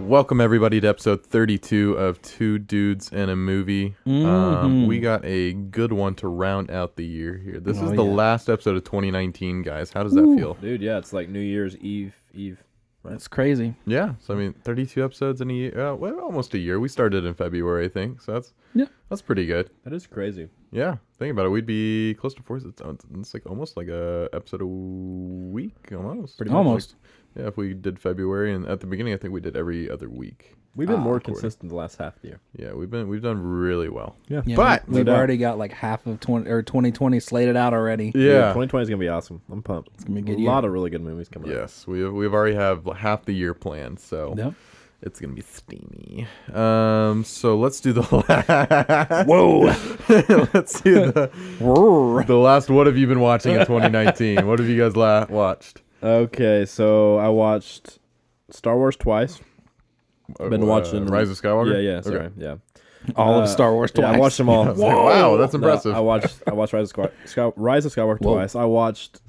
Welcome everybody to episode 32 of Two Dudes and a Movie. We got a good one to round out the year here. This is the last episode of 2019, guys. How does that feel? Dude, yeah, it's like New Year's Eve. Right? That's crazy. Yeah, so I mean, 32 episodes in a year. Well, almost a year. We started in February, I think. So that's pretty good. That is crazy. Yeah, think about it. We'd be close to 4. It's like almost like a episode a week, almost. Pretty almost. Like, yeah, if we did February, and at the beginning, I think we did every other week. We've been more consistent the last half of the year. Yeah, we've done really well. Yeah, but we've already got like half of 2020 slated out already. Yeah, 2020 is gonna be awesome. I'm pumped. It's gonna be a good year. Lot of really good movies coming up. Yes, we've already have half the year planned, so it's gonna be steamy. So let's do the let's do the last. What have you been watching in 2019? What have you guys watched? Okay, so I watched Star Wars twice. I've been watching Rise of Skywalker. Yeah, sorry, yeah. All of Star Wars twice. Yeah, I watched them all. Like, wow, that's impressive. No, I watched Rise of Skywalker twice. I watched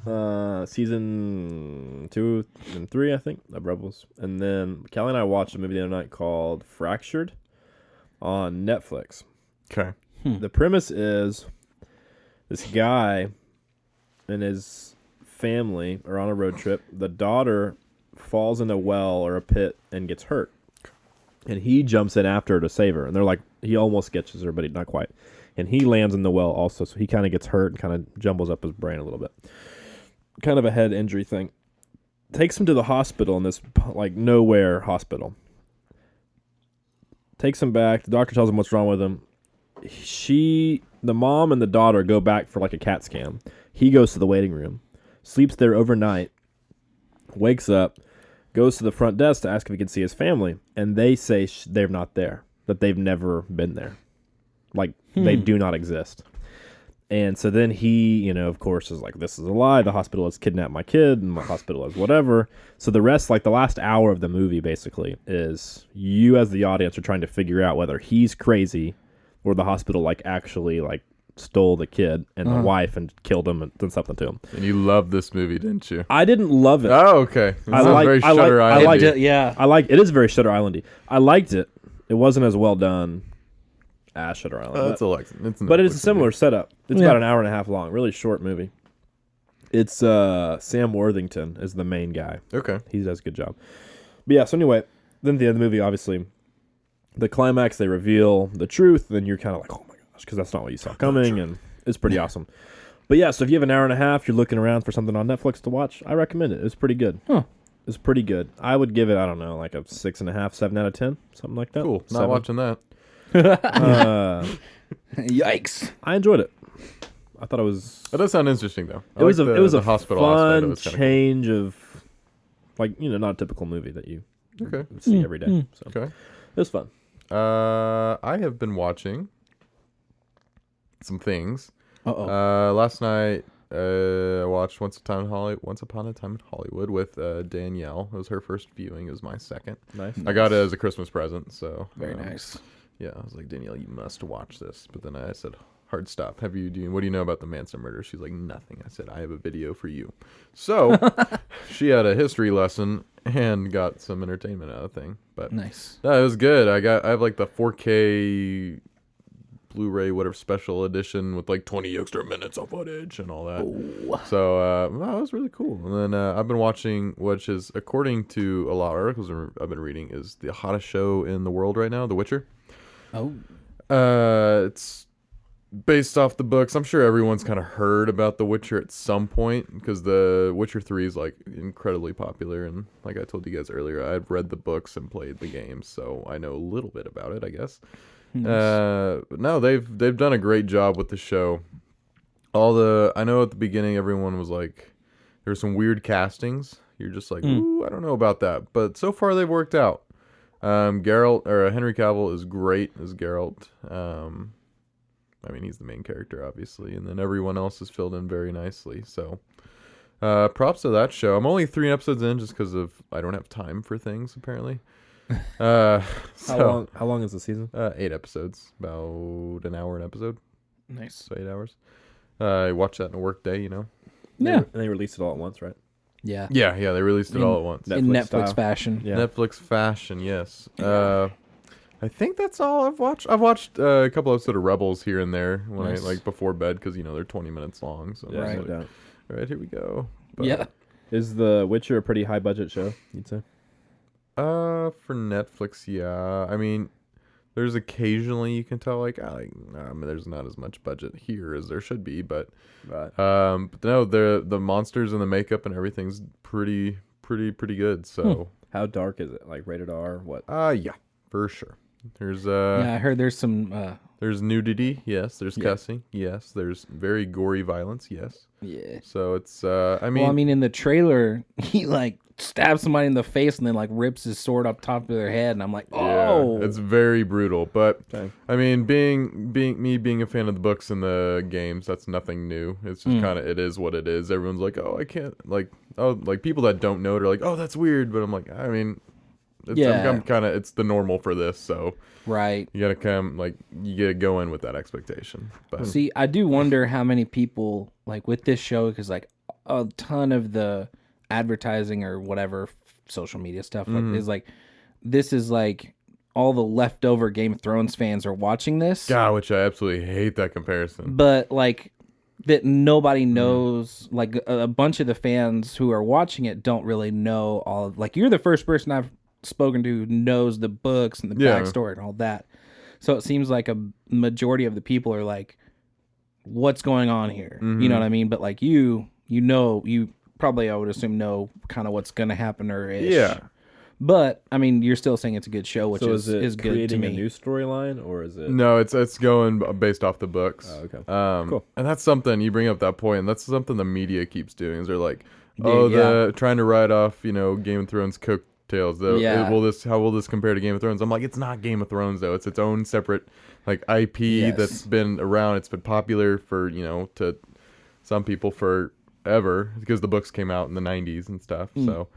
season 2 and 3, I think, of Rebels, and then Callie and I watched a movie the other night called Fractured on Netflix. Okay. The premise is this guy and his family are on a road trip. The daughter falls in a well or a pit and gets hurt. And he jumps in after her to save her. And they're like, he almost catches her, but not quite. And he lands in the well also, so he kind of gets hurt and kind of jumbles up his brain a little bit. Kind of a head injury thing. Takes him to the hospital in this, like, nowhere hospital. Takes him back. The doctor tells him what's wrong with him. The mom and the daughter go back for, like, a CAT scan. He goes to the waiting room. Sleeps there overnight. Wakes up. Goes to the front desk to ask if he can see his family, and they say they're not there, that they've never been there. Like, they do not exist. And so then he, of course, is like, this is a lie. The hospital has kidnapped my kid, and my hospital has whatever. So the rest, like the last hour of the movie, basically, is you as the audience are trying to figure out whether he's crazy or the hospital, like, actually, like, stole the kid and the wife and killed him and done something to him. And you loved this movie, didn't you? I didn't love it. Oh, okay. Very Shutter Island. I liked it. Yeah, it is very Shutter Islandy. I liked it. It wasn't as well done as Shutter Island. But it's a similar setup. It's about an hour and a half long. Really short movie. It's Sam Worthington is the main guy. Okay, he does a good job. But yeah. So anyway, then at the end of the movie, obviously, the climax they reveal the truth. Then you're kind of like, oh my gosh, because that's not what you saw coming, and it's pretty awesome. But yeah, so if you have an hour and a half, you're looking around for something on Netflix to watch, I recommend it. It's pretty good. It's pretty good. I would give it, I don't know, like a 6.5, 7 out of 10, something like that. Cool. 7. Not watching that. Yikes! I enjoyed it. I thought it was. That does sound interesting, though. It was a hospital fun change of, like, not a typical movie that you see every day. So it was fun. I have been watching some things. Last night I watched Once Upon a Time in Hollywood with Danielle. It was her first viewing. It was my second. Nice. I got it as a Christmas present, so very nice. Yeah, I was like, Danielle, you must watch this. But then I said, hard stop. What do you know about the Manson murder? She's like, nothing. I said, I have a video for you. So she had a history lesson and got some entertainment out of the thing. But nice. No, it was good. I have like the 4K Blu-ray whatever special edition with like 20 extra minutes of footage and all that. Ooh. So that was really cool. And then I've been watching, which is according to a lot of articles I've been reading, is the hottest show in the world right now, The Witcher. It's based off the books. I'm sure everyone's kind of heard about The Witcher at some point because The Witcher 3 is like incredibly popular, and like I told you guys earlier, I've read the books and played the games, so I know a little bit about it, I guess. Nice. No, they've done a great job with the show. I know at the beginning everyone was like, there's some weird castings. You're just like, ooh, I don't know about that, but so far they've worked out. Henry Cavill is great as Geralt. I mean, he's the main character, obviously, and then everyone else is filled in very nicely. So, props to that show. I'm only 3 episodes in just because I don't have time for things, apparently. How long is the season? 8 episodes, about an hour an episode. Nice. So 8 hours. I watch that in a work day, Yeah. And they release it all at once, right? Yeah. Yeah, they released it all at once. In Netflix Netflix style. fashion. Yeah. Netflix fashion, yes. I think that's all I've watched. I've watched a couple episodes of Rebels here and there when Nice. I like before bed because they're 20 minutes long. So I'm Yeah, just no like, doubt. all right, here we go. But, Yeah. Is The Witcher a pretty high budget show, you'd say? For Netflix, yeah. I mean, there's occasionally you can tell there's not as much budget here as there should be, but Right. but no, the monsters and the makeup and everything's pretty good. So How dark is it? Like rated R? What? yeah, for sure. There's Yeah, I heard there's some. there's nudity, yes. There's cussing, yes. There's very gory violence, yes. Yeah. So it's I mean, Well, I mean, in the trailer, he like stabs somebody in the face and then like rips his sword up top of their head, and I'm like, oh, yeah, it's very brutal. But Okay. I mean, being a fan of the books and the games, that's nothing new. It's just kind of it is what it is. Everyone's like, oh, I can't like people that don't know it are like, oh, that's weird. But I'm like, I mean, I'm kind of it's the normal for this. So right. you gotta go in with that expectation. But See, I do wonder how many people like with this show, because like a ton of the advertising or whatever social media stuff is like, this is like all the leftover Game of Thrones fans are watching this, God, which I absolutely hate that comparison. but like that nobody knows. Like a bunch of the fans who are watching it don't really know all of, like, you're the first person I've spoken to who knows the books and the Yeah. backstory and all that. So it seems like a majority of the people are like, what's going on here? You know what I mean? But like you probably, I would assume, know kind of what's going to happen or ish. Yeah. But I mean, you're still saying it's a good show, which So is is it good to creating a me. new storyline, or is it? No, it's going based off the books. Oh, okay. Cool. And that's something you bring up that point, and that's something the media keeps doing. Is they're like, Yeah. trying to write off, Game of Thrones coattails. Yeah. How will this compare to Game of Thrones? I'm like, it's not Game of Thrones though. It's its own separate like IP Yes. that's been around. It's been popular for to some people forever because the books came out in the 90s and stuff. So.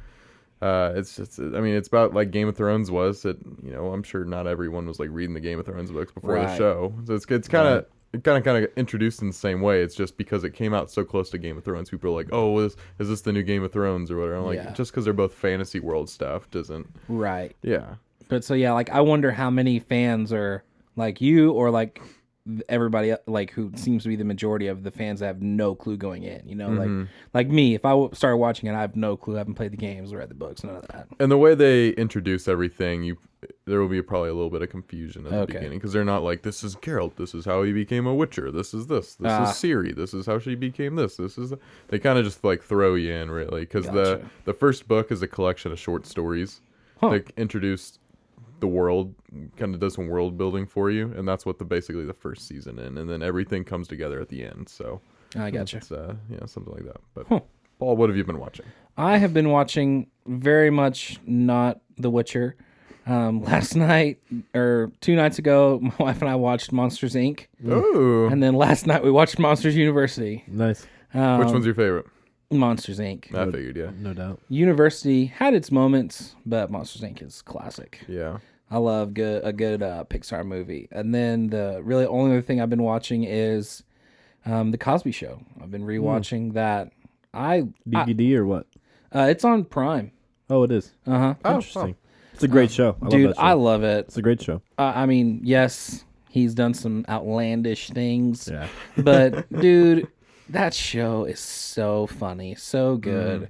It's just, I mean, it's about like Game of Thrones was. I'm sure not everyone was like reading the Game of Thrones books before the Right. show. So it's kind of introduced in the same way. It's just because it came out so close to Game of Thrones, people are like, oh, is this the new Game of Thrones or whatever? I'm like, Yeah. just because they're both fantasy world stuff doesn't. Right. Yeah. But so yeah, like I wonder how many fans are like you or like everybody like who seems to be the majority of the fans that have no clue going in. Like me, if I started watching it, I have no clue. I haven't played the games, read the books, none of that. And the way they introduce everything, there will be probably a little bit of confusion at the beginning because they're not like, this is Geralt, this is how he became a Witcher, this is Ciri, this is how she became this. They kind of just like throw you in really because Gotcha. the first book is a collection of short stories that introduce the world, kind of does some world building for you, and that's what basically the first season in, and then everything comes together at the end. So I gotcha. it's something like that. But Paul, what have you been watching? I have been watching very much not The Witcher. Last night or 2 nights ago, my wife and I watched Monsters Inc. Oh, And then last night we watched Monsters University. Nice. which one's your favorite? Monsters Inc. I figured, yeah. No doubt. University had its moments, but Monsters Inc. is classic. Yeah. I love a good Pixar movie. And then the really only other thing I've been watching is The Cosby Show. I've been rewatching that. DVD or what? It's on Prime. Oh, it is. Uh huh. Interesting. It's a great show. I Dude, love that show. I love it. It's a great show. I mean, yes, he's done some outlandish things. Yeah. But dude, that show is so funny, so good,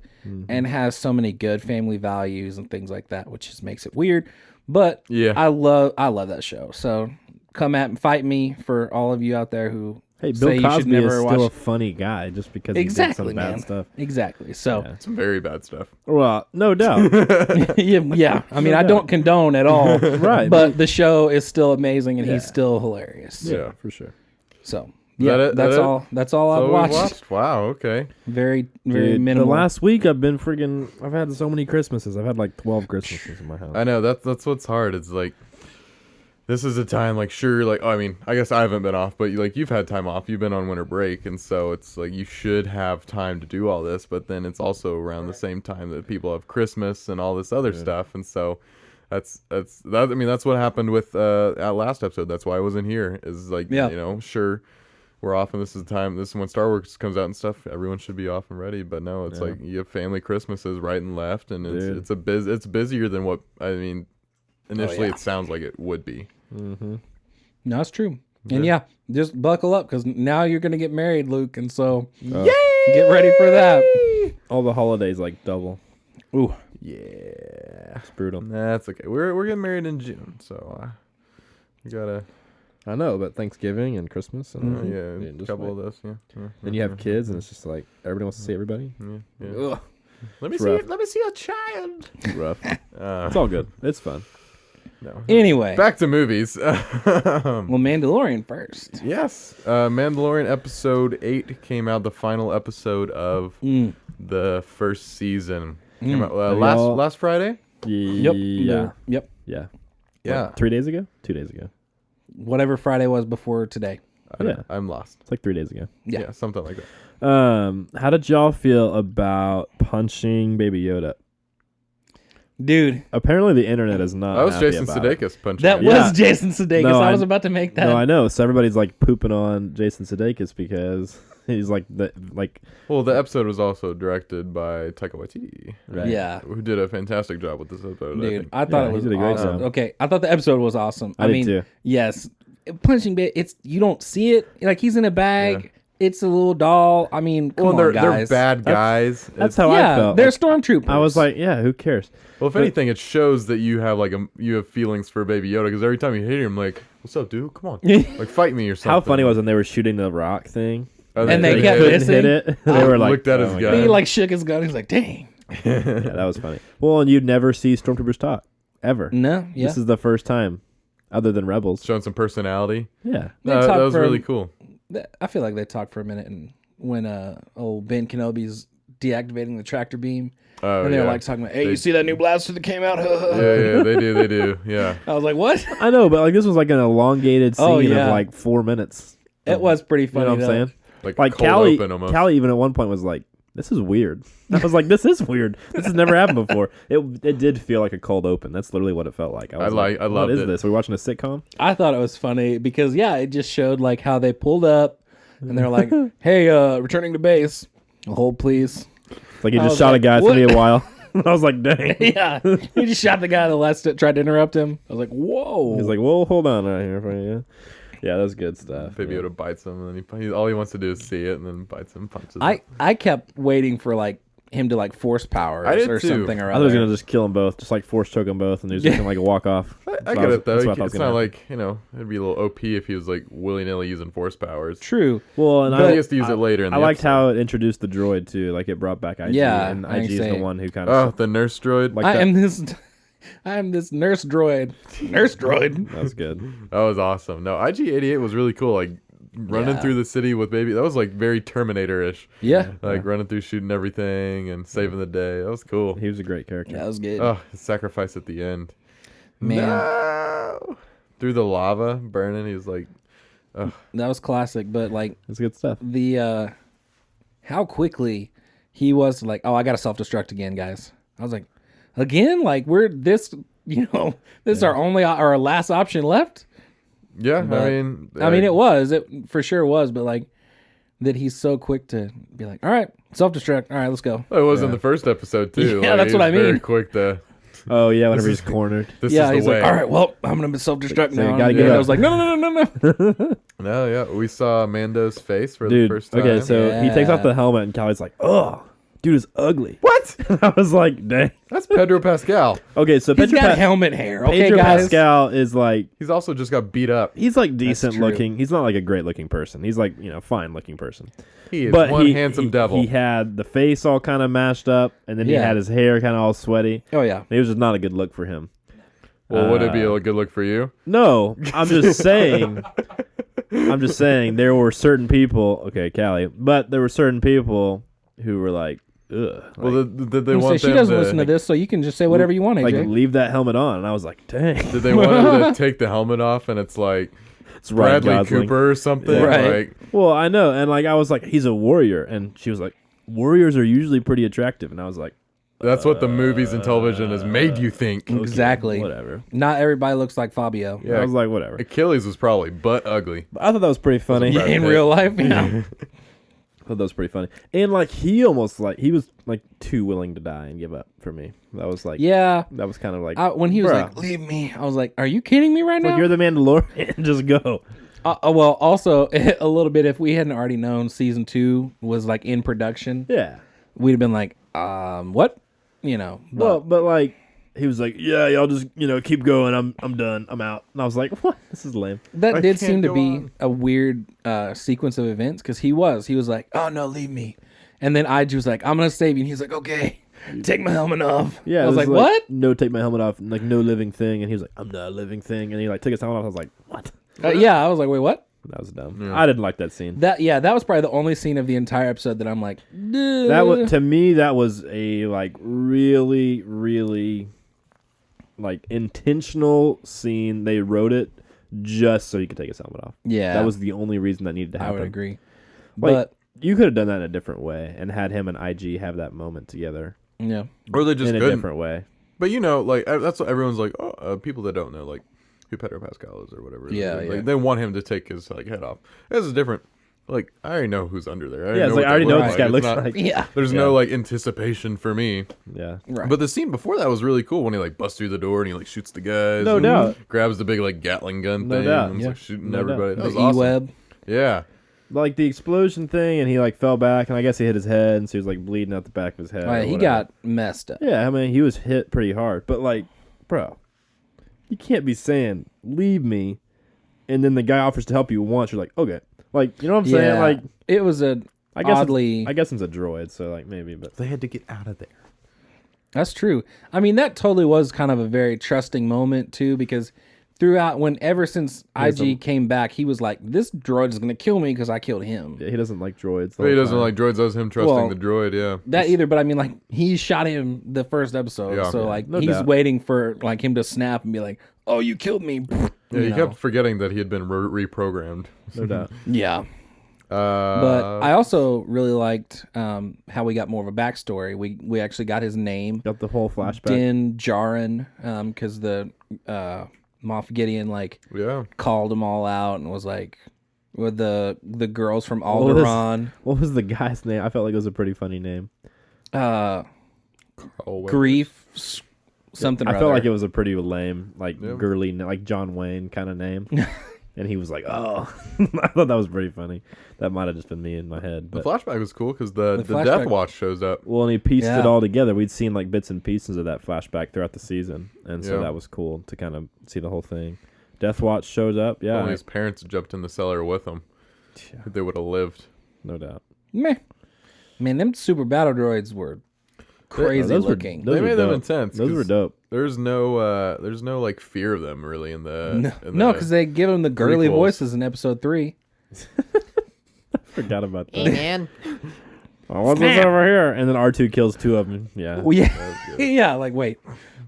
and has so many good family values and things like that, which just makes it weird. But Yeah. I love that show. So come at and fight me for all of you out there who Hey, say Bill you should Cosby never is watch still a funny guy just because he did exactly, some bad man. stuff. Exactly. So Yeah. Some very bad stuff. Well, no doubt. yeah. I mean, I don't condone at all, Right. but the show is still amazing and he's still hilarious. Yeah. for sure. So that yeah, it? that's That it? all. That's all I've So we watched. Wow. Okay. Very, very Dude, minimal. the last week I've been I've had so many Christmases. I've had like 12 Christmases in my house. I know that's what's hard. It's like this is a time like sure like I mean I guess I haven't been off, but you've had time off. You've been on winter break, and so it's like you should have time to do all this. But then it's also around the same time that people have Christmas and all this other stuff, and so. That's I mean that's what happened with our last episode. That's why I wasn't here. Is like Yeah. sure we're off, and this is the time. This is when Star Wars comes out and stuff. Everyone should be off and ready. But no, it's like you have family Christmases right and left, and it's busier than what I mean. Initially, it sounds like it would be. Mm-hmm. No, it's true. And just buckle up because now you're gonna get married, Luke, and so get ready for that. All the holidays like double. Ooh, Yeah, It's brutal. that's okay. We're getting married in June, so we gotta. I know, but Thanksgiving and Christmas and Yeah, a just couple wait. of those. Yeah. Then you have kids, and it's just like everybody wants to see everybody. Yeah. Ugh, Let me It's see. rough. Let me see a child. it's rough. It's all good. It's fun. No. anyway, Back to movies. well, Mandalorian first. Yes, Mandalorian Episode 8 came out. The final episode of the first season came out last Friday. Yep. Yeah. Yep. Yeah. Yeah. What, 3 days ago? 2 days ago. Whatever Friday was before today. I'm lost. It's like 3 days ago. Yeah, something like that. How did y'all feel about punching Baby Yoda? Dude, Apparently the internet is not. That was happy Jason about it. Sudeikis punching. that him. was Jason Sudeikis. No, I I- was about to make that. No, I know. So everybody's like pooping on Jason Sudeikis because he's like Well, the episode was also directed by Taika Waititi, right. Yeah. who did a fantastic job with this episode. I Dude, think. I thought Yeah, it was he did a great awesome. job. Okay, I thought the episode was awesome. I did mean, too. yes, punching bit. It's you don't see it. Like he's in a bag. It's a little doll. I mean, come on, they're guys. bad guys. That's It's- how I Yeah, felt. they're Like, stormtroopers. I was like, yeah, who cares? Well, if anything, it shows that you have you have feelings for Baby Yoda, because every time you hit him, like, what's up, dude? Come on, like fight me or something. How funny was when they were shooting the rock thing? And they kept couldn't missing. hit it. They were like, looked at oh his my gun. God. he like shook his gun. He's like, dang. Yeah, that was funny. Well, and you'd never see stormtroopers talk ever. No, yeah. This is the first time, other than Rebels. showing some personality. Yeah. They That talked was for- really cool. I feel like they talked for a minute, and when old Ben Kenobi's deactivating the tractor beam, Oh, and they're yeah. like talking about, hey, you see that new blaster that came out? Yeah, they do. Yeah. I was like, what? I know, but like this was like an elongated scene Oh, yeah. of like 4 minutes. It was pretty You funny. know what I'm though. saying? Like cold Callie, open almost. Callie even at one point was like, "This is weird." I was like, "This is weird. This has never happened before." It did feel like a cold open. That's literally what it felt like. I loved what is it. this? Are we watching a sitcom? I thought it was funny because it just showed like how they pulled up, and they're like, hey, returning to base, hold please. It's like he I just was shot like, a guy. It's what? gonna be a while. I was like, "Dang." Yeah, he just shot the guy that last tried to interrupt him. I was like, whoa. He's like, "Well, hold on right here for you." Yeah, that's good stuff. Baby yeah. Yoda bites him, and then he all he wants to do is see it, and then bites him, punches him. I kept waiting for like him to like force powers I did or too. something or I thought he was other. gonna just kill them both, just like force choke them both, and he was just gonna like walk off. I get it though. That's what I thought was It's gonna not happen. like it'd be a little OP if he was like willy nilly using force powers. True. Well, and But he I has to use it later. In I the liked episode. how it introduced the droid too. Like it brought back IG, Yeah, and I IG is say- the one who kind Oh, of the nurse droid. like I that. am this nurse droid. Nurse droid. That was good. That was awesome. No, IG-88 was really cool. Like running Yeah. through the city with Baby. That was like very Terminator-ish. Yeah. Like running through, shooting everything, and saving the day. That was cool. He was a great character. That was good. Oh, his sacrifice at the end. Man, No! Through the lava, burning. He was like, that was classic. But like It's good stuff. the how quickly he was like, oh, I gotta self-destruct again, guys. I was like, again? Like we're this this is our only our last option left? yeah. But- I mean, It for sure was, but like that he's so quick to be like, all right, self-destruct. All right, let's go. It was in the first episode too. Yeah, Like, that's he what was I Very mean. quick to. Oh yeah, whenever This he's cornered. This Yeah, is he's the way. like, all right, well, I'm gonna self-destruct So you now. gotta And get I up. was like, no. No, yeah, we saw Mando's face for Dude, the first time. okay, so he takes Yeah. off the helmet and Callie's like, "Oh, dude is ugly." what? I was like, "Dang." That's Pedro Pascal. Okay, so He's Pedro, got helmet hair. Okay, Pedro guys. Pascal is like He's also just got beat up. he's like decent true. looking. He's not like a great looking person. He's like fine looking person. He is But one he, handsome he, devil. He had the face all kind of mashed up, and then he Yeah. had his hair kind of all sweaty. Oh yeah. It was just not a good look for him. Well, would it be a good look for you? No, I'm just saying. I'm just saying there were certain people. Okay, Callie, but there were certain people who were like, ugh. Well, did they So want she them doesn't to, listen to this, so you can just say whatever you want, AJ. like leave that helmet on, and I was like, dang, Did they want him to take the helmet off and it's like it's Ryan Bradley Gosling. Cooper or something? Right. Like, Well, I know, and like I was like, he's a warrior, and she was like, warriors are usually pretty attractive, and I was like, That's what the movies and television has made you think. Exactly. Whatever. Not everybody looks like Fabio. Yeah. I was like, whatever. Achilles was probably butt ugly. But I thought that was pretty funny. Brad In Pitt. real life, yeah. I thought that was pretty funny. And like he was like too willing to die and give up for me. That was like Yeah. that was kind of like When he was bruh. like, "Leave me," I was like, "Are you kidding me right now?" like you're the Mandalorian, just go. Well, also a little bit. If we hadn't already known season 2 was like in production, Yeah. we'd have been like, what? You know. Well, but like he was like, yeah, y'all just keep going. I'm done. I'm out. And I was like, what? This is lame. That I did can't seem to go be on. a weird sequence of events because he was like, "Oh no, leave me," and then IG was like, "I'm gonna save you," and he's like, "Okay, take my helmet off." Yeah, I it was like, "What?" No, take my helmet off. Like no living thing. And he was like, I'm not a living thing. And he like took his helmet off. I was like, what? Yeah, I was like, "Wait, what?" That was dumb. Yeah. I didn't like that scene. That was probably the only scene of the entire episode that I'm like, "Duh." That was to me. That was a like really, really like intentional scene. They wrote it just so he could take his helmet off. Yeah, That was the only reason that needed to I happen. would agree. Like But you could have done that in a different way and had him and IG have that moment together yeah, Or they just in a couldn't. different way. But like that's what everyone's like. Oh, people that don't know like who Pedro Pascal is or whatever. Yeah, like, yeah. They want him to take his like head off. This is different. Like I already know who's under there. Yeah, it's what like I already they know look what this guy It's looks not- like. yeah, There's no like anticipation for me. Yeah. right. But the scene before that was really cool when he like busts through the door and he like shoots the guys. No and doubt. Grabs the big like Gatling gun No thing. doubt. And was, Yeah. like shooting No everybody. doubt. That was the awesome. E-web. Yeah. Like the explosion thing, and he like fell back, and I guess he hit his head, and so he was like bleeding out the back of his head. Oh, yeah, or he whatever. got messed up. Yeah, I mean, he was hit pretty hard, but like, bro, you can't be saying leave me, and then the guy offers to help you once. You're like, okay, like you know what I'm saying? Like, it was a I guess oddly. I guess it's a droid, so like maybe, but They had to get out of there. That's true. I mean, that totally was kind of a very trusting moment too, because throughout, ever since IG came back, he was like, "This droid is gonna kill me because I killed him." yeah, he doesn't like droids. the But he whole doesn't time. like droids. That was him trusting Well, the droid. Yeah. That either, but I mean, like he shot him the first episode, Yeah. so Yeah, like no he's doubt. waiting for like him to snap and be like, "Oh, you killed me." Yeah, he know? kept forgetting that he had been reprogrammed. no doubt. Yeah. But I also really liked how we got more of a backstory. We actually got his name, Got the whole flashback. Din Djarin, because the Moff Gideon like Yeah. called them all out and was like, with the girls from What was- Alderaan, What was the guy's name? I felt like it was a pretty funny name. Grief, something. I felt like it was a pretty lame, like Yeah. girly, like John Wayne kind of name. And he was like, "Oh," I thought that was pretty funny. That might have just been me in my head, The but flashback was cool because the flashback- Death Watch shows up. well, and he pieced Yeah. it all together. We'd seen like bits and pieces of that flashback throughout the season, and so Yeah. that was cool to kind of see the whole thing. Death Watch shows up, yeah, Only his parents jumped in the cellar with him. Yeah. They would have lived. no doubt. meh. Man, them super battle droids were crazy those were- looking. those They were made them dope. intense. Those 'cause were dope. There's no like fear of them really in the No, because they give them the girly prequels. voices in episode 3. Forgot about Hey that. man, Oh, what's this over here? And then R2 kills 2 of them. Yeah. Well, yeah, yeah. Like wait,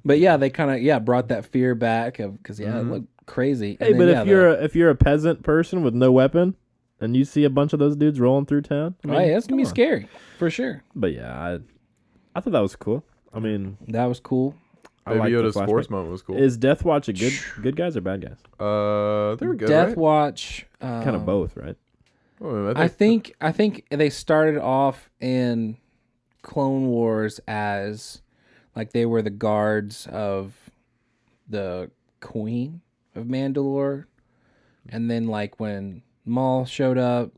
but yeah, they kind of brought that fear back of because it looked crazy. Hey, but if you're a peasant person with no weapon, and you see a bunch of those dudes rolling through town, I mean, oh, yeah, it's gonna be come on. scary for sure. But yeah, I thought that was cool. I mean, That was cool. I Baby like the Yoda's flashback. force moment was cool. Is Death Watch a good guys or bad guys? They were good. Death right? Watch. Kind of both, right? Oh, I think they started off in Clone Wars as like they were the guards of the Queen of Mandalore, and then like when Maul showed up,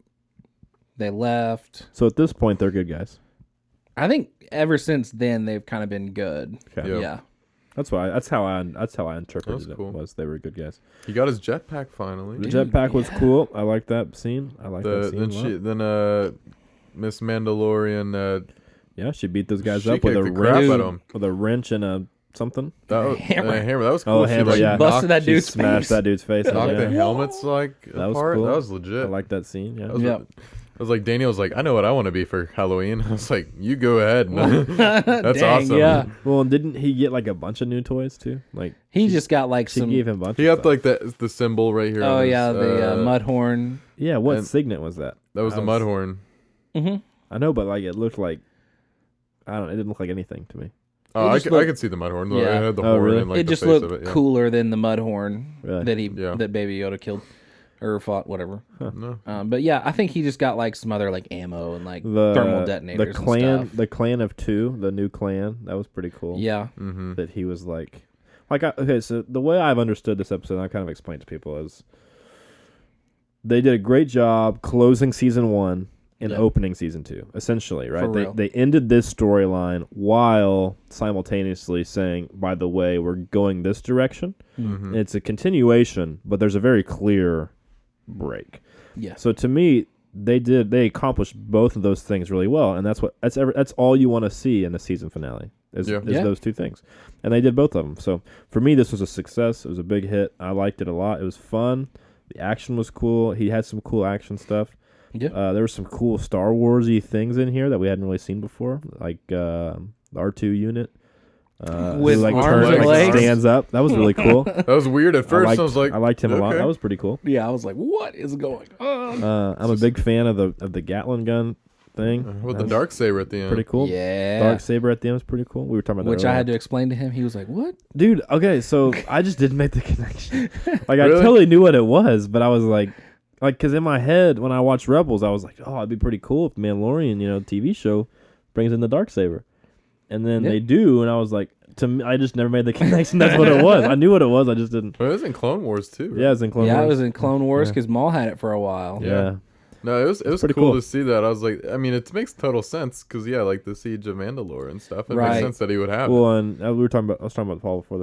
they left. So at this point, they're good guys. I think ever since then they've kind of been good. Okay. Yeah. Yeah. That's how I interpreted That's cool. it. Was they were good guys. He got his jetpack finally. The Dude, jetpack was yeah. cool. I like that scene. I like that scene. Then Miss Mandalorian Yeah, she beat those guys she up with a kicked the crap wrench, out of him. with a wrench and a something. That was, Hammer. a hammer. That was cool. Oh, She, hammer, like, yeah. Busted that She dude's smashed face. that dude's face. I was knocked like, the yeah. helmets like That was apart. cool. That was legit. I like that scene. Yeah. That was Yep. I was like, Daniel's like, I know what I want to be for Halloween. I was like, you go ahead. That's Dang, awesome. Yeah. Well, didn't he get like a bunch of new toys too? Like He just got like she some. gave him a bunch. He of got stuff. like the symbol right here. Oh on his, yeah, the mud horn. Yeah, what and- signet was that? That was the mud horn. Mm-hmm. I know, but like it looked like I don't. It didn't look like anything to me. Oh, It I just could, looked- I could see the Mudhorn. Yeah. It had the Oh, horn really? and like It the just face looked of it. Yeah. cooler than the Mudhorn Really? that Baby Yoda killed or fought, whatever. No. But yeah, I think he just got like some other like ammo and like thermal detonators. The clan, and stuff. the clan of 2, the new clan. That was pretty cool. Yeah, That he was like, okay. So the way I've understood this episode, and I kind of explained to people is, they did a great job closing season 1 and opening season 2, essentially, right? For real. They ended this storyline while simultaneously saying, by the way, we're going this direction. Mm-hmm. It's a continuation, but there's a very clear break. yeah. So to me, they accomplished both of those things really well, and that's all you want to see in a season finale is Yeah. those two things, and they did both of them. So for me, this was a success. It was a big hit. I liked it a lot. It was fun. The action was cool. He had some cool action stuff. Yeah. There were some cool Star Wars-y things in here that we hadn't really seen before, like the R2 unit. With who, like, arms and legs. stands up. That was really cool. That was weird at first. I was like, I liked him a lot. okay. That was pretty cool. Yeah, I was like, what is going on? I'm a big fan of the Gatling gun thing. with That the was Darksaber at the end. pretty cool. Yeah. Dark saber at the end was pretty cool. We were talking about Which that I had earlier. to explain to him. He was like, what? Dude, okay, so I just didn't make the connection. Like, I Really? totally knew what it was, but I was like, because in my head, when I watched Rebels, I was like, oh, it'd be pretty cool if Mandalorian, TV show brings in the Darksaber. And then Yeah. they do, and I was like, to me, I just never made the connection. That's what it was. I knew what it was. I just didn't. Well, it was in Clone Wars too. Right? Yeah, it's in Clone Yeah, Wars. it was in Clone Wars Yeah. because Maul had it for a while. Yeah. No, it was pretty cool cool. to see that. I was like, I mean, it makes total sense because like the Siege of Mandalore and stuff. It Right. makes sense that he would have. Well, and I was talking about Paul before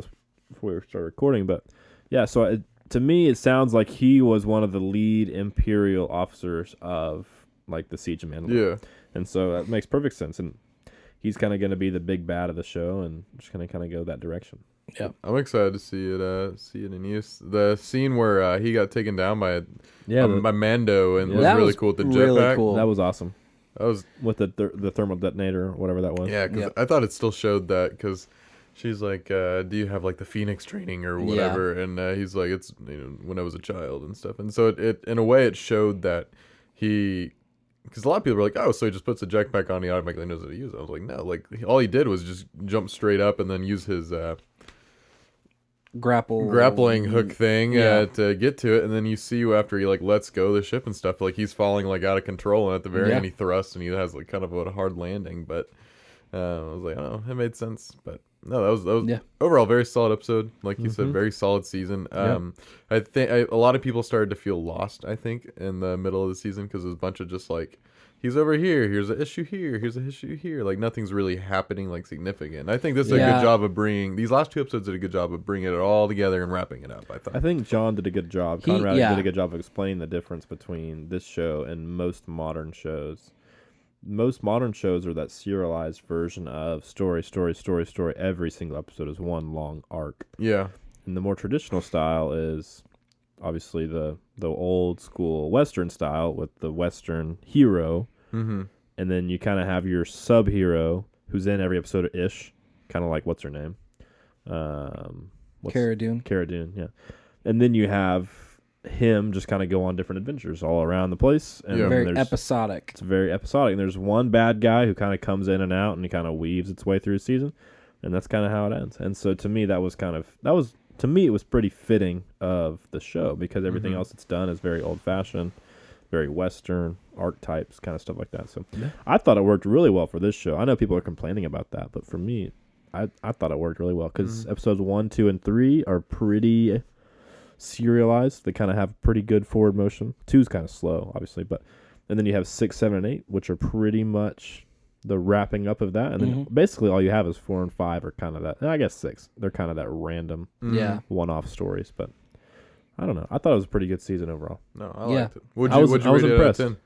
we started recording, but yeah. So to me, it sounds like he was one of the lead Imperial officers of like the Siege of it. Mandalore. Yeah. And so that makes perfect sense, and he's kind of going to be the big bad of the show, and just going to kind of go that direction. I'm excited to see it in use. The scene where he got taken down by by Mando and Yeah. was That really was cool with the really jetpack. cool. That was awesome That was with the thermal detonator or whatever that was. yeah, because Yep. I thought it still showed that because she's like, do you have like the Phoenix training or whatever? And he's like, it's when I was a child and stuff. And so it in a way it showed that he. Because a lot of people were like, oh, so he just puts a jetpack on, he automatically knows how to use it. I was like, no, like all he did was just jump straight up and then use his grappling hook thing Yeah. to get to it, and then you see after he like lets go the ship and stuff, like he's falling like out of control, and at the very Yeah. end he thrusts and he has like kind of a hard landing. But I was like, oh, it made sense. But no, that was Yeah. overall very solid episode. Like you said, very solid season. I think a lot of people started to feel lost, I think, in the middle of the season because it was a bunch of just like, he's over here, here's an issue here, here's an issue here. Like nothing's really happening like significant. And I think this is a Yeah. good job of bringing these last 2 episodes did a good job of bringing it all together and wrapping it up. I thought. I think John did a good job. He- Conrad yeah. did a good job of explaining the difference between this show and most modern shows. Most modern shows are that serialized version of story. Every single episode is one long arc. Yeah. And the more traditional style is obviously the old school Western style with the Western hero. Mm-hmm. And then you kind of have your sub-hero who's in every episode-ish. Kind of like, what's her name? Cara Dune. Cara Dune, yeah. And then you have him just kind of go on different adventures all around the place. And Yeah. then Very there's- episodic. It's very episodic. And there's one bad guy who kind of comes in and out and he kind of weaves its way through a season. And that's kind of how it ends. And so to me, it was pretty fitting of the show because everything else it's done is very old-fashioned, very Western, archetypes, kind of stuff like that. So I thought it worked really well for this show. I know people are complaining about that, but for me, I thought it worked really well because episodes 1, 2, and 3 are pretty serialized. They kind of have pretty good forward motion. 2's kind of slow, obviously, and then you have 6, 7, and 8, which are pretty much the wrapping up of that. And then basically all you have is 4 and 5 are kind of that. And I guess 6, they're kind of that random Yeah. one-off stories, but I don't know. I thought it was a pretty good season overall. No, I Yeah. liked it. Would I you was rate it out of impressed. 10?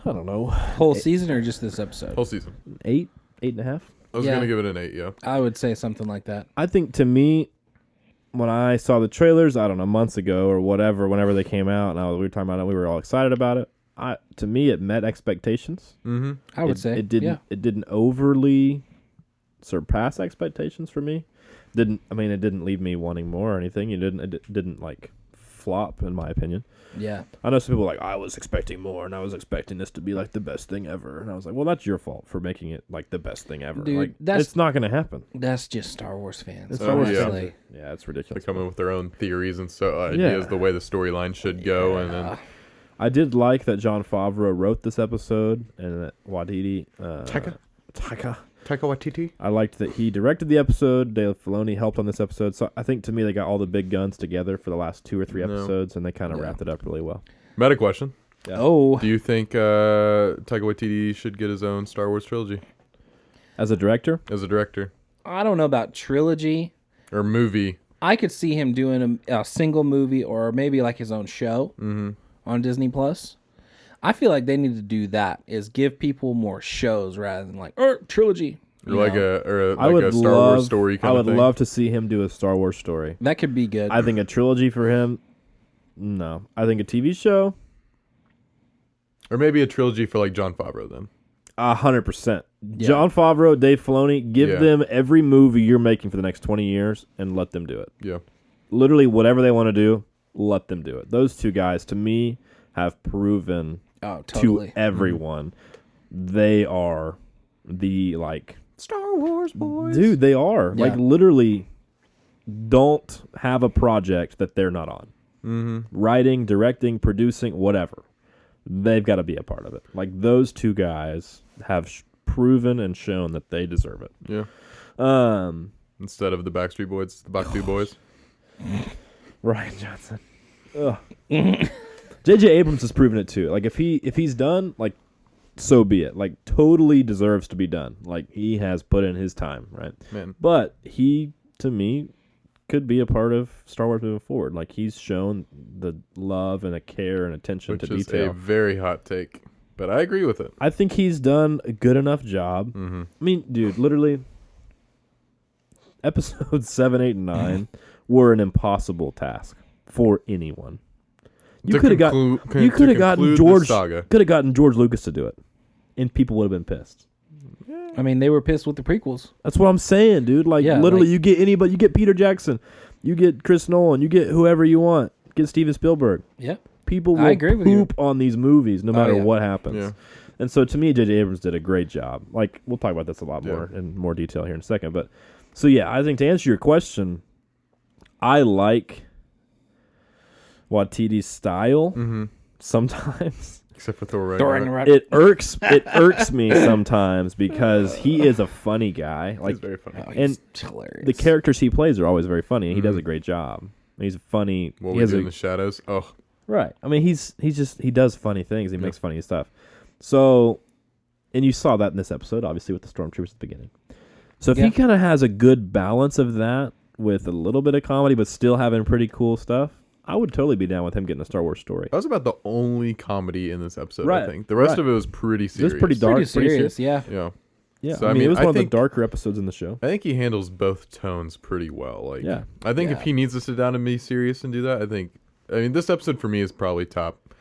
I don't know. Whole season or just this episode? Whole season. 8, 8.5. I was Yeah. gonna give it an 8. Yeah. I would say something like that. I think to me, when I saw the trailers, I don't know, months ago or whatever, whenever they came out, and we were talking about it, we were all excited about it. To me, it met expectations. Mm-hmm. I would say it didn't. Yeah. It didn't overly surpass expectations for me. It didn't leave me wanting more or anything. It didn't like flop, in my opinion. Yeah. I know some people are like, I was expecting more, and I was expecting this to be like the best thing ever. And I was like, well, that's your fault for making it like the best thing ever. Dude, like, that's- it's not going to happen. That's just Star Wars fans. It's Star Wars yeah. fans. Yeah, it's They ridiculous. come in with their own theories and ideas, the way the storyline should go, and then I did like that Jon Favreau wrote this episode, and that Waititi... Taika. Taika Waititi. I liked that he directed the episode. Dave Filoni helped on this episode. So I think, to me, they got all the big guns together for the last 2 or 3 episodes, and they kind of wrapped it up really well. Meta question. Yeah. Oh. Do you think Taika Waititi should get his own Star Wars trilogy As a director? as a director I don't know about trilogy. or movie? I could see him doing a single movie or maybe like his own show on Disney Plus. I feel like they need to do that, is give people more shows rather than like, trilogy. Or like I would a Star Wars story kind I of would thing? love to see him do a Star Wars story. That could be good. I think a trilogy for him, no. I think a TV show, Or maybe a trilogy for like Jon Favreau then. 100%. Jon Favreau, Dave Filoni, give them every movie you're making for the next 20 years and let them do it. Yeah. Literally, whatever they want to do, let them do it. Those two guys, to me, have proven totally. to everyone they are the, like... Star Wars boys. Dude, they are. Yeah. Like, literally, don't have a project that they're not on. Mm-hmm. Writing, directing, producing, whatever. They've got to be a part of it. Like, those two guys have proven and shown that they deserve it. Yeah. Instead of the Backstreet Boys, it's the Backstreet Boys. Ryan Johnson. Ugh. J.J. Abrams has proven it too. Like, if he's done, like, so be it. Like, totally deserves to be done. Like, he has put in his time, right? Man. But he, to me, could be a part of Star Wars moving forward. Like, he's shown the love and a care and attention Which to is detail. a very hot take, but I agree with it. I think he's done a good enough job. Mm-hmm. I mean, dude, literally, episodes 7, 8, and 9 were an impossible task for anyone. You could have gotten George Lucas to do it, and people would have been pissed. I mean, they were pissed with the prequels. That's what I'm saying, dude. Like, literally, you get anybody. You get Peter Jackson, you get Chris Nolan, you get whoever you want. Get Steven Spielberg. Yeah. People will poop on these movies no matter what happens. Yeah. And so, to me, J.J. Abrams did a great job. Like, we'll talk about this a lot more in more detail here in a second. But so, yeah, I think to answer your question, I like Waititi's style sometimes. Except for Thor Ragnarok. It irks me sometimes because he is a funny guy. Like, he's very funny. He's hilarious. The characters he plays are always very funny, and he does a great job. He's funny. What he we has do in the shadows. Oh, right. I mean, he does funny things. He makes funny stuff. So, and you saw that in this episode, obviously, with the Stormtroopers at the beginning. So if he kind of has a good balance of that with a little bit of comedy, but still having pretty cool stuff, I would totally be down with him getting a Star Wars story. that was about the only comedy in this episode. Right. I think the rest of it was pretty serious. It was pretty dark, pretty serious, yeah. Yeah. Yeah, So, I mean, it was one of the think- darker episodes in the show. I think he handles both tones pretty well. Like, Yeah. I think if he needs to sit down and be serious and do that, I mean, this episode for me is probably top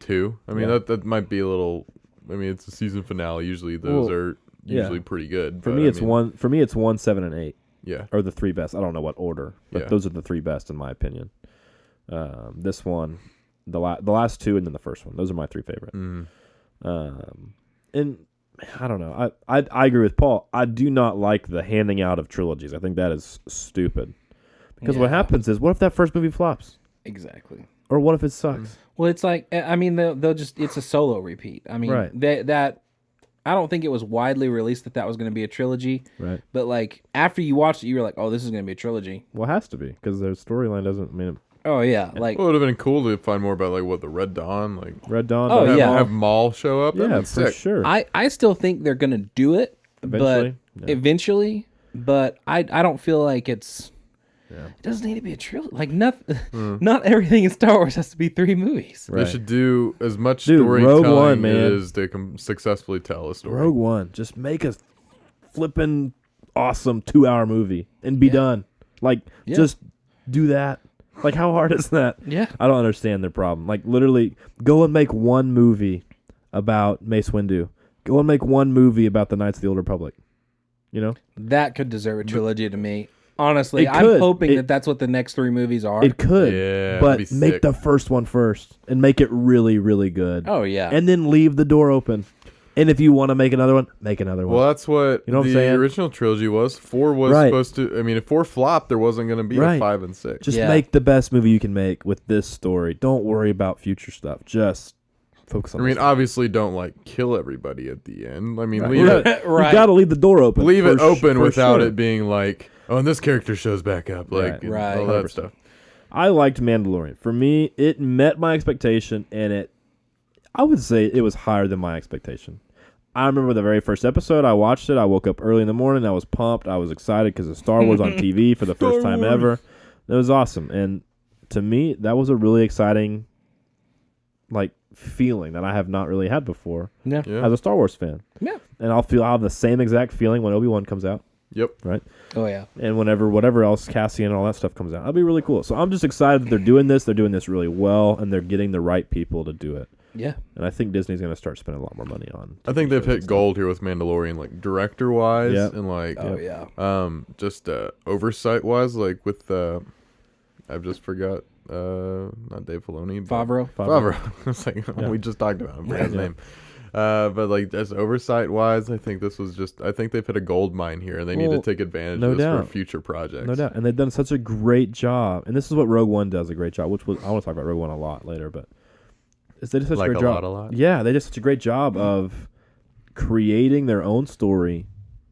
2. I mean, that might be a little. I mean, it's a season finale. Usually, those are usually pretty good. For me, it's 1, 7, and 8. Yeah. Or the 3 best. I don't know what order, but Yeah. those are the 3 best in my opinion. This one, the last 2, and then the first one. Those are my 3 favorite. And I don't know. I agree with Paul. I do not like the handing out of trilogies. I think that is stupid. Because what happens is, what if that first movie flops? Exactly. Or what if it sucks? Well, it's like, I mean, they'll just, it's a solo repeat. I mean, that I don't think it was widely released that was going to be a trilogy. Right. But like, after you watched it, you were like, oh, this is going to be a trilogy. Well, it has to be, because their storyline doesn't mean. Oh, yeah. Like, Well, it would have been cool to find more about, like, what, the Red Dawn? Like, Red Dawn. Oh, have, yeah. have Maul show up? That'd Yeah, be for sick. sure. I still think they're going to do it. Eventually, But yeah. eventually. But I don't feel like it's. It doesn't need to be a trilogy. Like, not everything in Star Wars has to be 3 movies. Right. They should do as much Dude, Rogue storytelling One, man. as they can successfully tell a story. Rogue One. Just make a flipping awesome 2-hour movie and be done. Like, just do that. Like, how hard is that? Yeah. I don't understand their problem. Like, literally, go and make one movie about Mace Windu. Go and make one movie about the Knights of the Old Republic. You know? That could deserve a trilogy to me. Honestly, It I'm could. hoping that that's what the next 3 movies are. It could, Yeah, but that'd be make sick. the first one first and make it really, really good. Oh yeah. And then leave the door open. And if you want to make another one, make another one. Well, that's what You know what I'm the saying? original trilogy was. 4 was Right. supposed to. I mean, if 4 flopped, there wasn't going to be Right. a 5 and 6. Just Yeah. make the best movie you can make with this story. Don't worry about future stuff. Just focus on I mean, this. obviously, don't like kill everybody at the end. I mean, Right. leave it Right. You got to leave the door open. leave it for open for without sure. it being like, oh, and this character shows back up, like Right. and Right. all that 100%. stuff. I liked Mandalorian. For me, it met my expectation, and I would say it was higher than my expectation. I remember the very first episode. I watched it. I woke up early in the morning. I was pumped. I was excited because of Star Wars on TV for the first time ever. It was awesome. And to me, that was a really exciting feeling that I have not really had before Yeah. Yeah. as a Star Wars fan. Yeah. And I'll have the same exact feeling when Obi-Wan comes out. Yep. Right? Oh yeah. And whenever whatever else Cassian and all that stuff comes out. That'll be really cool. So I'm just excited that they're doing this. They're doing this really well, and they're getting the right people to do it. Yeah. And I think Disney's going to start spending a lot more money on. I think TV they've shows and hit stuff. gold here with Mandalorian, like director wise, Yep. and like Oh yeah. just oversight wise, like with I've just forgot not Dave Filoni, but Favreau. It's like Yeah. we just talked about him, forgot his Yeah. name. But like as oversight wise, I think this was just I think they've hit a gold mine here, and they need Well, to take advantage no of this for doubt. future projects. No doubt. And they've done such a great job. And this is what Rogue One does a great job, which was, I want to talk about Rogue One a lot later, but they did such Like a great a job. lot? Yeah, they did such a great job of creating their own story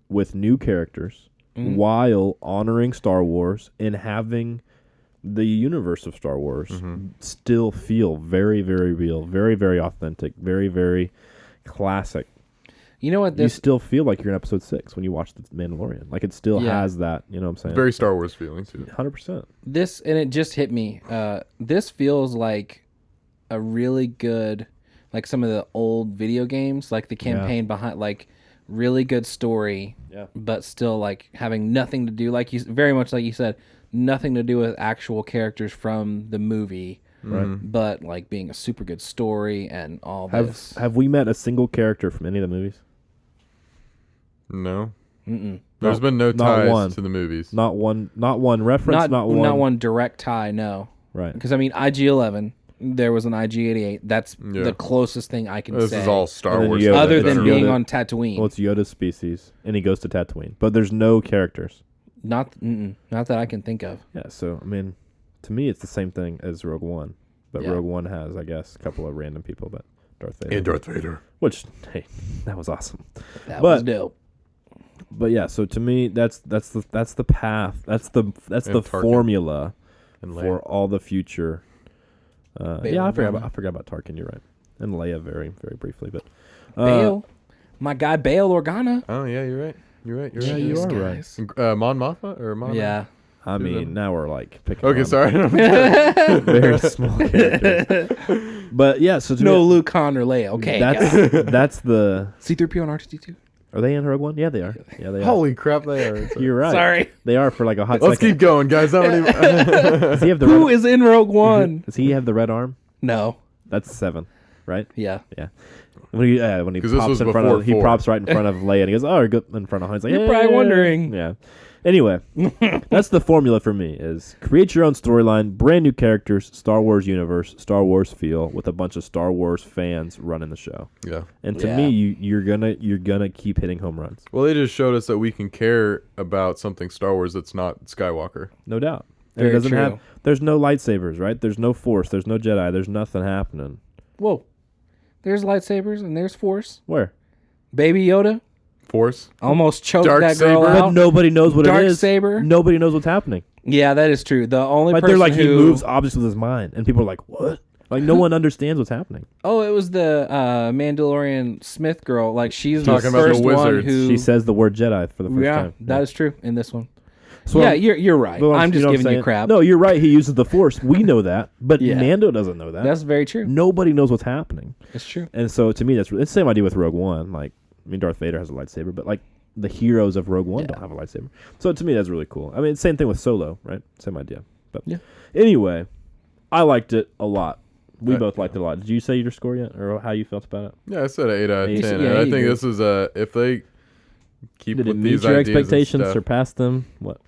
with new characters Mhm. while honoring Star Wars and having the universe of Star Wars still feel very, very real, very, very authentic, very, very classic. You know what You this still feel like you're in episode 6 when you watch The Mandalorian. Like it still Yeah. has that, you know what I'm saying? Very Star Wars feeling too. 100%. this and it just hit me. This feels like a really good, like some of the old video games, like the campaign behind, like really good story, Yeah. but still like having nothing to do, like you very much like you said, nothing to do with actual characters from the movie, Right. but like being a super good story and all this. Have we met a single character from any of the movies? No, Mm-mm. there's been no not ties one. to the movies. Not one reference, Not not one. direct tie, no. Right. Because I mean, IG-11, there was an IG-88. That's Yeah. the closest thing I can This say. is all Star And then Wars, Yoda. stuff other in than general. being Yoda. on Tatooine. Well, it's Yoda's species, and he goes to Tatooine, but there's no characters. Not that I can think of. Yeah, so I mean, to me, it's the same thing as Rogue One, but Yeah. Rogue One has, I guess, a couple of random people, but Darth Vader. And Darth Vader. Which, hey, that was awesome. That But- was dope. But yeah, so to me, that's the path. That's the And Tarkin. formula And for Leia. all the future. Bail Yeah, I forgot Organa. about Tarkin. You're right, and Leia very, very briefly, but Bail. My guy Bail Organa. Oh yeah, you're right. You're right. You're Yeah, right. you Jeez, are right. guys. Mon Mothma or Mon? Yeah. I Who's mean, that? now we're like picking. Okay, on sorry. very small characters. But yeah, so to No me, Luke, Han, or Leia. Okay. that's the. C-3PO and R2-D2. Are they in Rogue One? Yeah, they are. Yeah, they are. Holy crap, they are. You're right. Sorry. They are for like a hot Let's second. keep going, guys. How many? Does he have the Who red? is in Rogue One? Does he have the red arm? No. That's 7, right? Yeah. Yeah. When he 'Cause this pops was in front before of, he 4. props right in front of Leia, and he goes, "Oh, good in front of Han." He's like, You're probably "Yeah." wondering. Yeah. Anyway, that's the formula for me: is create your own storyline, brand new characters, Star Wars universe, Star Wars feel, with a bunch of Star Wars fans running the show. Yeah. And to Yeah. me, you're gonna keep hitting home runs, Well, they just showed us that we can care about something Star Wars that's not Skywalker. no doubt. And Very it doesn't true. have. There's no lightsabers, right? There's no Force. There's no Jedi. There's nothing happening. Whoa. There's lightsabers and there's Force. Where? Baby Yoda Force. almost choked Dark that girl saber. But out. nobody knows what Dark it is. saber. Nobody knows what's happening. Yeah, that is true. The only Like person they're like who he moves objects with his mind, and people are like, "What?" Like no one understands what's happening. Oh, it was the Mandalorian Smith girl. Like she's Talking the about the first one wizards. who. She says the word Jedi for the first yeah, time. that is true in this one. So yeah, I'm- you're right. but I'm you just know what giving you saying? crap. No, you're right. He uses the Force. We know that, but Yeah. Mando doesn't know that. That's very true. Nobody knows what's happening, It's true. and so to me, it's the same idea with Rogue One. Like, I mean, Darth Vader has a lightsaber, but like the heroes of Rogue One Yeah. don't have a lightsaber. So to me, that's really cool. I mean, same thing with Solo, right? Same idea. But Yeah. anyway, I liked it a lot. We Uh, both liked it a lot. Did you say your score yet, or how you felt about it? Yeah, I said 8 out of You 10. said- and yeah, I you think did. this is if they keep Did it with meet these your ideas and expectations? stuff- Surpass them? What?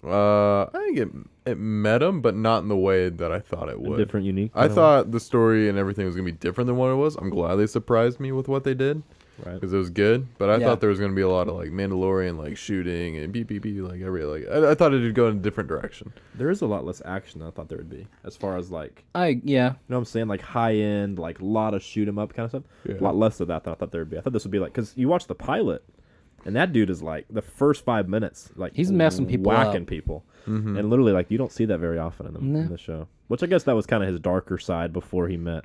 I think it met him, but not in the way that I thought it would. Different, unique. I thought the story and everything was gonna be different than what it was. I'm glad they surprised me with what they did. Right. Because it was good, but I Yeah. thought there was gonna be a lot of like Mandalorian like shooting and beep beep beep like I thought it'd go in a different direction. There is a lot less action than I thought there would be, as far as like, Yeah. you know what I'm saying, like high end, like a lot of shoot 'em up kind of stuff. Yeah. A lot less of that than I thought there would be. I thought this would be like, because you watch the pilot, and that dude is like the first 5 minutes, like He's messing people whacking up. people, Mm-hmm. and literally like you don't see that very often No. in the show. Which I guess that was kind of his darker side before he met.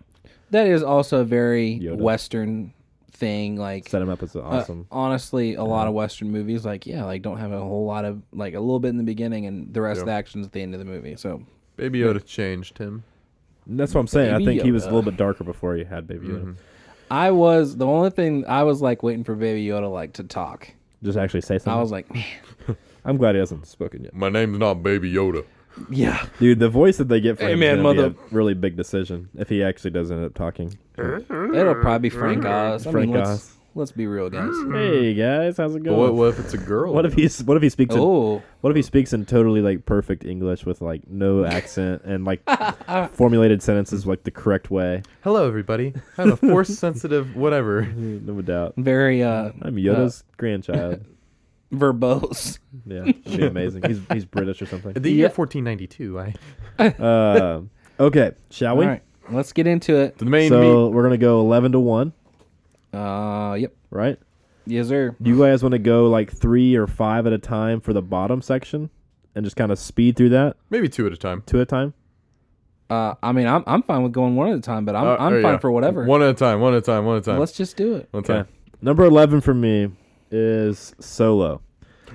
That is also a very Yoda. Western thing. Like, Set him up as awesome. honestly, a lot of Western movies, like, don't have a whole lot of, like, a little bit in the beginning and the rest of the action's at the end of the movie. So, Baby Yoda changed him. And that's what I'm saying. I Baby think he was a Yoda. little bit darker before he had Baby Yoda. Mhm. the only thing I was like waiting for Baby Yoda, like, to talk. Just actually say something. I was like, man, I'm glad he hasn't spoken yet. My name's not Baby Yoda. yeah. Dude, the voice that they get for Hey, him man, is gonna mother- be a really big decision if he actually does end up talking. It'll probably be Frank Oz. I Frank mean, Oz. let's be real, guys. Hey guys, how's it But going? what if it's a girl? What if he speaks in Oh, what if he speaks in totally like perfect English with like no accent and like formulated sentences like the correct way? Hello, everybody. I have a force-sensitive whatever. No doubt. very I'm Yoda's grandchild. verbose. Yeah, it'd be amazing. He's British or something. The year 1492. Okay, shall we? All right, let's get into it. The main So we're gonna go 11-1, Yep. right? Yes, sir. Do you guys want to go like 3 or 5 at a time for the bottom section, and just kind of speed through that maybe 2 at a time. 2 at a time? I mean, I'm fine with going one at a time, but I'm fine yeah. for whatever. One at a time. One at a time. One at a time. Let's just do it. One at a time. Number 11 for me is Solo.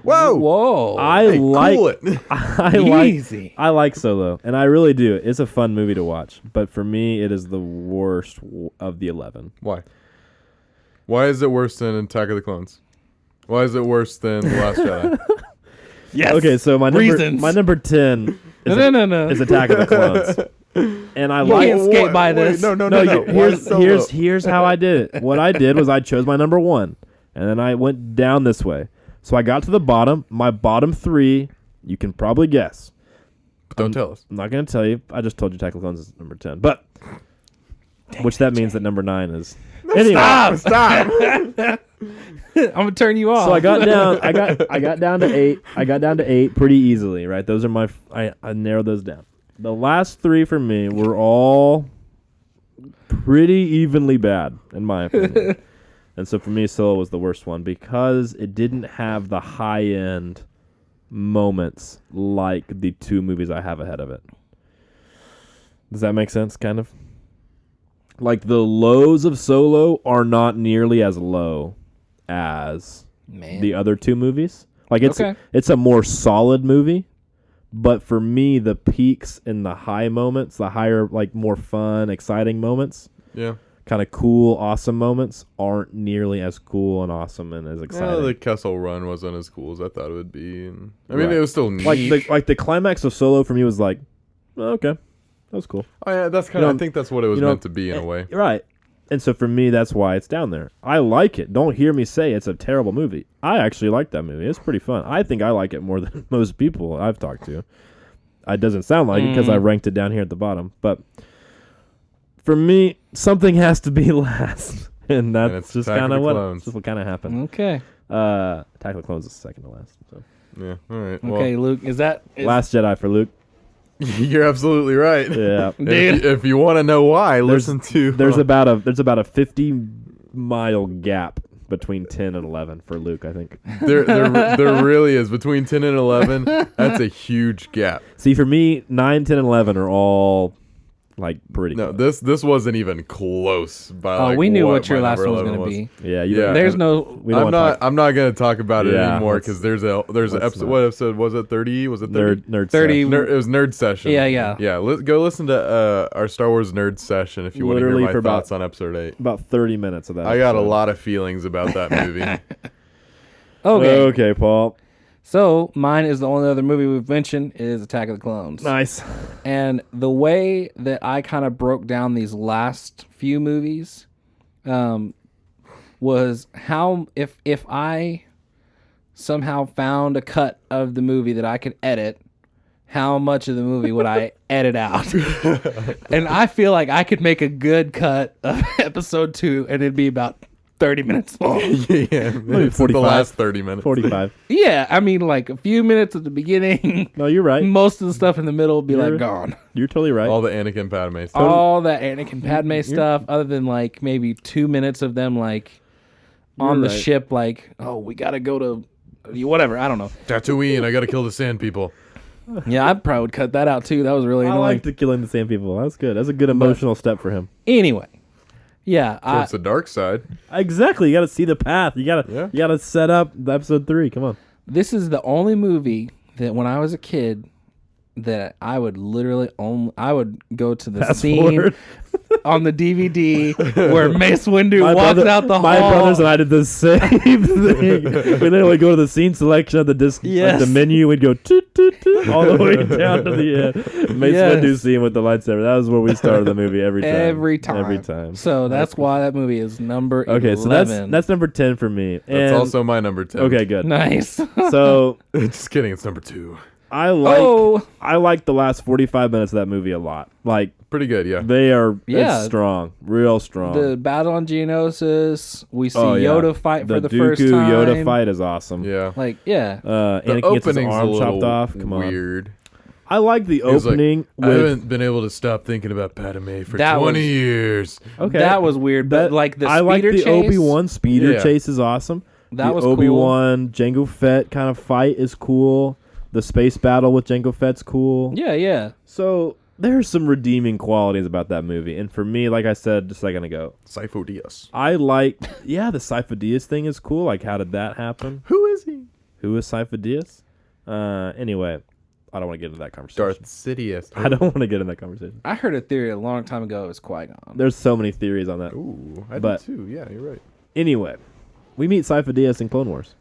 Whoa! Whoa. I Hey, like cool it. Easy. I like Solo, and I really do. It's a fun movie to watch, but for me, it is the worst of the 11. Why? Why is it worse than Attack of the Clones? Why is it worse than The Last Jedi? Yes. Okay, so Reasons. my number 10 is, No. is Attack of the Clones, and I You like. can't skate by this. No. Here's how I did it. What I did was I chose my number 1, and then I went down this way. So I got to the bottom. My bottom 3, you can probably guess. Don't tell us. I'm not going to tell you. I just told you Attack of the Clones is number 10. But which that means that number 9 is. Anyway, Stop! I'm gonna turn you off. so I got down I got down to 8. I got down to 8 pretty easily, right? Those are my I narrowed those down. The last 3 for me were all pretty evenly bad in my opinion. And so for me, Solo was the worst one because it didn't have the high-end moments like the 2 movies I have ahead of it. Does that make sense, kind of? Like, the lows of Solo are not nearly as low as Man. the other 2 movies. Like, Okay. it's a more solid movie, but for me, the peaks and the high moments, the higher, like, more fun, exciting moments, Yeah. kind of cool, awesome moments aren't nearly as cool and awesome and as exciting. Well, the Kessel Run wasn't as cool as I thought it would be. And, I mean, Right. it was still neat. like the climax of Solo for me was like, oh, okay, that was cool. Oh, yeah, that's kind of. You know, I think that's what it was you know, meant to be in a way. Right. And so for me, that's why it's down there. I like it. Don't hear me say it's a terrible movie. I actually like that movie. It's pretty fun. I think I like it more than most people I've talked to. It doesn't sound like it because I ranked it down here at the bottom. But for me, something has to be last. And that's it's just Attack of kind the of what, Clones. just what kind of happened. Okay. Attack of the Clones is second to last. So. Yeah. All right. Okay, Well, Luke. Is Last Jedi for Luke. you're absolutely right. Yeah. Dude. If you want to know why, listen to. There's about a 50-mile gap between 10 and 11 for Luke, I think. there really is between 10 and 11. That's a huge gap. See, for me, 9, 10, and 11 are all like pretty. No, close. this wasn't even close. By like we knew what what your my last number one was 11 going to be. Yeah, Yeah. There's no. We don't I'm wanna not. I'm not gonna talk about it Yeah, anymore let's- because there's an let's episode. not. What episode was it? 30? Was it 30? nerd 30. stuff. It was nerd session. Yeah. Yeah. Go listen to our Star Wars nerd session if you want to Literally hear for my about- thoughts on episode 8. About 30 minutes of that. I got a episode. lot of feelings about that movie. Okay. Okay, Paul. So mine is the only other movie we've mentioned is Attack of the Clones. Nice. And the way that I kind of broke down these last few movies was how if I somehow found a cut of the movie that I could edit, how much of the movie would I edit out? And I feel like I could make a good cut of episode 2 and it'd be about 30 minutes long. Yeah, maybe 45. the last 30 minutes. 45. Yeah, I mean, like a few minutes at the beginning. No, you're right. Most of the stuff in the middle would be You're- like gone. You're totally right. All the Anakin Padme stuff. All that Anakin Padme stuff, other than like maybe 2 minutes of them like on You're the right. ship, like, oh, we gotta go to whatever. I don't know. Tatooine, I gotta kill the sand people. Yeah, I probably would cut that out too. That was really I annoying. like the killing the sand people. That's good. That's a good emotional step for him. Anyway, yeah, Towards the dark side. Exactly. You got to see the path. You got to Yeah. you got to set up the episode 3. Come on. this is the only movie that when I was a kid that I would literally I would go to the Fast scene forward. on the DVD where Mace Windu walks out the my hall. brothers and I did the same thing. We literally go to the scene selection of the disc, like Yes. the menu. We'd go toot, toot, toot, all the way down to the end. Mace Yes. Windu scene with the lightsaber. That was where we started the movie every time. Every time. So that's why that movie is number 11. Okay, so that's number 10 for me. That's And- also my number 10. okay. Good. nice. So Just kidding, it's number 2. I like Oh. I like the last 45 minutes of that movie a lot. Like Pretty good, yeah. they are Yeah. it's strong, real strong. The battle on Geonosis. We see Oh, yeah. Yoda fight for the Dooku first time. Yoda fight is awesome. Yeah. Like, yeah. The Anakin gets his opening's a arm little chopped off. Come on. weird. I like the He was like, opening I with haven't been able to stop thinking about Padme for That 20 was- years. okay. That was weird. But That- like the I like speeder the chase. Obi-Wan speeder Yeah. chase is awesome. That the was cool. Obi-Wan Jango Fett kind of fight is cool. The space battle with Jango Fett's cool. Yeah, yeah. So there's some redeeming qualities about that movie. And for me, like I said just a second ago, Sifo Dyas. I like the Sifo Dyas thing is cool. Like how did that happen? Who is he? Who is Sifo Dyas? Anyway, I don't want to get into that conversation. Darth Sidious. I don't want to get in that conversation. I heard a theory a long time ago it was Qui-Gon. There's so many theories on that. Ooh, I But- did too. Yeah, you're right. Anyway, we meet Sifo Dyas in Clone Wars.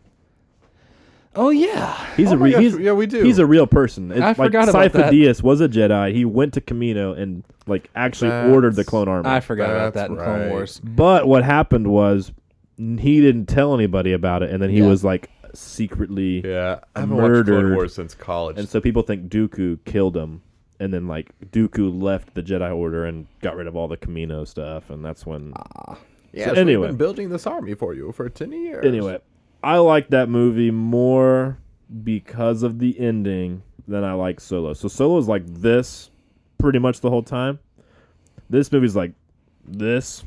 Oh, yeah. He's Oh a my gosh, he's, yeah, we do. He's a real person. I forgot about Sifo that. Dyas was a Jedi. He went to Camino and like actually ordered the clone army. I forgot about That's that in Clone right. Wars. But what happened was he didn't tell anybody about it, and then he Yeah. was like secretly. Yeah, I haven't watched Clone murdered. Wars since college. And so people think Dooku killed him, and then like Dooku left the Jedi Order and got rid of all the Camino stuff, and that's when. yeah, so so anyway. we've been building this army for you for 10 years. Anyway, I like that movie more because of the ending than I like Solo. So Solo's like this pretty much the whole time. This movie's like this.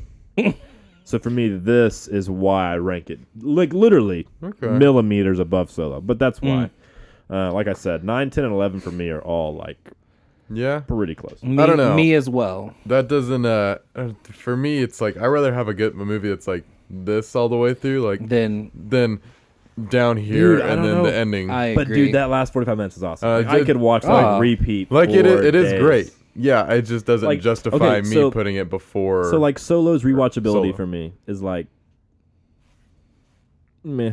So for me, this is why I rank it like literally Okay. millimeters above Solo. But that's why. Like I said, 9, 10, and 11 for me are all like Yeah, pretty close. Me, I don't know. Me as well. that doesn't. For me, it's like I rather have a movie that's like this all the way through, like Then than down here Dude, I and don't then know. the ending. I But agree. dude, that last 45 minutes is awesome. Like, I did- could watch like repeat. like it for is days. great. Yeah, it just doesn't Like, justify okay, me so- putting it before. So like Solo's rewatchability Solo. for me is like meh.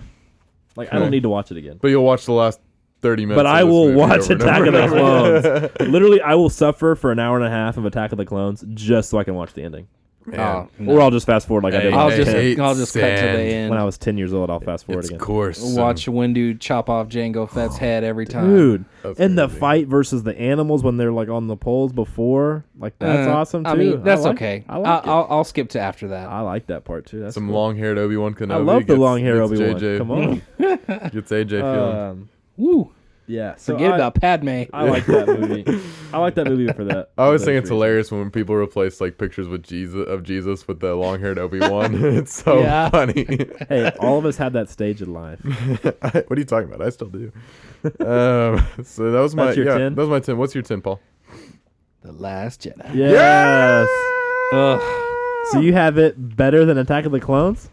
Like I Meh. don't need to watch it again. but you'll watch the last 30 minutes. But of I this will movie watch over and Attack of over the and over. Clones. Literally, I will suffer for an hour and a half of Attack of the Clones just so I can watch the ending. Man, Oh, no. Or I'll just fast forward like I did I'll when I was just 10. I'll just cut to the sand. end. When I was 10 years old, I'll fast forward it's again. course. Watch Windu chop off Jango Fett's head every time. Dude, That's and the crazy. fight versus the animals when they're like on the poles before, like that's awesome too. I mean, that's like- okay. I like it. I'll skip to after that. I like that part too. That's Some cool. long-haired Obi-Wan Kenobi. I love the gets- long hair gets Obi-Wan. JJ Come on. Gets AJ feeling. Woo! Yeah. So Forget about Padme. I like that movie. I like that movie for that. I always for think those it's reasons. hilarious when people replace like pictures with Jesus with the long-haired Obi-Wan. It's so Yeah. funny. Hey, all of us had that stage in life. What are you talking about? I still do. So that was my That's your 10? That was my 10. What's your 10, Paul? The Last Jedi. Yes. Ugh. So you have it better than Attack of the Clones?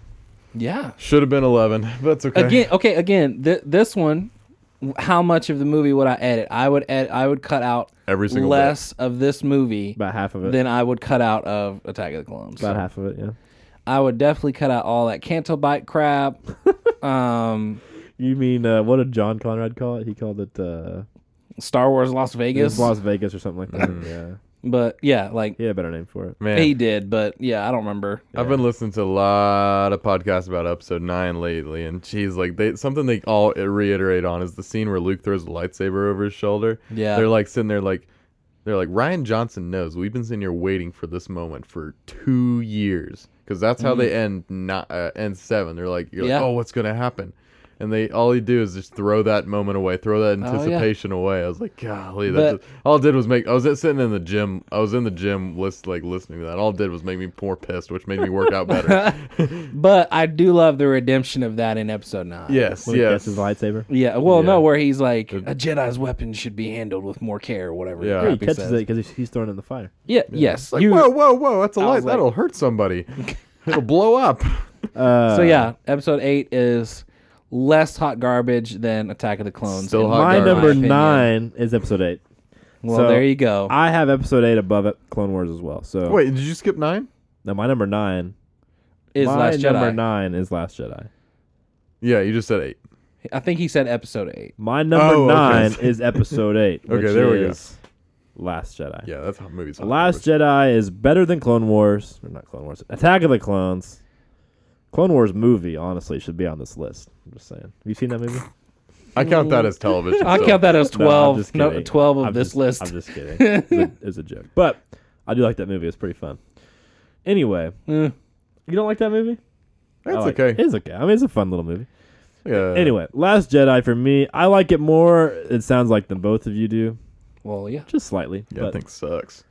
Yeah. Should have been 11. But that's okay. Again. This one. How much of the movie would I edit? I would cut out Every single less of this movie About half of it. than I would cut out of Attack of the Clones. About half of it, yeah. I would definitely cut out all that Canto Bite crap. You mean what did John Conrad call it? He called it Star Wars Las it Vegas. was Las Vegas or something like that. Yeah. But yeah, like He had a better name for it. Man, he did, but yeah, I don't remember. I've been listening to a lot of podcasts about episode 9 lately, and geez, like something they all reiterate on is the scene where Luke throws the lightsaber over his shoulder. Yeah. They're like sitting there like, they're like, Ryan Johnson knows we've been sitting here waiting for this moment for 2 years, because that's how they end end 7. They're like, you're Yeah. like, oh, what's gonna happen? And all he do is just throw that moment away, throw that yeah. anticipation away. I was like, golly, But- all it did was make. I was sitting in the gym. I was in the gym, listening to that. All it did was make me more pissed, which made me work out better. But I do love the redemption of that in episode 9. Yes, When he gets yes. his lightsaber. Yeah, well, Yeah. no, where he's like, a Jedi's weapon should be handled with more care, or whatever. Yeah. the He crap catches says. it because he's thrown in the fire. Yeah, yes. Like, whoa, that's a I light. was like- That'll hurt somebody. It'll blow up. So yeah, episode 8 is less hot garbage than Attack of the Clones. Still in hot My garbage. number opinion. 9 is episode 8. Well, So, there you go. I have episode 8 above it, Clone Wars as well. So Wait, did you skip 9? now my number 9 Is my Last number Jedi. 9 is Last Jedi. Yeah, you just said 8. I think he said episode 8. My number Oh, okay. 9 is episode 8. Okay, which there we go. is Last Jedi. Yeah, that's how movies. Last Jedi is better than Clone Wars. Or not Clone Wars. Attack of the Clones. Clone Wars movie, honestly, should be on this list. I'm just saying. Have you seen that movie? I count that as television. I so- count that as No, I'm 12. just No, kidding. 12 of I'm this just- list. I'm just kidding. It's a joke. But I do like that movie. It's pretty fun. Anyway, Mm. you don't like that movie? That's I like okay. it. It's okay. I mean, it's a fun little movie. Yeah. Anyway, Last Jedi for me, I like it more, it sounds like, than both of you do. Well, yeah. Just slightly. Yeah, I think sucks.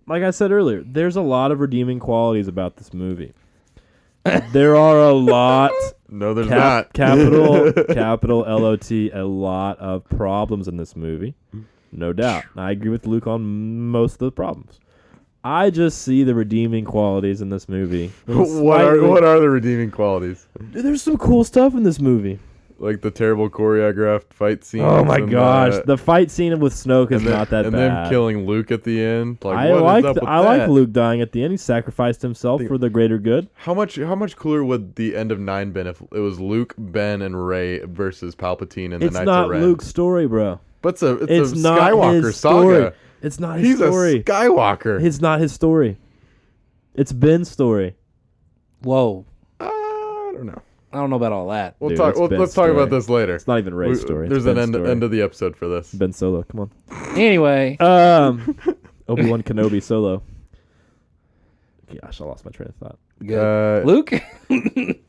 Like I said earlier, there's a lot of redeeming qualities about this movie. There are a lot, No, there's not. capital LOT, a lot of problems in this movie. No doubt. I agree with Luke on most of the problems. I just see the redeeming qualities in this movie. What are the redeeming qualities? There's some cool stuff in this movie. Like the terrible choreographed fight scene. Oh my gosh, the fight scene with Snoke is not that and bad. them killing Luke at the end. Like, I what is like up with I like that? Luke dying at the end. He sacrificed himself for the greater good. How much cooler would the end of 9 been if it was Luke, Ben, and Rey versus Palpatine in the It's Knights not of Ren? Luke's story, bro. But it's It's a not Skywalker his saga. story. It's not his He's story. a Skywalker. It's not his story. It's Ben's story. Whoa. I don't know. I don't know about all that. We'll Dude, talk. it's Let's Ben's talk about story. this later. It's not even Rey's story. There's It's an Ben's story. end of the episode for this. Ben Solo. Come on. Anyway, Obi-Wan Kenobi Solo. Gosh, I lost my train of thought. good. Luke?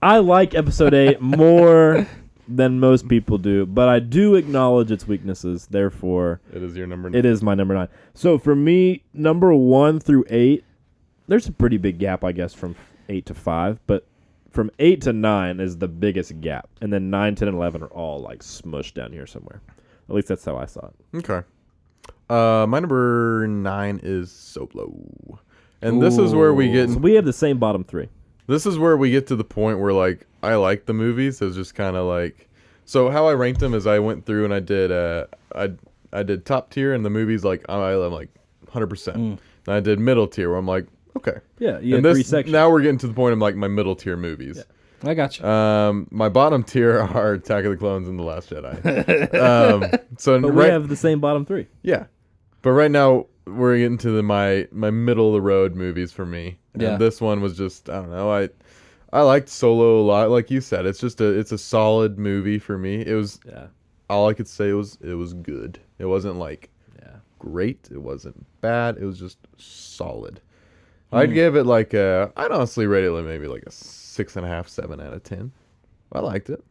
I like Episode 8 more than most people do, but I do acknowledge its weaknesses. Therefore, It is your number. it is my number 9. So for me, number 1 through 8, there's a pretty big gap, I guess, from 8 to 5, but from 8 to 9 is the biggest gap. And then 9, 10, and 11 are all like smushed down here somewhere. At least that's how I saw it. Okay. My number 9 is Solo, and this is where we get. So we have the same bottom 3. This is where we get to the point where like I like the movies. It's just kind of like. So how I ranked them is I went through and I did I did top tier, and the movies like I'm like 100%. And I did middle tier where I'm like okay. Yeah, you And had this 3 sections. now we're getting to the point of like my middle tier movies. I got you. My bottom tier are Attack of the Clones and The Last Jedi. So but we have the same bottom 3. yeah, but right now we're getting to my middle of the road movies for me. Yeah. And this one was just I don't know. I liked Solo a lot. Like you said, it's a solid movie for me. It was Yeah. all I could say was it was good. It wasn't like Yeah. great. It wasn't bad. It was just solid. I'd give it like I'd honestly rate it like maybe like a 6.5, 7 out of 10. I liked it.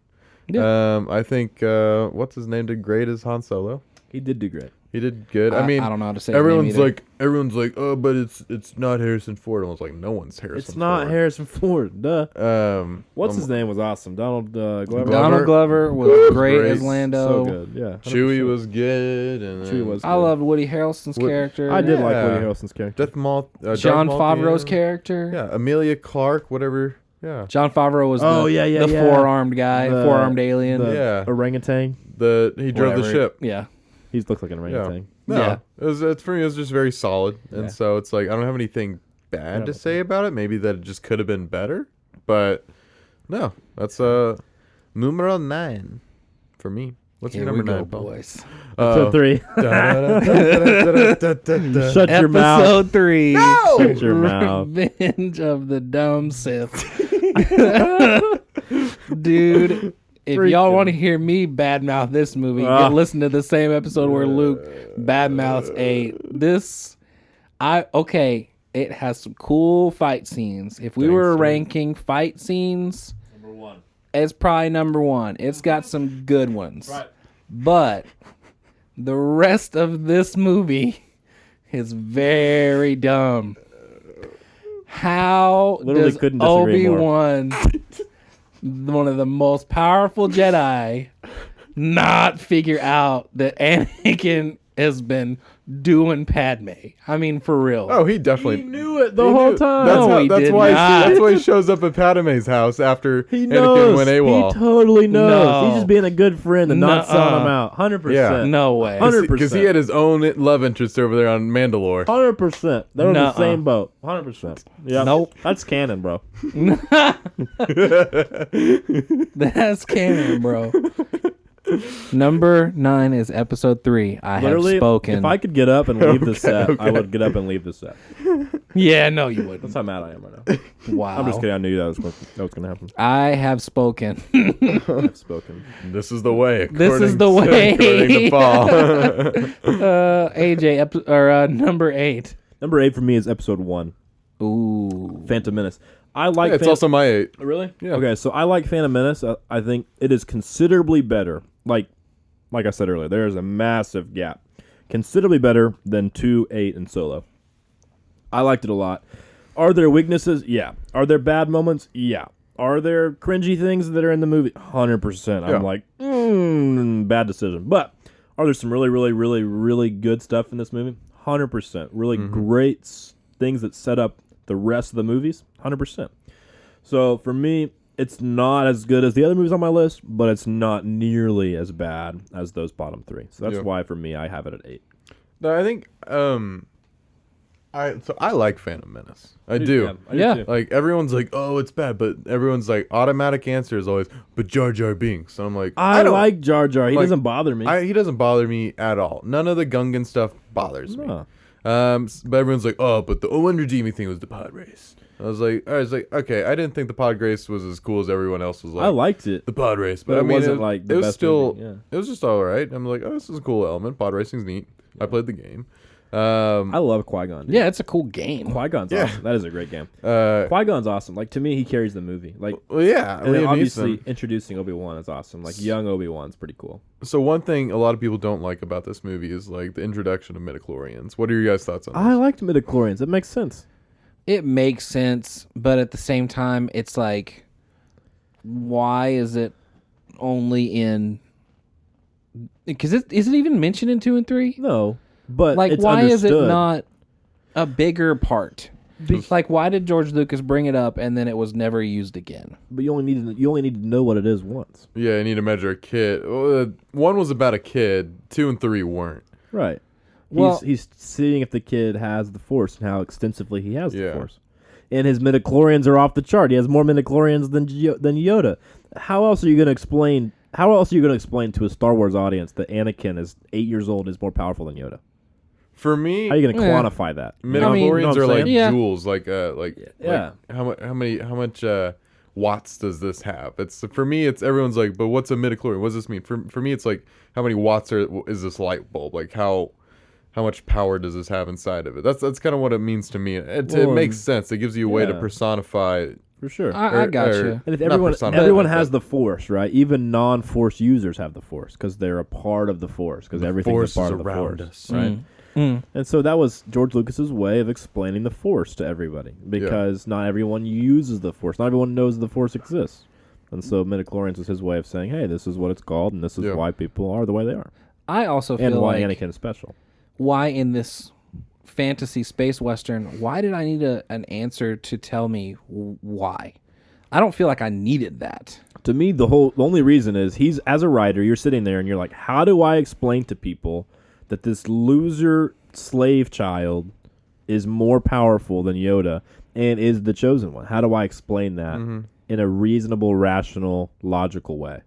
Yeah. I think what's his name did great as Han Solo. He did do great. He did good. I mean, I don't know how to say his name either. everyone's like, oh, but it's not Harrison Ford. I was like, no one's Harrison. It's not Ford. Harrison Ford. Duh. What's Um, his name was awesome. Donald Glover. Donald Glover was great great. as Lando. So good. Yeah. Chewie 100%. was good, and Chewie was I loved Woody Harrelson's character. I did like Yeah. Woody Harrelson's character. Death Maul. John Darth Maul Favreau's came. character. Yeah, Amelia Clark, whatever. Yeah, John Favreau was Oh, the yeah. four-armed guy, The- four-armed alien. The Yeah. orangutan. he drove the Whatever. ship. Yeah. He looks like an orangutan. No, Yeah. it's for me. It was just very solid, and Yeah. so it's like I don't have anything bad to don't say about it. Maybe that it just could have been better, but no, that's numero 9 for me. What's Here your we number go, 9, Paul? boys. Episode 3. Da-da-da-da-da-da-da-da. Shut your mouth. Episode 3. Shut your mouth. Revenge of the Dumb Sith. Dude, if y'all want to hear me badmouth this movie, listen to the same episode where Luke badmouths 8. It has some cool fight scenes. If we were ranking fight scenes, Number 1. it's probably number 1. It's got some good ones. Right. But the rest of this movie is very dumb. How Literally does couldn't disagree more. Obi-Wan, one of the most powerful Jedi, not figure out that Anakin has been doing Padme? I mean, for real. Oh, he definitely He knew it the whole time. That's why he shows up at Padme's house after He Anakin knows. went AWOL. He totally knows. No. He's just being a good friend and not selling him out. 100%. Yeah. No way. 100%. Because he had his own love interest over there on Mandalore. 100%. They're in the Nuh-uh. same boat. 100%. Yeah. Nope. That's canon, bro. That's canon, bro. Number 9 is episode 3. I Literally, have spoken. if I could get up and leave the set, I would get up and leave the set. Yeah, no, you That's wouldn't. how mad I am right now. Wow. I'm just kidding. I knew that was going to happen. I have spoken. I've spoken. This is the way. This is the way. According to Paul. AJ, number 8. Number 8 for me is episode 1, Ooh. Phantom Menace. I like It's also my 8. Really? Yeah. Okay, so I like Phantom Menace. I think it is considerably better. Like I said earlier, there is a massive gap. Considerably better than 2, 8, and Solo. I liked it a lot. Are there weaknesses? Yeah. Are there bad moments? Yeah. Are there cringy things that are in the movie? 100%. Yeah. I'm like, bad decision. But are there some really, really, really, really good stuff in this movie? 100%. Really great things that set up the rest of the movies? 100%. So for me, it's not as good as the other movies on my list, but it's not nearly as bad as those bottom 3. So that's why for me I have it at 8. No, I think I like Phantom Menace. I do. Yeah. too. Like everyone's like, "Oh, it's bad," but everyone's like, automatic answer is always, "But Jar Jar Binks." So I'm like, I don't like Jar Jar. He like, doesn't bother me. He doesn't bother me at all. None of the Gungan stuff bothers me. No. But everyone's like, "Oh, but the one redeeming thing was the pod race." I was like, okay, I didn't think the pod race was as cool as everyone else was like. I liked it. the pod race, but But I it mean, wasn't like the it was best still, movie, yeah. it was just all right. I'm like, oh, this is a cool element. Pod racing's neat. I played the game. I love Qui-Gon. Yeah, it's a cool game. Qui-Gon's awesome. That is a great game. Uh, Qui-Gon's awesome. Like, to me, he carries the movie. Like, well, yeah, and then Liam obviously Neeson. introducing Obi-Wan is awesome. Like, young Obi-Wan's pretty cool. So one thing a lot of people don't like about this movie is like the introduction of midichlorians. What are your guys' thoughts on this? I liked midichlorians. It makes sense. It makes sense, but at the same time, it's like, why is it only in? Because is it even mentioned in 2 and 3? No, but Like, it's why is it understood. not a bigger part? Like, why did George Lucas bring it up and then it was never used again? But you only need to know what it is once. Yeah, you need to measure a kid. One was about a kid. 2 and 3 weren't. Right. Well- he's seeing if the kid has the Force and how extensively he has the Yeah. Force. And his midichlorians are off the chart. He has more midichlorians than Yoda. How else are you going to explain? How else are you going to explain to a Star Wars audience that Anakin is 8 years old and is more powerful than Yoda? For me, How are you going to Yeah. quantify that? midichlorians are like Yeah. joules. Like Yeah. how much watts does this have? It's for me. It's everyone's like, but what's a midichlorian? What does this mean? For me, it's like how many watts is this light bulb? Like how much power does this have inside of it? That's kind of what it means to me. It makes sense. It gives you a way to yeah. personify. For sure. I got you. And if not everyone personify, has but the Force, right? Even non-Force users have the Force because they're a part of the Force because everything's Force a part is of the around Force, us. right? And so that was George Lucas's way of explaining the Force to everybody because not everyone uses the Force. Not everyone knows the Force exists. And so midichlorians is his way of saying, hey, this is what it's called and this is why people are the way they are. I also feel And why like Anakin is special. why in this fantasy space western, why did I need an answer to tell me why? I don't feel like I needed that. To me, the only reason is he's, as a writer, you're sitting there and you're like, how do I explain to people that this loser slave child is more powerful than Yoda and is the chosen one? How do I explain that in a reasonable, rational, logical way?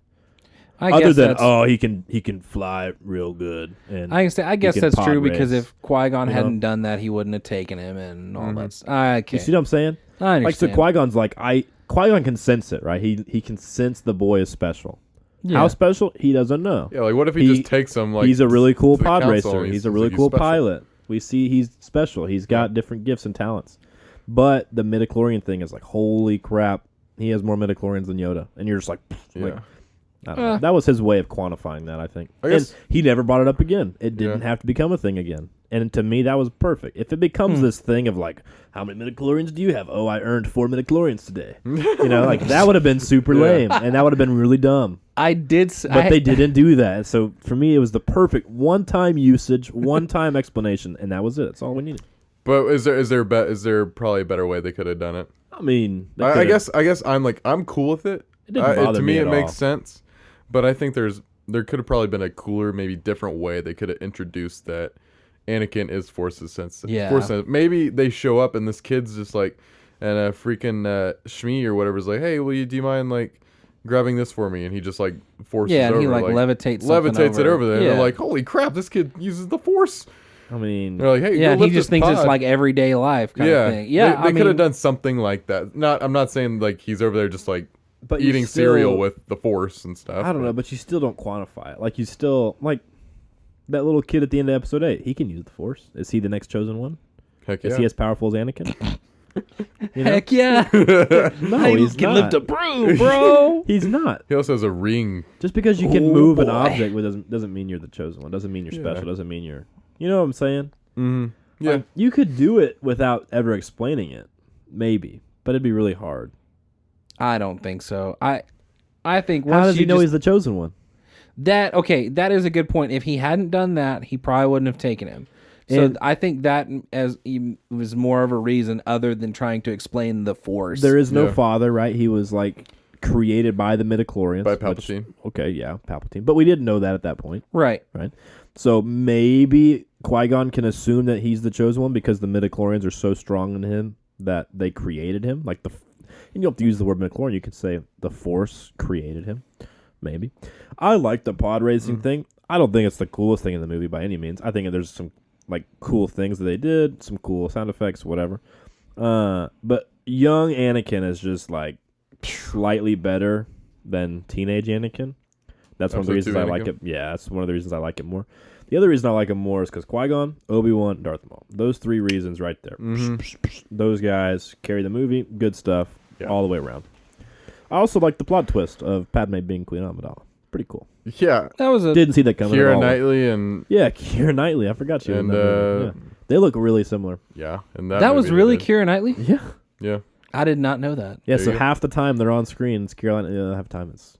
Other guess than that's, he can fly real good, and I guess can that's pod true because race, if Qui-Gon you know? hadn't done that, he wouldn't have taken him and all that. You see what I'm saying? I Like, so understand. Qui-Gon's like, Qui-Gon can sense it, right? He can sense the boy is special. Yeah. How special? He doesn't know. Yeah, like what if he just takes him? Like he's a really cool to the pod council racer. and He's a he's really like, cool special. pilot. We see he's special. He's got different gifts and talents. But the midichlorian thing is like, holy crap, he has more midichlorians than Yoda, and you're just like, Yeah. I don't know. That was his way of quantifying that, I think. I guess- And he never brought it up again. It didn't Yeah. have to become a thing again. And to me, that was perfect. If it becomes this thing of like, how many midichlorians do you have? Oh, I earned 4 midichlorians today. Like that would have been super lame, and that would have been really dumb. I did, But they didn't do that. So for me, it was the perfect one-time usage, one-time explanation, and that was it. That's all we needed. But is there probably a better way they could have done it? I mean, I guess I'm cool with it. It didn't bother to me, me it at makes all. sense. But I think there could have probably been a cooler, maybe different way they could have introduced that Anakin is Force sensitive. Yeah. Maybe they show up and this kid's just like, and a freaking Shmi or whatever is like, hey, do you mind like grabbing this for me? And he just like forces Yeah, and over, he like levitates it over there. And Yeah. they're like, holy crap, this kid uses the Force. I mean, They're like, hey, Yeah, go he lift just this thinks it's pod. like everyday life kind of thing. Yeah, they could have done something like that. I'm not saying like he's over there just like but you eating still- cereal with the Force and stuff. I don't know, but you still don't quantify it. Like you still like that little kid at the end of episode 8. He can use the Force. Is he the next chosen one? Heck Is yeah. he as powerful as Anakin? You know? Heck yeah. No, he's can not. lift a broom, bro. He's not. He also has a ring. Just because you can Oh, move an boy. object doesn't mean you're the chosen one. Doesn't mean you're special. Doesn't mean you're. You know what I'm saying? Mm-hmm. Yeah. Like, you could do it without ever explaining it, maybe, but it'd be really hard. I don't think so. I think How once does you he know just, he's the chosen one? that is a good point. If he hadn't done that, he probably wouldn't have taken him. So And- I think that was more of a reason other than trying to explain the Force. There is no Yeah. father, right? He was like created by the midichlorians. By which- Palpatine. okay, yeah, Palpatine. But we didn't know that at that point, right. right? So maybe Qui-Gon can assume that he's the chosen one because the midichlorians are so strong in him that they created him. Like and you don't have to use the word midichlorian. You could say the Force created him. Maybe. I like the pod racing thing. I don't think it's the coolest thing in the movie by any means. I think there's some like cool things that they did, some cool sound effects, whatever. But young Anakin is just like slightly better than teenage Anakin. That's one of the Episode reasons 2 I like Anakin? it. Yeah, that's one of the reasons I like it more. The other reason I like him more is because Qui-Gon, Obi-Wan, Darth Maul. Those 3 reasons right there. Those guys carry the movie. Good stuff all the way around. I also like the plot twist of Padme being Queen Amidala. Pretty cool. Yeah. That was a Didn't see that coming at Keira all. Knightley and Yeah, Keira Knightley. I forgot she was in And, that movie. Yeah. They look really similar. yeah, and that that was movie really they did. Keira Knightley. Yeah. Yeah. I did not know that. Yeah, There so you go. half the time they're on screen, it's Keira Knightley. The other half the time it's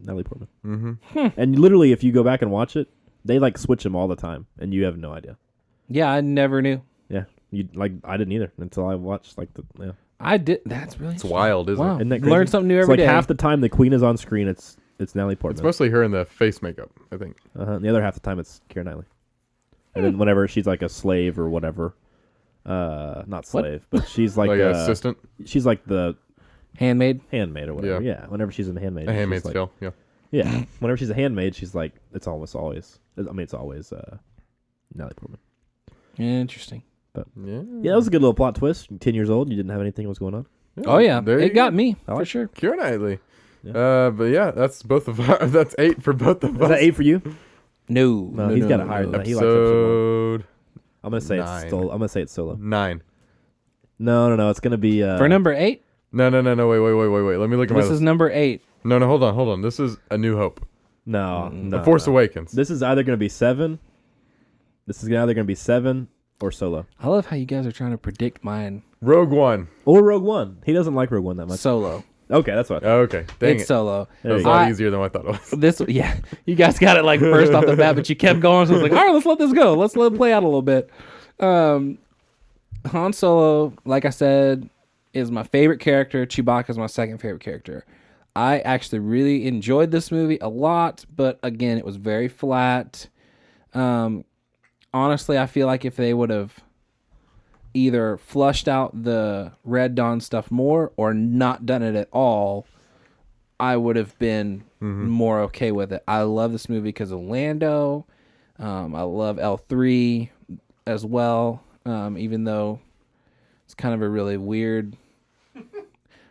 Natalie Portman. Mm-hmm. And literally, if you go back and watch it, they like switch them all the time, and you have no idea. Yeah, I never knew. Yeah, I didn't either until I watched I did. That's really It's wild, isn't wow. it? Isn't that crazy? Learn something new It's every like day. half the time the Queen is on screen, it's Natalie It's Portman. mostly her in the face makeup, I think. And the other half the time it's Keira Knightley. And then whenever she's like a slave or whatever, not slave, but she's like, Like an assistant. she's like the Handmaid. handmaid or whatever. Yeah. Yeah, whenever she's a handmaid, A she's Handmaid's like, Tale. Yeah. Yeah, whenever she's a handmaid, she's like it's always. It's always Natalie Portman. Interesting. Yeah. Yeah, that was a good little plot twist. 10 years old, you didn't have anything that was going on. Oh yeah, There you it got go. me I for like sure. Keira Knightley. Yeah. But yeah, that's both of our, that's 8 for both of Is us. that 8 for you? No, No, he's got it higher than that. He likes Episode I'm gonna say 9. it's solo. I'm gonna say it's solo. 9. No. It's gonna be for number 8. No. Wait. Let me look at my This is list. number 8. No, hold on. This is A New Hope. no. The Force Awakens. This is either gonna be 7. This is either gonna be 7 or solo I love how you guys are trying to predict mine. Rogue One. or Rogue One. He doesn't like Rogue One that much. Solo. Okay, that's what. Oh, okay. Dang It's it. solo. That was a There lot I- easier than what I thought it was. This, yeah, you guys got it like first off the bat, but you kept going. So I was like, all right, let's let this go. Let's let it play out a little bit. Han Solo, like I said, is my favorite character. Chewbacca is my second favorite character. I actually really enjoyed this movie a lot, but again, it was very flat. Honestly, I feel like if they would have either flushed out the Red Dawn stuff more or not done it at all, I would have been more okay with it. I love this movie because of Lando. I love L3 as well, even though it's kind of a really weird,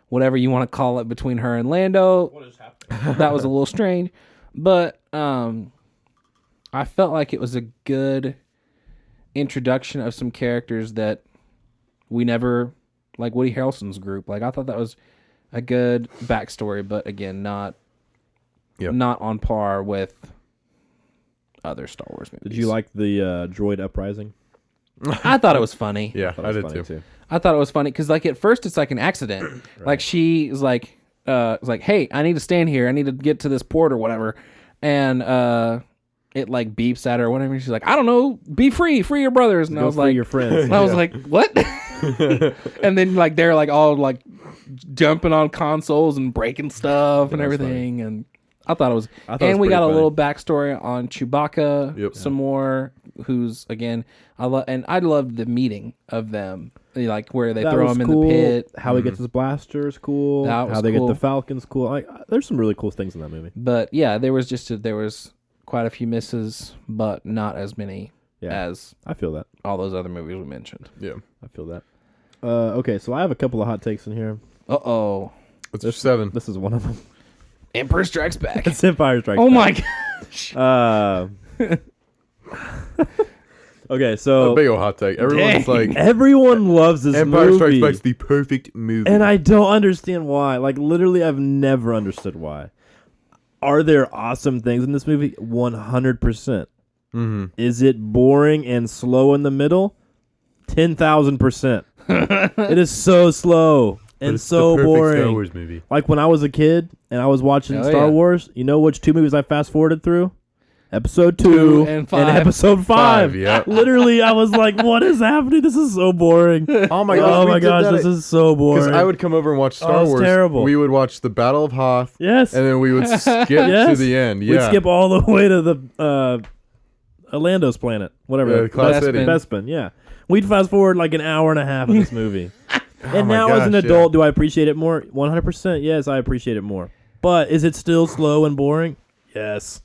whatever you want to call it, between her and Lando. What is happening? That was a little strange, but I felt like it was a good introduction of some characters that we never, like Woody Harrelson's group. Like I thought that was a good backstory, but again, not on par with other Star Wars movies. Did you like the droid uprising? I thought it was funny. Yeah, I did Funny too. I thought it was funny because, like, at first it's like an accident. Like she is like, hey, I need to stand here. I need to get to this port or whatever, and it like beeps at her or whatever. She's like, I don't know, be free your brothers. And I was free like, your friends. and I was like, what? And then like they're like all like jumping on consoles and breaking stuff and everything, and I thought it was. And we got a little backstory on Chewbacca, some more. Who's again, I loved the meeting of them, like where they throw him in the pit. How he gets his blaster is cool. How they get the Falcons cool. Like, there's some really cool things in that movie. But yeah, there was quite a few misses, but not as many as I feel that all those other movies we mentioned. Yeah, I feel that. Okay, so I have a couple of hot takes in here. There's 7. This is one of them. Empire Strikes Back. It's Empire Strikes Back. Oh my gosh. Okay, so a big old hot take. Everyone's like, everyone loves this Empire movie. Strikes Back's the perfect movie, And I don't understand why. Like, literally, I've never understood why. Are there awesome things in this movie? 100%. Is it boring and slow in the middle? 10,000%. It is so slow and so boring. Star Wars movie. Like when I was a kid and I was watching Star Wars, you know which 2 movies I fast forwarded through? Episode 2 and Episode 5. Yeah. Literally, I was like, what is happening? This is so boring. Oh my gosh. Oh my gosh, this is so boring. Because I would come over and watch Star it's Wars. terrible. We would watch the Battle of Hoth. Yes. And then we would skip to the end. Yeah. We'd skip all the way to the Orlando's planet. Whatever. Yeah, Cloud City. Bespin, yeah. We'd fast forward like an hour and a half of this movie. And my now as an gosh, adult, do I appreciate it more? 100%, yes, I appreciate it more. But is it still slow and boring? Yes.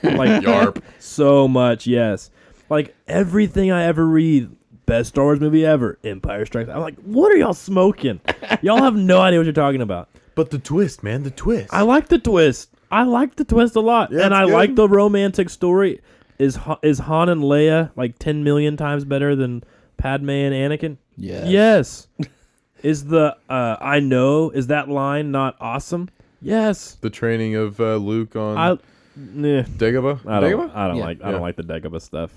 Like, Yarp. So much, yes. Like, everything I ever read, best Star Wars movie ever, Empire Strikes. I'm like, what are y'all smoking? Y'all have no idea what you're talking about. But the twist, man, the twist. I like the twist. I like the twist a lot. Yeah, and I it's good. like the romantic story. Is Han and Leia like 10 million times better than Padme and Anakin? Yes. Yes. Is the I know, is that line not awesome? Yes. The training of Luke on Dagobah? I don't like the Dagobah stuff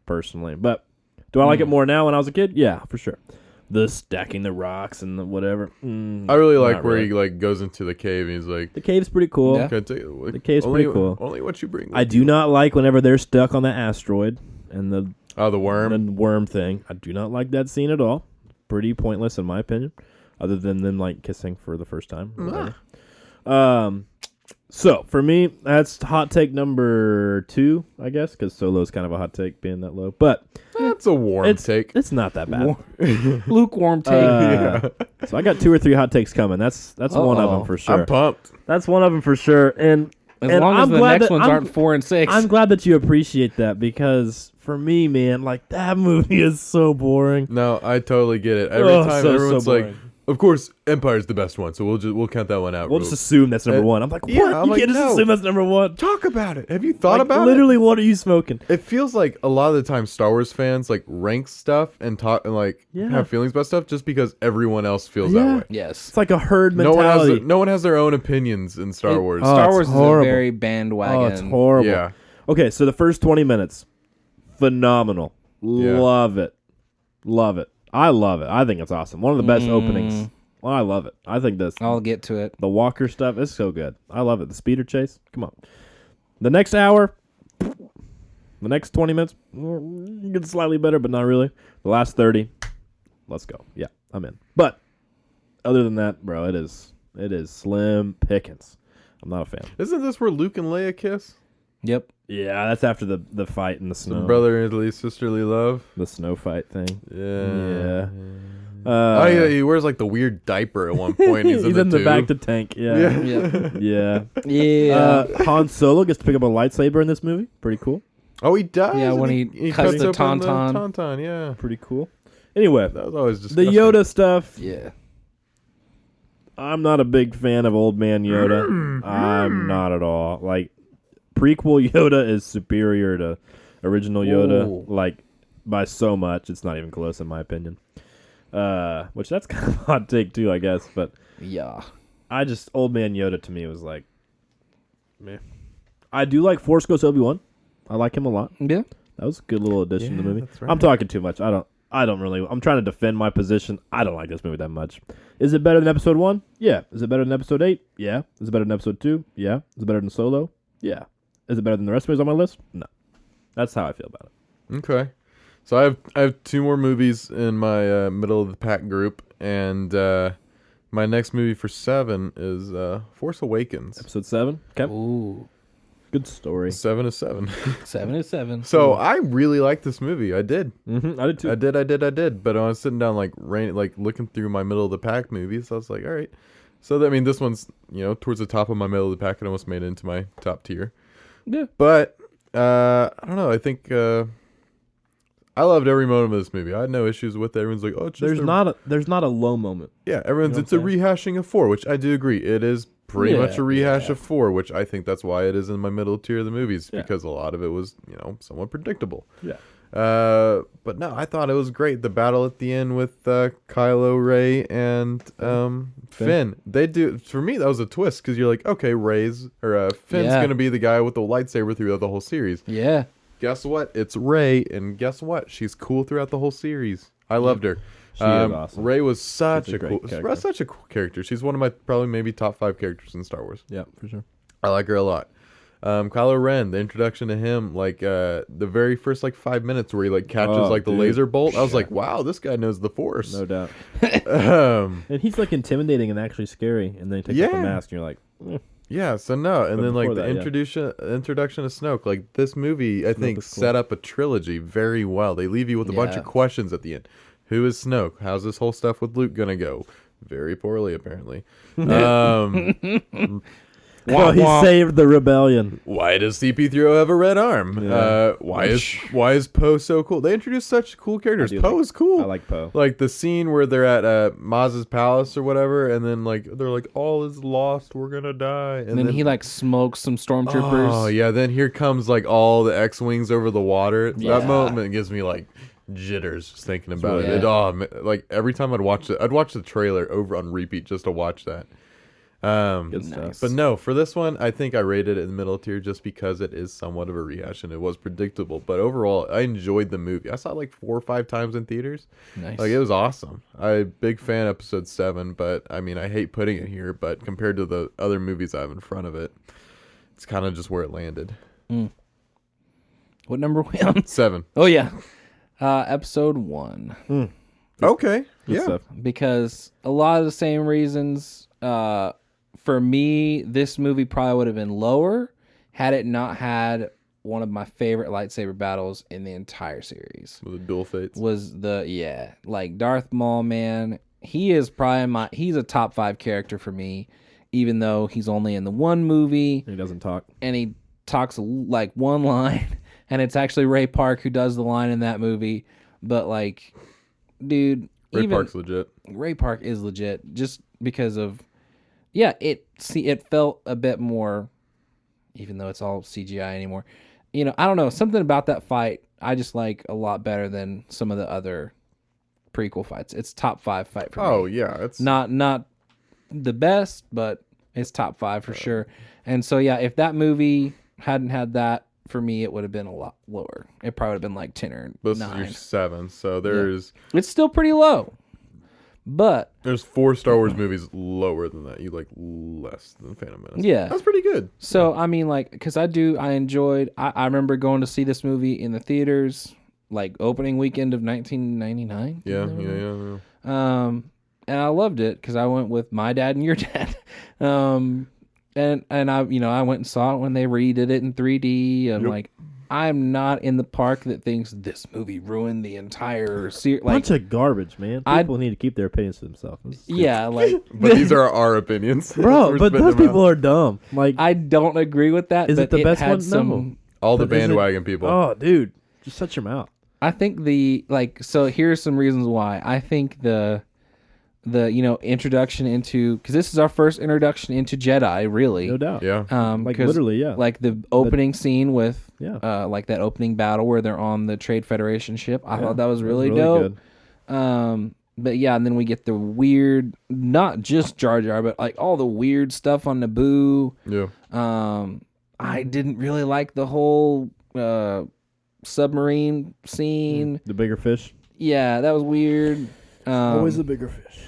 personally. But do I like it more now when I was a kid? Yeah, for sure. The stacking the rocks and the whatever. I really like where he like goes into the cave and he's like, the cave's pretty cool. Yeah. The cave's only, pretty cool. Only what you bring. I do not like whenever they're stuck on that asteroid and the worm thing. I do not like that scene at all. Pretty pointless in my opinion, other than them like kissing for the first time. So for me, that's hot take number 2, I guess, because Solo's kind of a hot take being that low. But that's a warm take. It's not that bad. Lukewarm take. So I got 2 or 3 hot takes coming. That's one of them for sure. I'm pumped. That's one of them for sure. And as long as the next ones aren't 4 and 6. I'm glad that you appreciate that because for me, man, like that movie is so boring. No, I totally get it. Every time everyone's like, boring. of course, Empire's the best one, so we'll count that one out. We'll just assume that's number 1. I'm like, what? Yeah, You can't just assume that's number 1. Talk about it. Have you thought about literally, what are you smoking? it? It feels like a lot of the time Star Wars fans like rank stuff and talk and like have feelings about stuff just because everyone else feels that way. Yes. It's like a herd mentality. No one has their own opinions in Star Wars. Star Wars is horrible. a very bandwagon. Oh, it's horrible. Yeah. Okay, so the first 20 minutes, phenomenal. Yeah. Love it. Love it. I love it. I think it's awesome. One of the best openings. Well, I love it. I think I'll get to it. the Walker stuff is so good. I love it. The speeder chase. Come on. The next hour, the next 20 minutes, gets slightly better, but not really. The last 30, let's go. Yeah, I'm in. But other than that, bro, it is slim pickings. I'm not a fan. Isn't this where Luke and Leia kiss? Yep. Yeah, that's after the fight in the snow. The brotherly, sisterly love. The snow fight thing. Yeah. Oh yeah, he wears like the weird diaper at one point. He's in the back to tank. Yeah. Yeah. Han Solo gets to pick up a lightsaber in this movie. Pretty cool. Oh, he does. Yeah, when he cuts the open tauntaun. Yeah, Pretty cool. Anyway, that was always the disgusting. Yoda stuff. Yeah. I'm not a big fan of old man Yoda. I'm not at all. Like, prequel Yoda is superior to original Yoda. Ooh. Like, by so much, it's not even close in my opinion. Which that's kind of a hot take too, I guess. But Yeah. old man Yoda to me was like, meh. I do like Force Ghost Obi-Wan. I like him a lot. Yeah. That was a good little addition to the movie. That's right. I'm talking too much. I don't really. I'm trying to defend my position. I don't like this movie that much. Is it better than Episode 1? Yeah. Is it better than Episode 8? Yeah. Is it better than Episode 2? Yeah. Is it better than Solo? Yeah. Is it better than the rest of movies on my list? No. That's how I feel about it. Okay. So I have two more movies in my middle of the pack group, and my next movie for 7 is Force Awakens. Episode 7. Okay. Ooh. Good story. 7 is 7. 7 is 7. So I really liked this movie. I did. Mm-hmm. I did too. I did. But I was sitting down like looking through my middle of the pack movies. I was like, all right. So this one's towards the top of my middle of the pack. It almost made it into my top tier. Yeah. But I don't know. I think I loved every moment of this movie. I had no issues with it. Everyone's like, oh, it's just there's not a low moment. yeah. Everyone's You know it's a rehashing of 4, which I do agree. It is pretty much a rehash of 4, which I think that's why it is in my middle tier of the movies, because a lot of it was somewhat predictable. Yeah. But no, I thought it was great. The battle at the end with Kylo, Rey, and Finn. They do, for me, that was a twist, because you're like, okay, Finn's gonna be the guy with the lightsaber throughout the whole series. Yeah. Guess what? It's Rey, and guess what? She's cool throughout the whole series. I loved her. She is awesome. Rey was such a great cool character. She's one of my probably maybe top 5 characters in Star Wars. Yeah, for sure. I like her a lot. Kylo Ren, the introduction to him, like the very first 5 minutes where he catches the laser bolt. I was like, wow, this guy knows the Force. No doubt. And he's intimidating and actually scary, and then he takes off the mask, and you're like, yeah. So no, and But then before the that, introduction of Snoke. This movie, I think, set up a trilogy very well. They leave you with a bunch of questions at the end. Who is Snoke? How's this whole stuff with Luke gonna go? Very poorly, apparently. well, he saved the rebellion. Why does CP3 have a red arm? Yeah. Why is Poe so cool? They introduced such cool characters. Poe is cool. I like Poe. Like the scene where they're at Maz's palace or whatever, and then they're like, all is lost, we're gonna die. And then he smokes some stormtroopers. Oh yeah, then here comes all the X-wings over the water. Yeah. That moment gives me jitters just thinking about Yeah. it. Oh, every time I'd watch the trailer over on repeat just to watch that. Good stuff. Nice. But no, for this one, I think I rated it in the middle tier just because it is somewhat of a rehash and it was predictable. But overall, I enjoyed the movie. I saw it 4 or 5 times in theaters. Nice. It was awesome. I'm a big fan of Episode 7, but I hate putting it here. But compared to the other movies I have in front of it, it's kind of just where it landed. What number are we on? 7. Oh, yeah. Episode 1. Okay. Good Yeah. stuff. Because a lot of the same reasons, for me, this movie probably would have been lower had it not had one of my favorite lightsaber battles in the entire series. With the dual fates. Was Darth Maul, man. He is probably he's a top 5 character for me, even though he's only in the one movie. He doesn't talk. And he talks one line, and it's actually Ray Park who does the line in that movie. But dude, Ray Park's legit. Ray Park is legit just because of it felt a bit more, even though it's all CGI anymore. I don't know, something about that fight I just like a lot better than some of the other prequel fights. It's top 5 fight for me. Oh yeah, it's Not the best, but it's top 5 for sure. And so if that movie hadn't had that, for me it would have been a lot lower. It probably would have been 10 or this 9. is your 7. So there's It's still pretty low. But there's 4 Star Wars movies lower than that. You like less than Phantom Menace. Yeah. That's pretty good. so because I enjoyed. I remember going to see this movie in the theaters opening weekend of 1999. Yeah. And I loved it because I went with my dad and your dad. And I went and saw it when they redid it in 3D. And I'm not in the park that thinks this movie ruined the entire series. Like, Bunch of garbage, man. People need to keep their opinions to themselves. yeah, like, But these are our opinions, Bro, We're but spitting those them out. people are dumb. Like, I don't agree with that. Is but it the best had one? Some, No. All the but is it- bandwagon people. oh, dude, just shut your mouth. I think so here's some reasons why. I think the introduction into, because this is our first introduction into Jedi, really. No doubt. Yeah. Like 'cause, literally, yeah. like the opening scene with Yeah. like that opening battle where they're on the Trade Federation ship. I Yeah, thought that was that was really really dope. good. But yeah, and then we get the weird, not just Jar Jar, but like all the weird stuff on Naboo. Yeah. I didn't really like the whole submarine scene. The bigger fish. Yeah, that was weird. Always the bigger fish.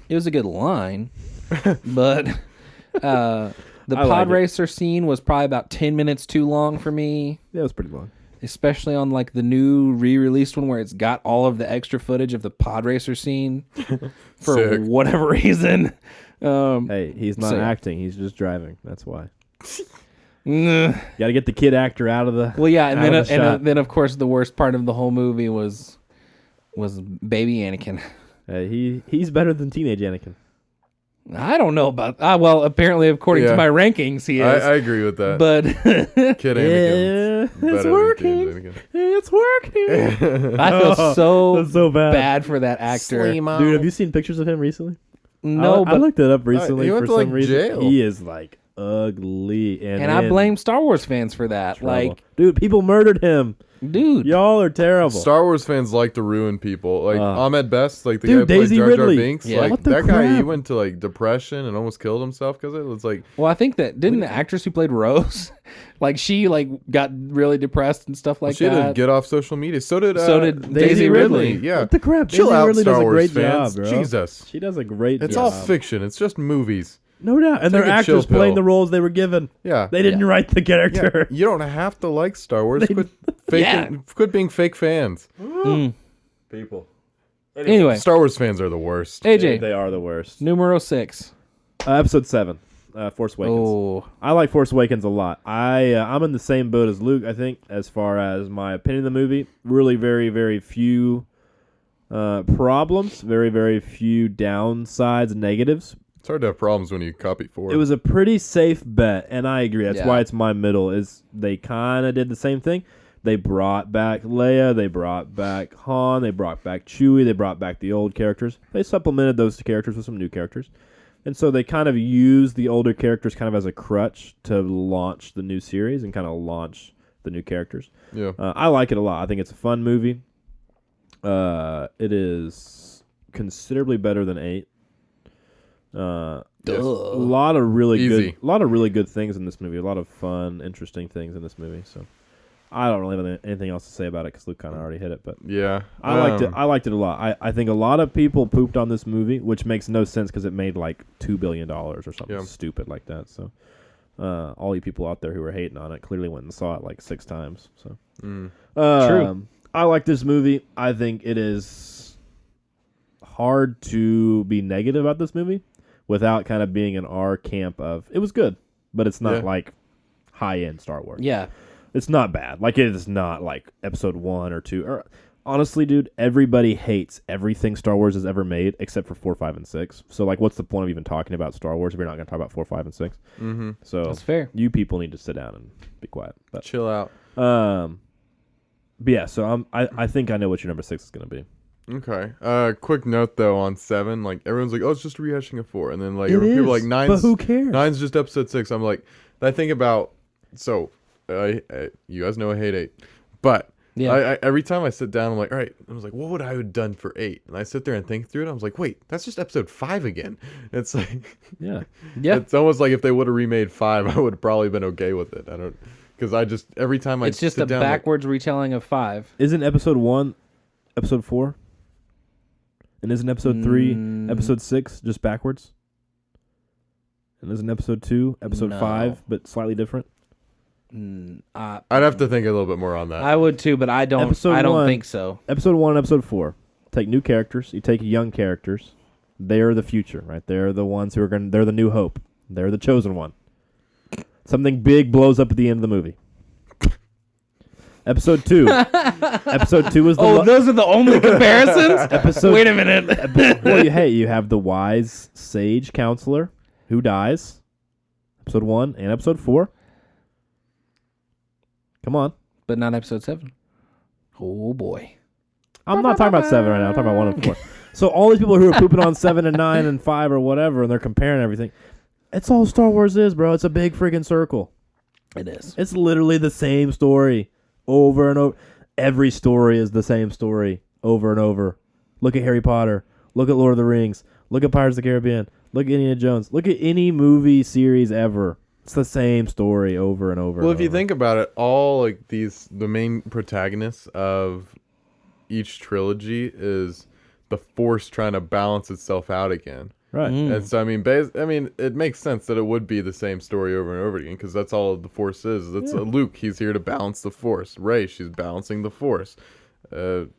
It was a good line, but the I like pod it. racer scene was probably about 10 minutes too long for me, Yeah, it was pretty long. especially on like the new re-released one where it's got all of the extra footage of the pod racer scene for Sick. whatever reason. Hey, he's not So- acting. He's just driving. That's why. Well, Got to get the kid actor out of the. yeah, and out of the shot. then of course the worst part of the whole movie was baby Anakin. He's better than teenage Anakin. I don't know about. Well, apparently, according to Yeah. my rankings, he is. I agree with that. But Kid Anakin's it's better than working. James Anakin. It's working. I feel That's so bad. bad for that actor. Dude, have you seen pictures of him recently? No, I but looked it up recently he went for to, some like, reason. jail. He is like ugly, and I in blame Star Wars fans for that. trouble. Like, dude, people murdered him. dude, Y'all are terrible. Star Wars fans like to ruin people. Like Ahmed Best, like the Dude, guy who played Daisy Jar Jar Ridley. Binks. Yeah. Like What the that guy, he crap? went to like depression and almost killed himself because it was like well, I think that didn't the actress who played Rose, like she like got really depressed and stuff like she had to that. get off social media. So did Daisy Ridley. Yeah, What the crap? Chill Daisy out, Ridley Star does a Wars great fans. job, bro. Jesus, She does a great it's job. all fiction. It's just movies. No doubt. And Take they're a chill actors playing pill. the roles they were given. Yeah, They didn't write the character. You don't have to like Star Wars. Quit being fake fans. People. Anyway, Star Wars fans are the worst. AJ, They are the worst. numero 6. Episode 7, Force Awakens. Oh, I like Force Awakens a lot. I'm in the same boat as Luke, I think, as far as my opinion of the movie. Really very, very few problems. Very, very few downsides, negatives. It's hard to have problems when you copy 4. It was a pretty safe bet, and I agree. That's Yeah. why it's my middle. Is they kind of did the same thing. They brought back Leia. They brought back Han. They brought back Chewie. They brought back the old characters. They supplemented those characters with some new characters. And so they kind of used the older characters kind of as a crutch to launch the new series and kind of launch the new characters. Yeah. I like it a lot. I think it's a fun movie. It is considerably better than 8. A lot of really good things in this movie. A lot of fun, interesting things in this movie. So I don't really have anything else to say about it because Luke kind of already hit it. But Yeah. I liked it. I liked it a lot. I think a lot of people pooped on this movie, which makes no sense because it made like $2 billion or something stupid like that. So all you people out there who were hating on it clearly went and saw it like 6 times. So True. I like this movie. I think it is hard to be negative about this movie without kind of being in our camp of it was good, but it's not like high end Star Wars. yeah. It's not bad. Like, it is not like episode 1 or 2. Or, honestly, dude, everybody hates everything Star Wars has ever made except for 4, 5, and 6. So, like, what's the point of even talking about Star Wars if you're not going to talk about 4, 5, and 6? Mm-hmm. So, That's fair. you people need to sit down and be quiet. But, Chill out. but yeah, so I think I know what your number 6 is going to be. Okay. Quick note though on 7, like everyone's like, oh, it's just rehashing of 4, and then like It people are is, like but 9's who cares? 9's just episode 6. I'm like, I think about you guys know I hate 8, but Yeah. I every time I sit down, I'm like, all right. I was like, what would I have done for 8? And I sit there and think through it. I was like, wait, that's just episode 5 again. It's like, Yeah. Yeah. it's almost like if they would have remade 5, I would have probably been okay with it. I don't, because I just every time I It's just sit a down, like, backwards retelling of 5. Isn't episode 1 episode 4? And isn't episode 3 episode 6 just backwards? And isn't episode 2 episode No. 5 but slightly different? I'd have to think a little bit more on that. I would too, but I don't. Episode I don't 1. think so. Episode 1 and episode 4. Take new characters. You take young characters. They're the future, right? They're the ones who are going to... They're the new hope. They're the chosen one. Something big blows up at the end of the movie. Episode 2. Episode 2 is the. Those are the only comparisons. Wait a minute. Well, you have the wise sage counselor who dies. Episode 1 and episode 4. Come on. But not episode 7. Oh boy. I'm not talking about 7 right now. I'm talking about 1 and 4. So all these people who are pooping on 7 and 9 and 5 or whatever, and they're comparing everything. It's all Star Wars is, bro. It's a big freaking circle. It is. It's literally the same story over and over. Every story is the same story over and over. Look at Harry Potter. Look at Lord of the Rings. Look at Pirates of the Caribbean. Look at Indiana Jones. Look at any movie series ever. It's the same story over and over. Well, and if you over. think about it, all like the main protagonists of each trilogy is the Force trying to balance itself out again. Right. And so, I mean, it makes sense that it would be the same story over and over again because that's all the Force is. That's Luke. He's here to balance the Force. Rey, she's balancing the Force. Yep.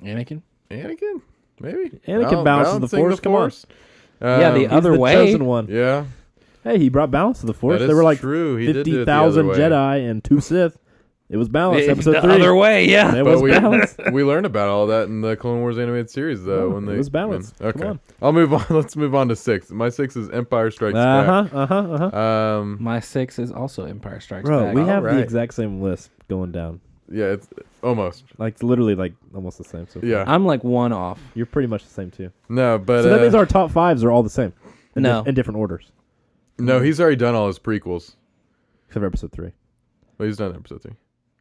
Anakin? Maybe. Anakin balances the Force. Come on. Yeah, the He's other the way. chosen one. Yeah. Hey, he brought balance to the Force. That There is were like true. He did do it the 50,000 other way. Jedi and 2 Sith. It was balanced. Episode the 3. other way, yeah. It But was balanced. we learned about all that in the Clone Wars animated series, though. No, when it they was balanced. when- Come okay, on. I'll move on. Let's move on to 6. My 6 is Empire Strikes Back. My 6 is also Empire Strikes Bro, Back. we have the Alright. exact same list going down. Yeah, it's almost. Like literally like almost the same. So Yeah. I'm like 1 off. You're pretty much the same too. No, but So that means our top 5s are all the same. No. In different orders. no, he's already done all his prequels. Except for episode 3. Well, he's done episode 3.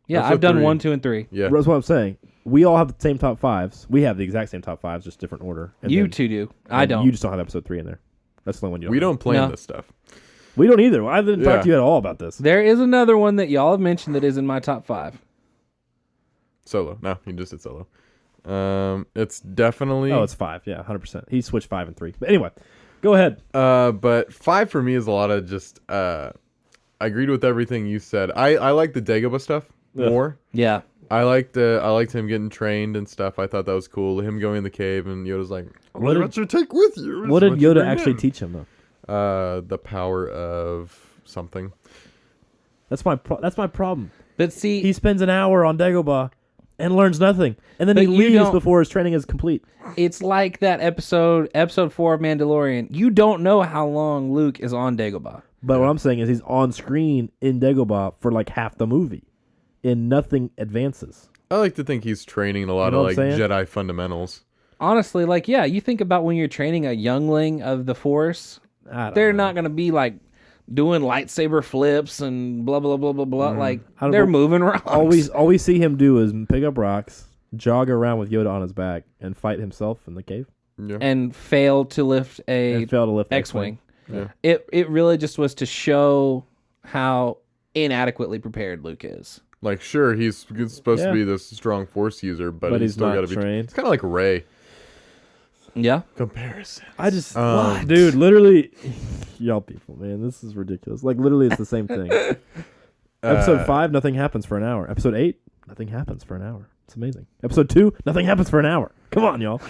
Yeah, Episode I've done 3. 1, 2, and 3. Yeah. That's what I'm saying. We all have the same top 5s. We have the exact same top 5s, just different order. And You then- two do. I and don't. You just don't have episode 3 in there. That's the only one you don't. We have. don't plan No. this stuff. We don't either. I didn't talk Yeah. to you at all about this. There is another one that y'all have mentioned that is in my top 5. Solo. No, he just did Solo. It's definitely. Oh, it's 5. Yeah, 100%. He switched 5 and 3. But anyway, go ahead. But 5 for me is a lot of just. I agreed with everything you said. I like the Dagobah stuff more. Yeah. I liked him getting trained and stuff. I thought that was cool. Him going in the cave and Yoda's like, "What you take with you?" is What did you Yoda bring actually in." teach him though? The power of something. That's my problem. But see, He spends an hour on Dagobah and learns nothing, and then But he you leaves don't- before his training is complete. it's like that episode 4 of Mandalorian. You don't know how long Luke is on Dagobah. But what I'm saying is he's on screen in Dagobah for like half the movie, and nothing advances. I like to think he's training a lot know of what like I'm saying? Jedi fundamentals. Honestly, like, yeah, you think about when you're training a youngling of the Force, I don't they're know. not going to be like doing lightsaber flips and blah, blah, blah, blah, blah. Like, I don't they're know. moving rocks. All we see him do is pick up rocks, jog around with Yoda on his back, and fight himself in the cave. Yeah. And fail to lift a And fail to lift the X-Wing. Yeah. It really just was to show how inadequately prepared Luke is. Like, sure, he's supposed Yeah. to be this strong Force user, but He's still not got to be trained. It's kind of like Rey. Yeah. Comparison. I just, What? dude, literally, y'all people, man, this is ridiculous. Like, literally, it's the same thing. Episode 5, nothing happens for an hour. Episode 8, nothing happens for an hour. It's amazing. Episode 2, nothing happens for an hour. Come on, y'all.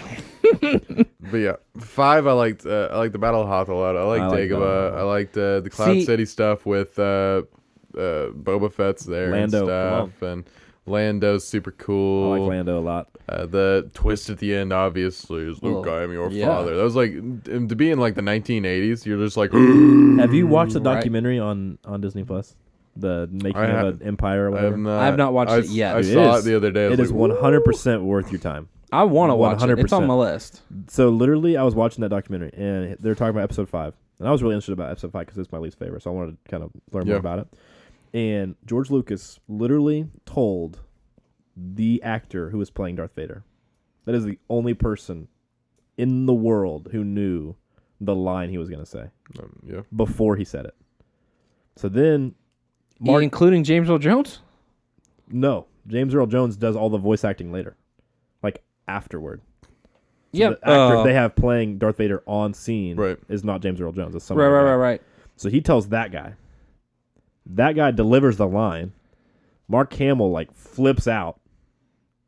But yeah, 5. I liked the Battle of Hoth a lot. I liked I like Battle of Dagobah. Hoth. I liked the Cloud See- City stuff with Boba Fett's there Lando, and stuff, and Lando's super cool. I like Lando a lot. The twist at the end, obviously, is Luke, Well, I am your yeah. father. That was like to be in like the 1980s. You're just like, Have you watched the Right. documentary on Disney Plus? The making I of have- an empire or I whatever. have not. I have not watched I it yet. I It saw is. it the other day. I It was is like, 100% worth your time. I want to watch it. It's on 100%. my list. So literally, I was watching that documentary, and they're talking about episode 5, and I was really interested about episode 5 because it's my least favorite. So I wanted to kind of learn more Yeah. about it. And George Lucas literally told the actor who was playing Darth Vader, that is the only person in the world who knew the line he was going to say yeah. before he said it. So then, Mark, Including James Earl Jones? no, James Earl Jones does all the voice acting later, like afterward. So Yeah. the actor they have playing Darth Vader on scene Right. is not James Earl Jones. It's Right, someone. right. So he tells that guy. That guy delivers the line. Mark Hamill like flips out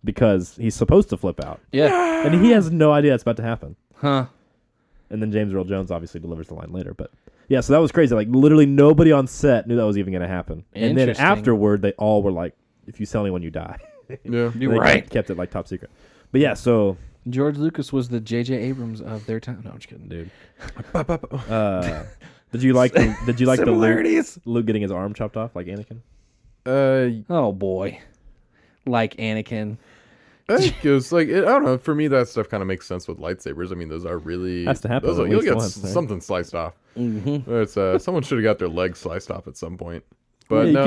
because he's supposed to flip out, Yeah. and he has no idea it's about to happen. Huh. And then James Earl Jones obviously delivers the line later. But yeah, so that was crazy. Like literally nobody on set knew that was even going to happen. And then Interesting. afterward, they all were like, if you sell anyone, you die. Yeah. You're They right. Kept it like top secret. But yeah, so George Lucas was the J.J. Abrams of their time. No, I'm just kidding. dude, did you like the Similarities? Luke getting his arm chopped off like Anakin? Oh boy, like Anakin. I think it was like I don't know. For me, that stuff kind of makes sense with lightsabers. I mean, those are really Has to happen those are- at you'll least get once, right? something sliced off. Mm-hmm. It's someone should have got their legs sliced off at some point. But Yeah, no,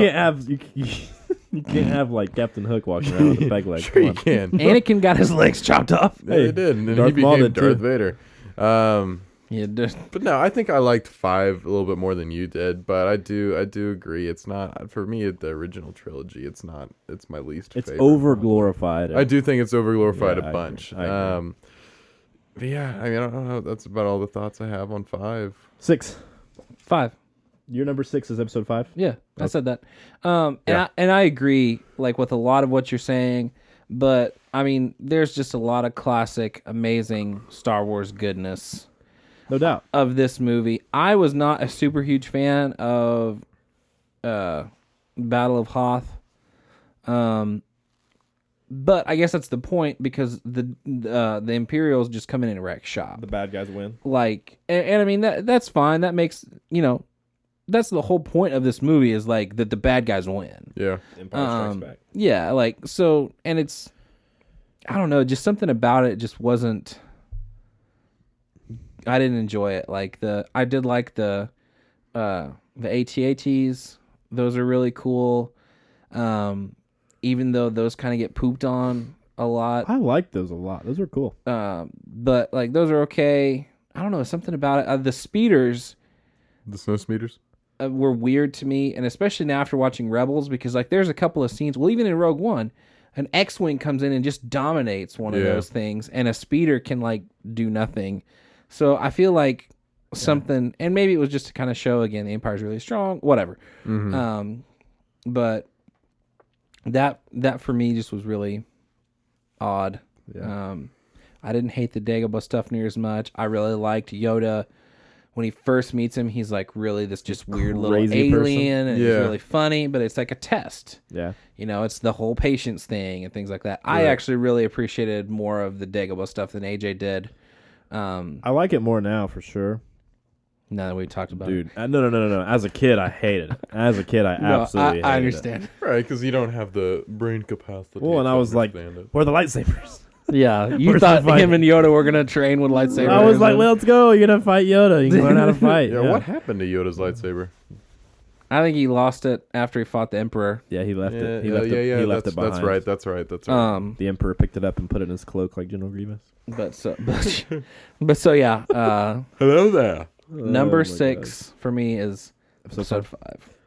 you can't have like Captain Hook walking around with a peg leg. sure Come you on. can. Anakin got his legs chopped off. Yeah, they did, and then Darth he Maul became did, Darth too. Vader. Yeah, just But no, I think I liked 5 a little bit more than you did. But I do agree. It's not for me. The original trilogy. It's not. It's my least. It's favorite. over glorified. I do think it's overglorified Yeah, a I bunch. agree. I agree. But yeah, I mean, I don't know. That's about all the thoughts I have on 5. 6. 5. Your number 6 is episode 5. Yeah, I said that. Yeah. And I agree, like with a lot of what you're saying. But I mean, there's just a lot of classic, amazing Star Wars goodness No doubt. of this movie. I was not a super huge fan of Battle of Hoth. But I guess that's the point because the Imperials just come in and wreck shop. The bad guys win. Like, and I mean that's fine. That makes that's the whole point of this movie is like that the bad guys win. Yeah. Empire Strikes Back. Yeah, like so, and it's I don't know, just something about it just wasn't. I didn't enjoy it. Like I did like the AT-ATs. Those are really cool. Even though those kind of get pooped on a lot. I like those a lot. Those are cool. But like those are okay. I don't know, something about it. The speeders The snow speeders. were weird to me, and especially now after watching Rebels, because like there's a couple of scenes. Well, even in Rogue One, an X-wing comes in and just dominates one of Yeah. those things, and a speeder can like do nothing. So I feel like something, and maybe it was just to kind of show again the Empire's really strong. Whatever. Mm-hmm. But that for me just was really odd. Yeah. I didn't hate the Dagobah stuff near as much. I really liked Yoda. When he first meets him, he's like really this just weird little Crazy person. alien, and Yeah. it's really funny, but it's like a test. Yeah. It's the whole patience thing and things like that. I Right. actually really appreciated more of the Dagobah stuff than AJ did. I like it more now for sure. Now that we talked about Dude, no. As a kid, I hated it. As a kid, I it. No, absolutely hated I it. understand. Right, because you don't have the brain capacity. Well, and to I was like, understand it. where are the lightsabers? Yeah, you Where's thought the fight? him and Yoda were going to train with lightsabers. I was like, and- let's go. You're going to fight Yoda. You can learn how to fight. Yeah, what happened to Yoda's lightsaber? I think he lost it after he fought the Emperor. Yeah, he left it. He yeah, left it. yeah, He left that's, it behind. That's right. That's right. The Emperor picked it up and put it in his cloak like General Grievous. But so yeah, Hello there. number Oh my 6 for me is episode 5.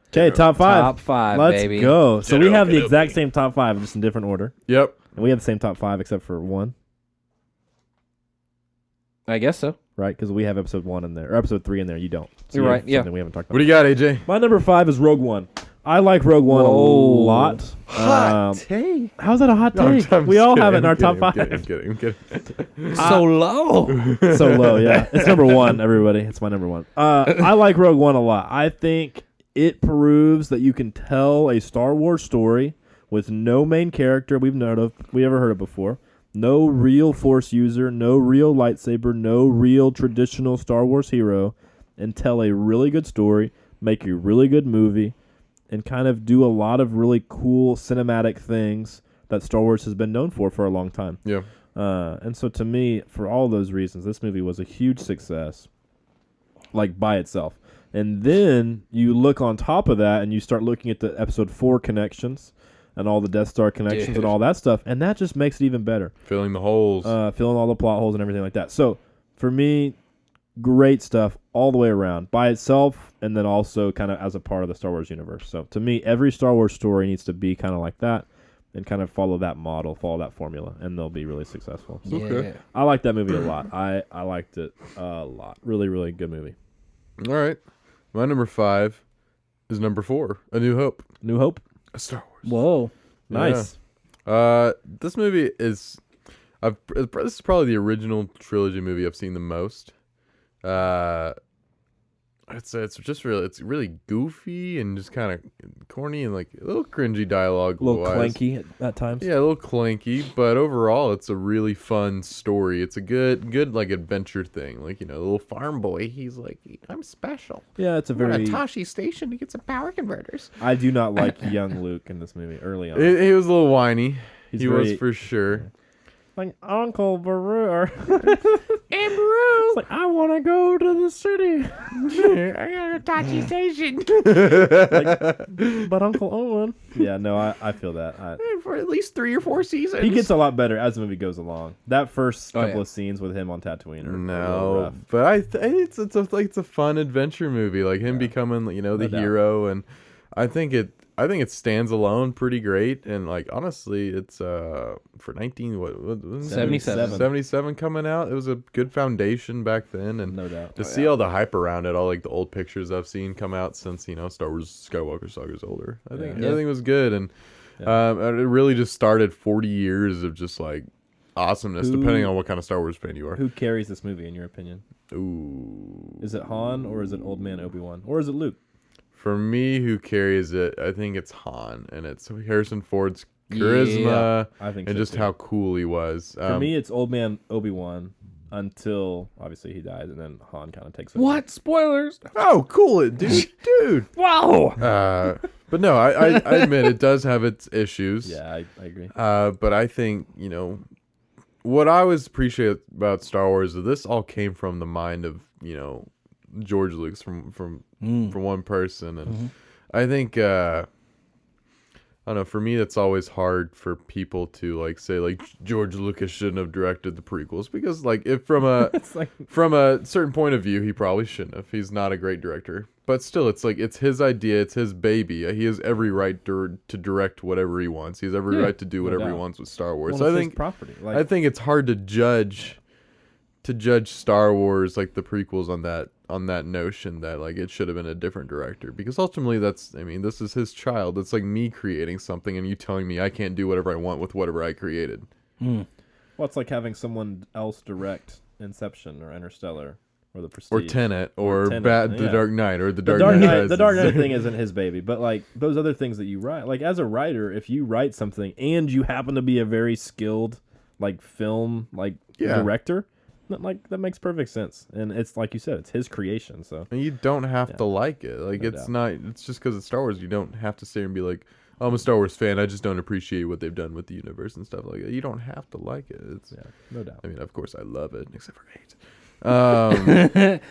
Okay, top 5. Top 5, Let's baby. go. So we Get have up, the get up, exact baby. same top 5, just in different order. Yep. And we have the same top 5 except for one, I guess so. right? Because we have episode 1 in there, or episode 3 in there. You don't. So You're you right, have yeah. something we haven't talked What about. do you got, AJ? My number 5 is Rogue One. I like Rogue One a Whoa. lot. take. How's that a hot No, take? I'm We just all kidding, have it in I'm our top kidding, 5. I'm kidding. So low. So low, yeah. It's number 1, everybody. It's my number 1. I like Rogue One a lot. I think it proves that you can tell a Star Wars story with no main character we ever heard of before. No real Force user, no real lightsaber, no real traditional Star Wars hero, and tell a really good story, make a really good movie, and kind of do a lot of really cool cinematic things that Star Wars has been known for a long time. Yeah. And so to me, for all those reasons, this movie was a huge success, like by itself. And then you look on top of that and you start looking at the episode 4 connections and all the Death Star connections Dude. and all that stuff. And that just makes it even better. Filling the holes. Filling all the plot holes and everything like that. So for me, great stuff all the way around by itself and then also kind of as a part of the Star Wars universe. So to me, every Star Wars story needs to be kind of like that and kind of follow that model, follow that formula, and they'll be really successful. So Okay. Yeah. I like that movie a lot. I liked it a lot. Really, really good movie. All right. My number 5 is number 4, A New Hope. New Hope. A Star Wars. Whoa. Nice. This movie is... this is probably the original trilogy movie I've seen the most. It's really goofy and just kind of corny and like a little cringy dialogue. A little clanky at times. Yeah, a little clanky, but overall, it's a really fun story. It's a good like adventure thing. Like, you know, the little farm boy, he's like, I'm special. Yeah, it's a I'm going very. to Tashi Station to get some power converters. I do not like young Luke in this movie early on. He was a little whiny. He's He very- was for sure. Like Uncle Baru. Ambrose! It's like, I want to go to the city. I got a Tachi Station. But Uncle Owen. Yeah, no, I feel that. For at least 3 or 4 seasons. He gets a lot better as the movie goes along. That first Oh, couple yeah. of scenes with him on Tatooine are a little No, rough. but it's a fun adventure movie, like him becoming, you know, the doubt. hero, and I think it stands alone pretty great, and like honestly, it's for 77 coming out. It was a good foundation back then, and No doubt. to see all the hype around it, all like the old pictures I've seen come out since, you know, Star Wars Skywalker Saga's older. I think Yeah. everything was good, and it really just started 40 years of just like awesomeness, depending on what kind of Star Wars fan you are. Who carries this movie in your opinion? Ooh. Is it Han or is it Old Man Obi-Wan? Or is it Luke? For me, who carries it, I think it's Han, and it's Harrison Ford's charisma I think and so just too. how cool he was. For me, it's Old Man Obi-Wan until obviously he dies, and then Han kind of takes over. What? Spoilers? oh, cool it, dude. Wow. But no, I admit it does have its issues. Yeah, I agree. But I think, you know, what I always appreciate about Star Wars is this all came from the mind of, you know, George Lucas from one person, and I think I don't know, for me that's always hard for people to like say like George Lucas shouldn't have directed the prequels, because like if from a It's like from a certain point of view he probably shouldn't have. He's not a great director, but still it's like it's his idea, it's his baby. He has every right to direct whatever he wants. He has every right to do whatever he doubt. wants with Star Wars. well, So it's I his think property. I Like, think it's hard to judge Star Wars, like the prequels, on that notion that like it should have been a different director, because ultimately this is his child. It's like me creating something and you telling me I can't do whatever I want with whatever I created. well, it's like having someone else direct Inception or Interstellar or The Prestige Or Tenet or Tenet, The yeah. Dark Knight or The Dark Knight. Rises. The Dark Knight thing isn't his baby, but like those other things that you write, like as a writer, if you write something and you happen to be a very skilled like film director, that makes perfect sense. And it's like you said, it's his creation. So And you don't have to like it. Like No it's doubt. not. It's just because it's Star Wars. You don't have to sit here and be like, oh, I'm a Star Wars fan. I just don't appreciate what they've done with the universe and stuff like that. You don't have to like it. It's. yeah, no doubt. I mean, of course, I love it, except for 8.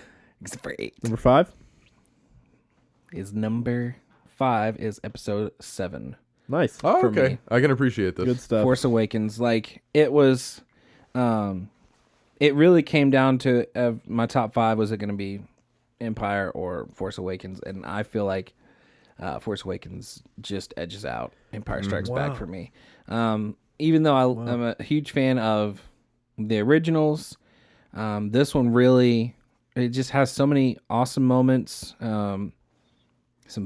Except for 8. Number 5. Is number 5 is episode 7. Nice. Oh, For okay. me. I can appreciate this. Good stuff. Force Awakens. Like it was, it really came down to my top 5. Was it going to be Empire or Force Awakens? And I feel like Force Awakens just edges out Empire Strikes Back for me. Even though I'm a huge fan of the originals, this one really, it just has so many awesome moments, some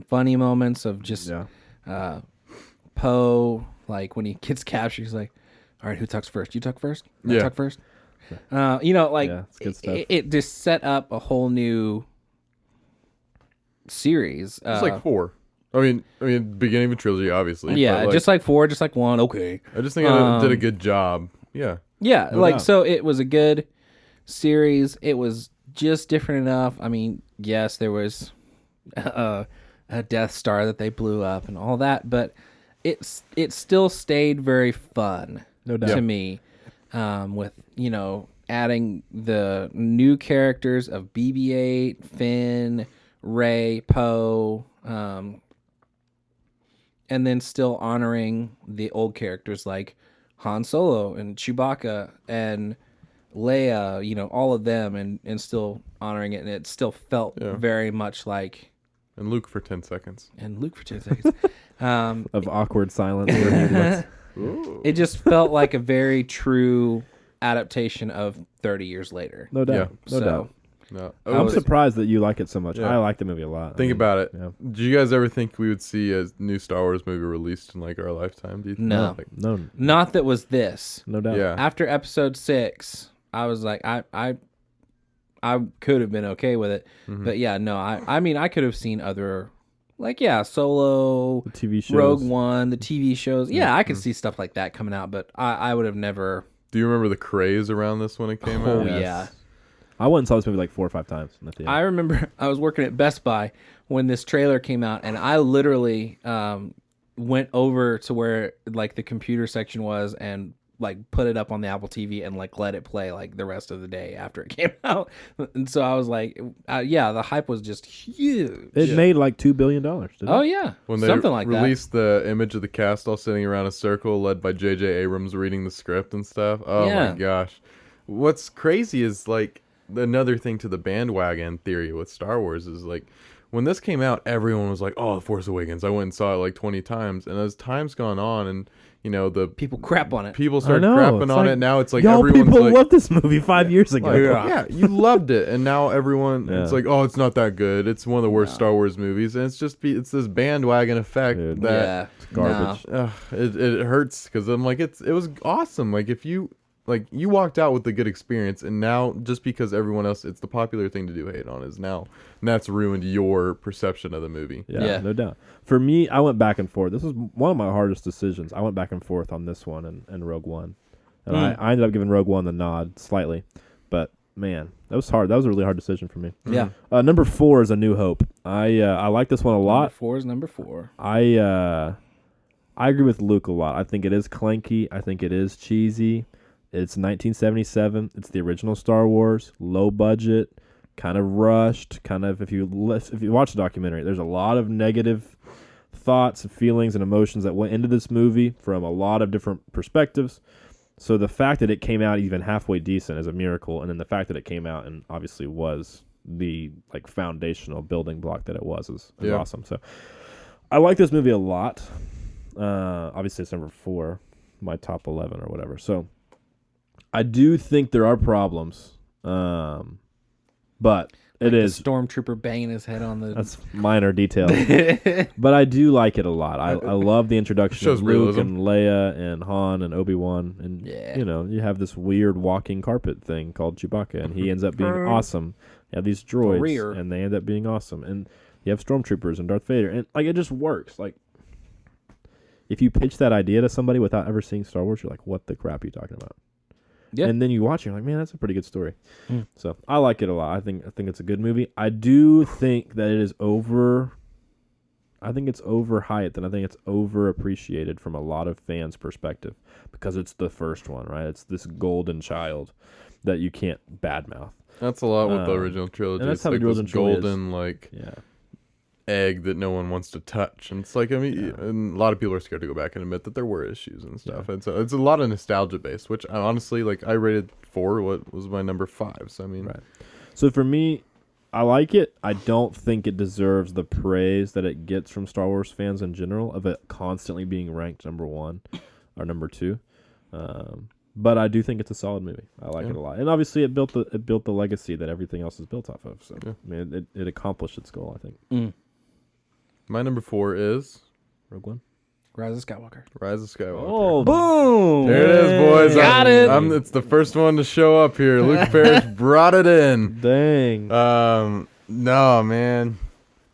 funny moments of just Poe, like when he gets captured, he's like, all right, who talks first? You talk first? I Yeah. talk first? You know, like Yeah, it's good stuff. it just set up a whole new series. It's like 4. I mean, beginning of a trilogy, obviously. yeah, but, just like 4, just like 1. Okay. I just think I did a good job. Yeah. Yeah, No like doubt. so it was a good series. It was just different enough. I mean, yes, there was a Death Star that they blew up and all that, but it still stayed very fun No doubt. to me. With, you know, adding the new characters of BB-8, Finn, Rey, Poe, and then still honoring the old characters like Han Solo and Chewbacca and Leia, you know, all of them, and still honoring it, and it still felt very much like, And Luke for 10 seconds. and Luke for 10 seconds. Of awkward silence. Where he looks, Ooh. It just felt like a very true adaptation of 30 years later. no doubt. Yeah. No doubt. No. I'm was- surprised that you like it so much. Yeah. I like the movie a lot. Think about it. Yeah. Do you guys ever think we would see a new Star Wars movie released in like our lifetime? Do you think? No. Like, No, Not that was this. no doubt. yeah. After episode 6, I was like, I could have been okay with it, but yeah, no, I mean, I could have seen other Like, yeah, Solo, The TV shows. Rogue One, the TV shows. Yeah, I could see stuff like that coming out, but I would have never. Do you remember the craze around this when it came Oh, out? yeah. I went and saw this movie like 4 or 5 times in the theater. I remember I was working at Best Buy when this trailer came out, and I literally went over to where like the computer section was and like put it up on the Apple TV and like let it play like the rest of the day after it came out. And so I was like, yeah, the hype was just huge. It made like $2 billion. Didn't Oh it? yeah, When they something like that. released the image of the cast all sitting around a circle led by J.J. Abrams reading the script and stuff. Oh Yeah. my gosh. What's crazy is like another thing to the bandwagon theory with Star Wars is like when this came out, everyone was like, "Oh, The Force Awakens." I went and saw it like 20 times. And as time's gone on and the People crap on it. people started know, crapping it's on like, it. Now it's like Y'all everyone's people like, loved this movie 5 years ago. like, yeah, you loved it, and now everyone it's Yeah. like, oh, it's not that good. It's one of the worst Star Wars movies, and it's this bandwagon effect Dude. that Yeah, Garbage. it hurts because I'm like it was awesome. Like if you walked out with a good experience, and now just because everyone else, it's the popular thing to do hate on is now, and that's ruined your perception of the movie. Yeah, Yeah. no doubt. For me, I went back and forth. This was one of my hardest decisions. I went back and forth on this one and Rogue One. And I ended up giving Rogue One the nod slightly. But, man, that was hard. That was a really hard decision for me. yeah. Number 4 is A New Hope. I like this one a lot. Number 4 is number 4. I agree with Luke a lot. I think it is clanky. I think it is cheesy. It's 1977. It's the original Star Wars. Low budget, kind of rushed. Kind of if you watch the documentary, there's a lot of negative thoughts and feelings and emotions that went into this movie from a lot of different perspectives. So the fact that it came out even halfway decent is a miracle, and then the fact that it came out and obviously was the like foundational building block that it was is awesome. So I like this movie a lot. Obviously it's number 4, my top 11 or whatever. So I do think there are problems, but it is the stormtrooper banging his head on the. that's minor details. But I do like it a lot. I love the introduction Shows of Luke realism. and Leia and Han and Obi-Wan, and Yeah. you have this weird walking carpet thing called Chewbacca, and he ends up being awesome. You have these droids, rear. and they end up being awesome, and you have stormtroopers and Darth Vader, and like it just works. Like if you pitch that idea to somebody without ever seeing Star Wars, you're like, "What the crap are you talking about?" Yeah. And then you watch it, you're like, man, that's a pretty good story. Mm. So I like it a lot. I think it's a good movie. I do think that it is over. I think it's overhyped, and I think it's overappreciated from a lot of fans' perspective because it's the first one, right? It's this golden child that you can't badmouth. That's a lot with the original trilogy. and that's It's how the like this original trilogy is. golden like Yeah. egg that no one wants to touch, and it's like and a lot of people are scared to go back and admit that there were issues and stuff. And so it's a lot of nostalgia based, which I honestly like. I rated 4. What was my number 5? So I mean, Right. So for me, I like it. I don't think it deserves the praise that it gets from Star Wars fans in general of it constantly being ranked number 1 or number 2. But I do think it's a solid movie. I like it a lot, and obviously it built the legacy that everything else is built off of. So I mean, it accomplished its goal. I think. my number 4 is Rogue One. Rise of Skywalker. Rise of Skywalker. Oh, Boom! There it is, boys. Got it. It's the first one to show up here. Luke Parrish brought it in. dang! No, man.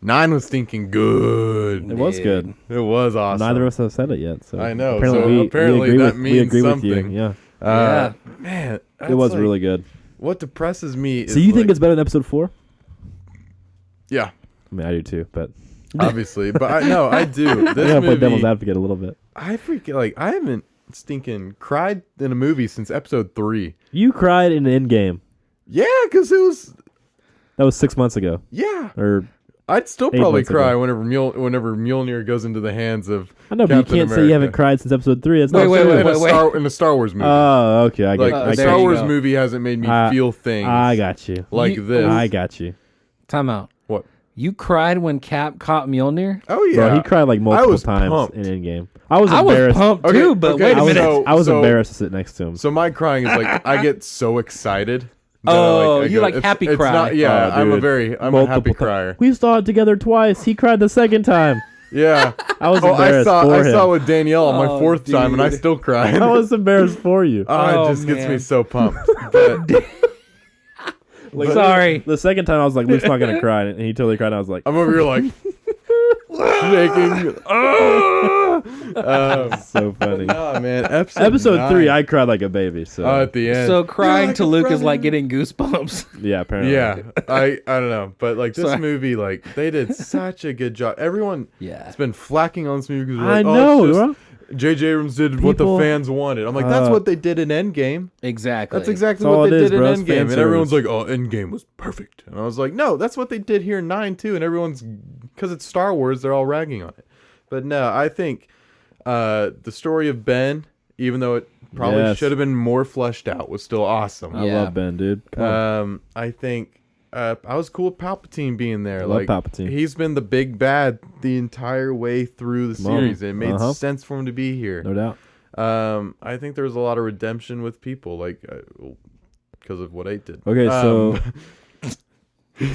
9 was stinking good. It was good. It was awesome. Neither of us have said it yet. So I know, Apparently, so we apparently agree that with, we means agree with something. you. Yeah, Yeah. Man, it was like, really good. What depresses me is So you think like- it's better than Episode 4? Yeah, I mean, I do too, but obviously. But I do. I This gotta play devil's movie, advocate a little bit. I freaking like. I haven't stinking cried in a movie since Episode 3. You cried in Endgame. Yeah, because it was. That was 6 months ago, Yeah, or I'd still 8 probably months cry ago. whenever Mjolnir goes into the hands of. I know, but you Captain can't say you haven't America. cried since Episode 3. It's Wait, not wait, true. wait. In a Star Wars movie. Oh, okay, I Like got. a I Star got you. Wars go. movie hasn't made me feel things I got you. like this. I got you. Time out. What? You cried when Cap caught Mjolnir? Oh yeah, Bro, he cried like multiple was times pumped. in Endgame. I was I was embarrassed. pumped Okay, too, but okay, wait a I was, minute. I was So- embarrassed to sit next to him. So my crying is like I get so excited. that Oh, I you go- like it's- happy it's cry. Not, yeah, Oh, I'm a dude. I'm a Multiple happy ti- crier. We saw it together twice. He cried the second time. Yeah, I was I embarrassed saw for I him. saw with Danielle on my Oh, 4th time, and I dude. still cried. I was embarrassed for you. Oh, It just gets me man. so pumped. But Sorry. The second time I was like, Luke's not gonna cry, and he totally cried. And I was like, I'm over here like, shaking. So funny. Nah, man. Episode 3, 9. I cried like a baby. So At the end. So crying like to a Luke is brother. like getting goosebumps. yeah, apparently. Yeah, I don't know, but like this Sorry. movie, like they did such a good job. Everyone has been flacking on this movie because I like, know, it's bro. just, J.J. Abrams did what the People- fans wanted. I'm like, that's what they did in Endgame. Exactly. That's exactly That's all what they it is, did bro. in It's Endgame, fan and everyone's service. like, "Oh, Endgame was perfect," and I was like, "No, that's what they did here in 9 too." And everyone's because it's Star Wars, they're all ragging on it. But no, I think the story of Ben, even though it probably Yes. should have been more fleshed out, was still awesome. I Yeah. love Ben, dude. Come on. I think I was cool with Palpatine being there. I love like Palpatine. he's been the big bad the entire way through the Come on. series. It made Uh-huh. sense for him to be here. No doubt. I think there was a lot of redemption with people, like because of what 8 did. Okay, so Um,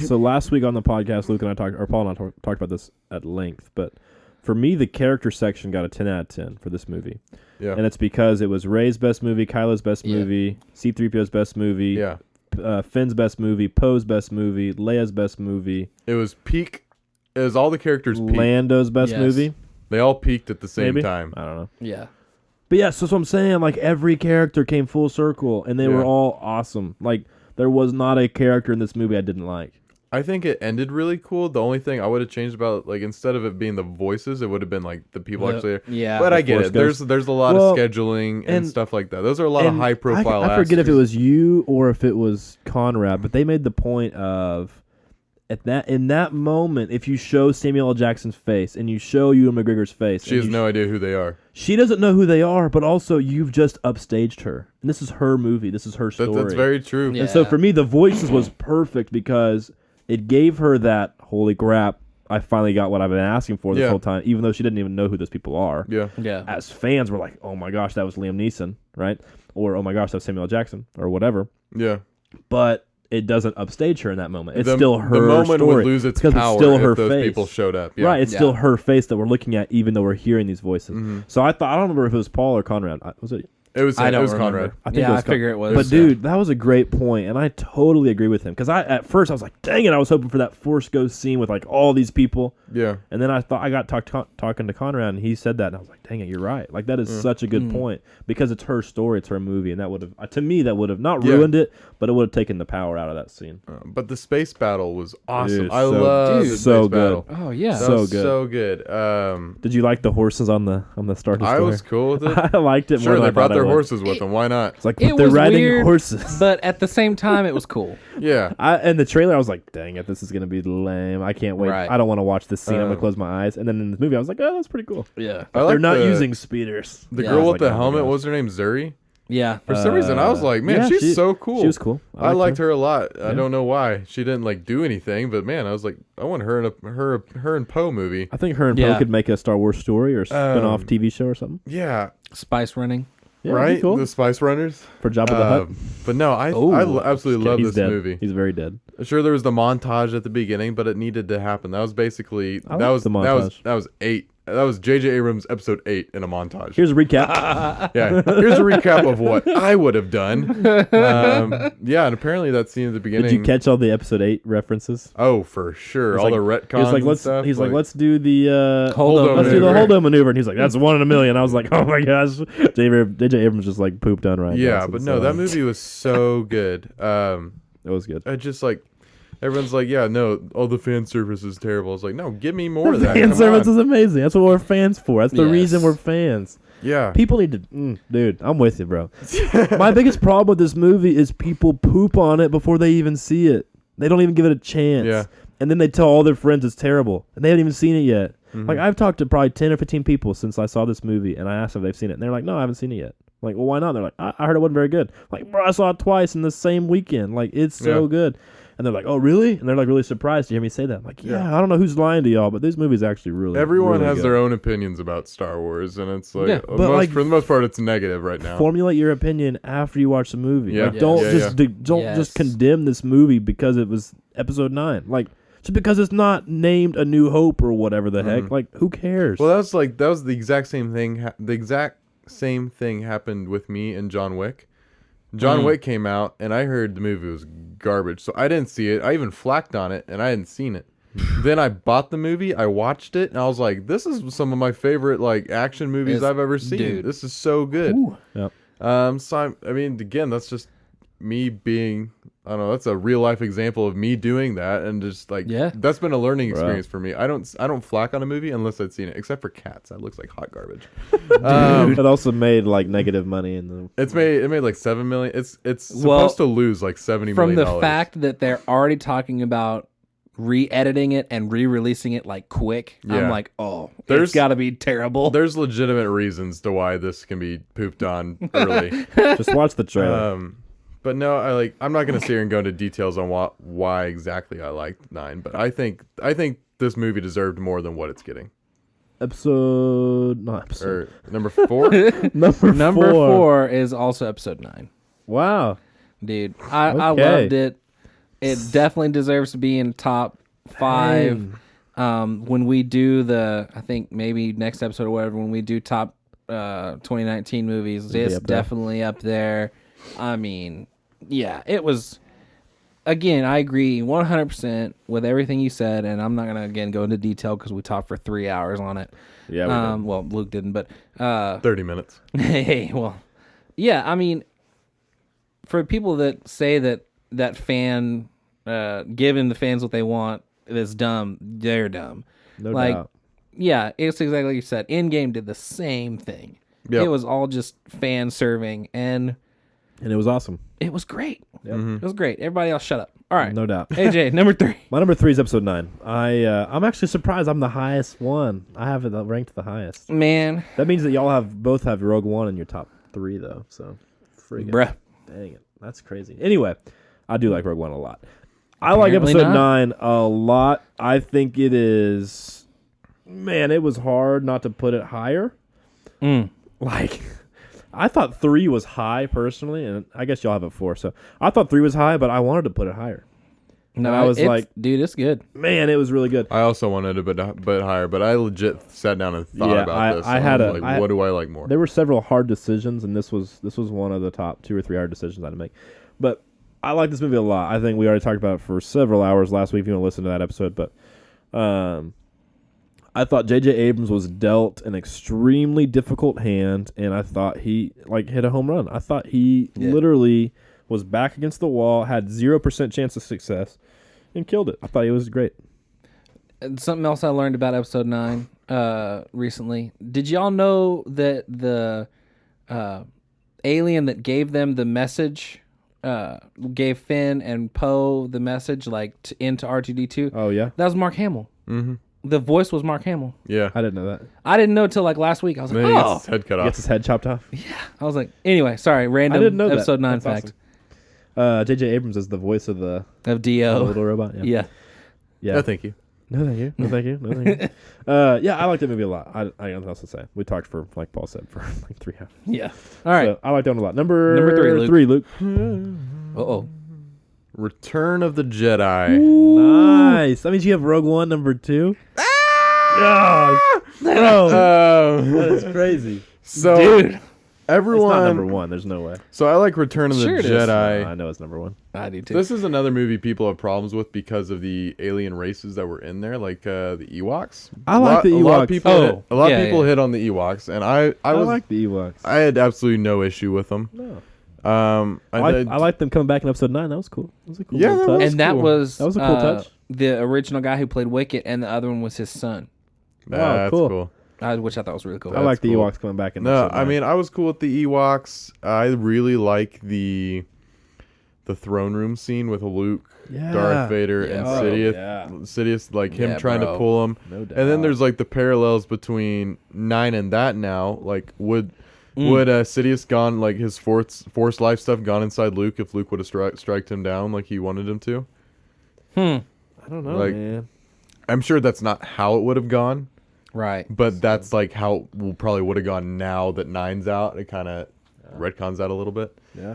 so last week on the podcast, Luke and I talked, or Paul and I talked about this at length, but for me, the character section got a 10 out of 10 for this movie. yeah, And it's because it was Rey's best movie, Kylo's best Yeah. movie, C-3PO's best movie, yeah. Finn's best movie, Poe's best movie, Leia's best movie, It was peak. It was all the characters peaked. Lando's best Yes. movie. They all peaked at the same Maybe? time. I don't know. Yeah. But yeah, so that's what I'm saying. Like, every character came full circle, and they were Yeah. all awesome. Like, there was not a character in this movie I didn't like. I think it ended really cool. The only thing I would have changed about, like, instead of it being the voices, it would have been like the people actually there. Yeah. But I The get Force it. Ghost. There's a lot Well, of scheduling and and- stuff like that. Those are a lot of And high profile. I forget if it actors. was you or if it was Conrad, but they made the point of in that moment, if you show Samuel L. Jackson's face and you show Ewan McGregor's face, She and has no idea who they are. she doesn't know who they are, but also you've just upstaged her, and this is her movie, this is her story. That's very true. Yeah. And so for me, the voices was perfect because it gave her that holy crap. I finally got what I've been asking for this Yeah. whole time, even though she didn't even know who those people are. Yeah. Yeah. As fans, we're like, "Oh my gosh, that was Liam Neeson," right? Or "Oh my gosh, that was Samuel L. Jackson," or whatever. Yeah. But it doesn't upstage her in that moment. It's the, still her The moment story. would lose its because power it's still if her those face. people showed up. Yeah. Right, it's Yeah. still her face that we're looking at, even though we're hearing these voices. So I don't remember if it was Paul or Conrad. Was it? It was. I don't it was remember. Conrad. I think yeah, it was I figure it was. But dude, that was a great point, and I totally agree with him. Because at first I was like, "Dang it!" I was hoping for that Force Ghost scene with like all these people, Yeah. and then I thought I got talking to Conrad, and he said that, and I was like, "Dang it, you're right." Like that is such a good point because it's her story, it's her movie, and that would have to me that would have not Yeah. ruined it, but it would have taken the power out of that scene. But the space battle was awesome. Dude, I so- love Dude. the so space good. battle. Oh yeah. That So was good. So good. Did you like the horses on the Star Destroyer? I was cool with it. I liked it more Sure, than they I brought thought I their would. horses with them. Why not? It's like It they're was riding weird, horses. but at the same time, it was cool. Yeah. In the trailer, I was like, "Dang it, this is gonna be lame. I can't wait. Right. I don't want to watch this scene. I'm gonna Um, close my eyes." And then in the movie, I was like, "Oh, that's pretty cool." Yeah. I They're like not the- using speeders. The Yeah. girl I was with the like, oh my helmet. gosh. What was her name? Zuri. Yeah. For some reason, I was like, man, yeah, she's she- so cool. She was cool. I liked her a lot. I Yeah. don't know why she didn't like do anything, but man, I was like, I want her in her and Poe movie. I think her and Yeah. Poe could make a Star Wars story or spin-off Um, TV show or something. Yeah, Spice running. Yeah, that'd be right. cool. The Spice Runners For Jabba the Hutt. But no, Oh. absolutely love He's this dead. movie. He's very dead. Sure, there was the montage at the beginning, but it needed to happen. That was basically I that like was the that was 8. That was J.J. Abrams episode 8 in a montage. Here's a recap. Yeah, here's a recap of what I would have done. Yeah, and apparently that scene at the beginning. Did you catch all the episode 8 references? Oh, for sure. He's All like- the retcons. He's like, and let's. stuff, He's like, let's do the Hold-o let's do the maneuver. hold-o maneuver, and he's like, that's 1 in a million. I was like, oh my gosh, J.J. Abrams just like pooped on right. Yeah, now, but so no, it's, that movie was so good. it was good. I just like everyone's like, yeah, no, all the fan service is terrible. I was like, no, give me more of The that. fan Come service on. is amazing. That's what we're fans for. That's the Yes. reason we're fans. Yeah, People need to, dude. I'm with you, bro. My biggest problem with this movie is people poop on it before they even see it. They don't even give it a chance. Yeah. And then they tell all their friends it's terrible, and they haven't even seen it yet. Mm-hmm. Like I've talked to probably 10 or 15 people since I saw this movie, and I asked if they've seen it, and they're like, "No, I haven't seen it yet." I'm like, well, why not? They're like, I heard it wasn't very good. I'm like, bro, I saw it twice in the same weekend. Like, it's so Yeah. good. And they're like, oh, really? And they're like really surprised to hear me say that. I'm like, yeah, I don't know who's lying to y'all, but this movie's actually really everyone really has good. their own opinions about Star Wars, and it's like, Yeah, but, like, for the most part, it's negative right now. Formulate your opinion after you watch the movie. Yeah. Like, don't Yes. just don't Yes. just condemn this movie because it was episode 9. Like, just because it's not named A New Hope or whatever the heck. Like, who cares? Well, that was the exact same thing. The exact same thing happened with me and John Wick. John Wick came out, and I heard the movie was garbage, so I didn't see it. I even flacked on it, and I hadn't seen it. Then I bought the movie, I watched it, and I was like, this is some of my favorite like action movies I've ever seen. dude. This is so good. Yep. I mean, again, that's just me being, I don't know, that's a real life example of me doing that, and just like, that's been a learning experience for me. I don't flack on a movie unless I'd seen it, except for Cats. That looks like hot garbage. It also made like negative money in the. It made like $7 million. It's supposed to lose like $70 from million. the fact that they're already talking about re-editing it and re-releasing it like quick. I'm like, it's got to be terrible. There's legitimate reasons to why this can be pooped on early. Just watch the trailer. But no, I'm not gonna sit here and go into details on why exactly I liked 9. But I think this movie deserved more than what it's getting. Number 4. Number 4 is also episode 9. Wow, dude, I loved it. It definitely deserves to be in top 5. When we do I think maybe next episode or whatever, when we do top 2019 movies, it's definitely up there. I mean, yeah, it was. Again, I agree 100% with everything you said, and I'm not gonna again go into detail because we talked for 3 hours on it. Yeah. Well, Luke didn't, but 30 minutes. Hey, well, yeah. I mean, for people that say that fan giving the fans what they want is dumb, they're dumb. No doubt. Yeah, it's exactly like you said. Endgame did the same thing. Yep. It was all just fan serving, and it was awesome. It was great. Yep. It was great. Everybody else, shut up. All right, no doubt. AJ, number 3. My number 3 is episode 9. I'm actually surprised I'm the highest one. I have it ranked the highest. Man, that means that y'all both have Rogue One in your top 3 though. So, bruh, dang it, that's crazy. Anyway, I do like Rogue One a lot. I like episode 9 a lot. I think it is. Man, it was hard not to put it higher. Like, I thought 3 was high personally, and I guess y'all have it 4. So I thought 3 was high, but I wanted to put it higher. No, and I was like, dude, it's good. Man, it was really good. I also wanted a bit higher, but I legit sat down and thought about this. What do I like more? There were several hard decisions, and this was one of the top 2 or 3 hard decisions I had to make. But I like this movie a lot. I think we already talked about it for several hours last week if you want to listen to that episode. But I thought J.J. Abrams was dealt an extremely difficult hand, and I thought he hit a home run. I thought he literally was back against the wall, had 0% chance of success, and killed it. I thought he was great. And something else I learned about episode 9 recently. Did y'all know that the alien that gave them the message gave Finn and Poe the message into R2-D2? Oh, yeah? That was Mark Hamill. Mm-hmm. The voice was Mark Hamill. Yeah. I didn't know that. I didn't know till last week. I was like, he gets his head cut off. Gets his head chopped off? Yeah. I was like, anyway, sorry, random I didn't know episode that. 9 That's fact. Awesome. J.J. Abrams is the voice of the D.O. little robot. Yeah. Yeah. No, thank you. No, thank you. No, thank you. No, thank you. Yeah, I like that movie a lot. I got nothing else to say. We talked for, like Paul said, for like 3 hours. Yeah. All right. So I like that one a lot. Number 3, Luke. Uh-oh. Return of the Jedi. Nice. That means you have Rogue One number 2. Oh, bro. That is crazy. So, dude, everyone. It's not number 1. There's no way. So I like Return of the Jedi. No, I know it's number 1. I do too. This is another movie people have problems with because of the alien races that were in there, like the Ewoks. I like the Ewoks. A lot of people, yeah. hit on the Ewoks, and I like the Ewoks. I had absolutely no issue with them. No. I like them coming back in episode 9. That was cool. That was a cool touch. That was a cool touch. The original guy who played Wicket, and the other one was his son. That's cool. Which I thought was really cool. I like the Ewoks coming back in episode 9. I mean, I was cool with the Ewoks. I really like the throne room scene with Luke, Darth Vader, and Sidious. Sidious, like him trying to pull him. No doubt. And then there's like the parallels between 9 and that now. Like, would Sidious gone, like his force life stuff gone inside Luke if Luke would have striked him down like he wanted him to? I don't know, man. I'm sure that's not how it would have gone. Right. But that's like how it probably would have gone now that 9's out. It kind of retcons that a little bit. Yeah.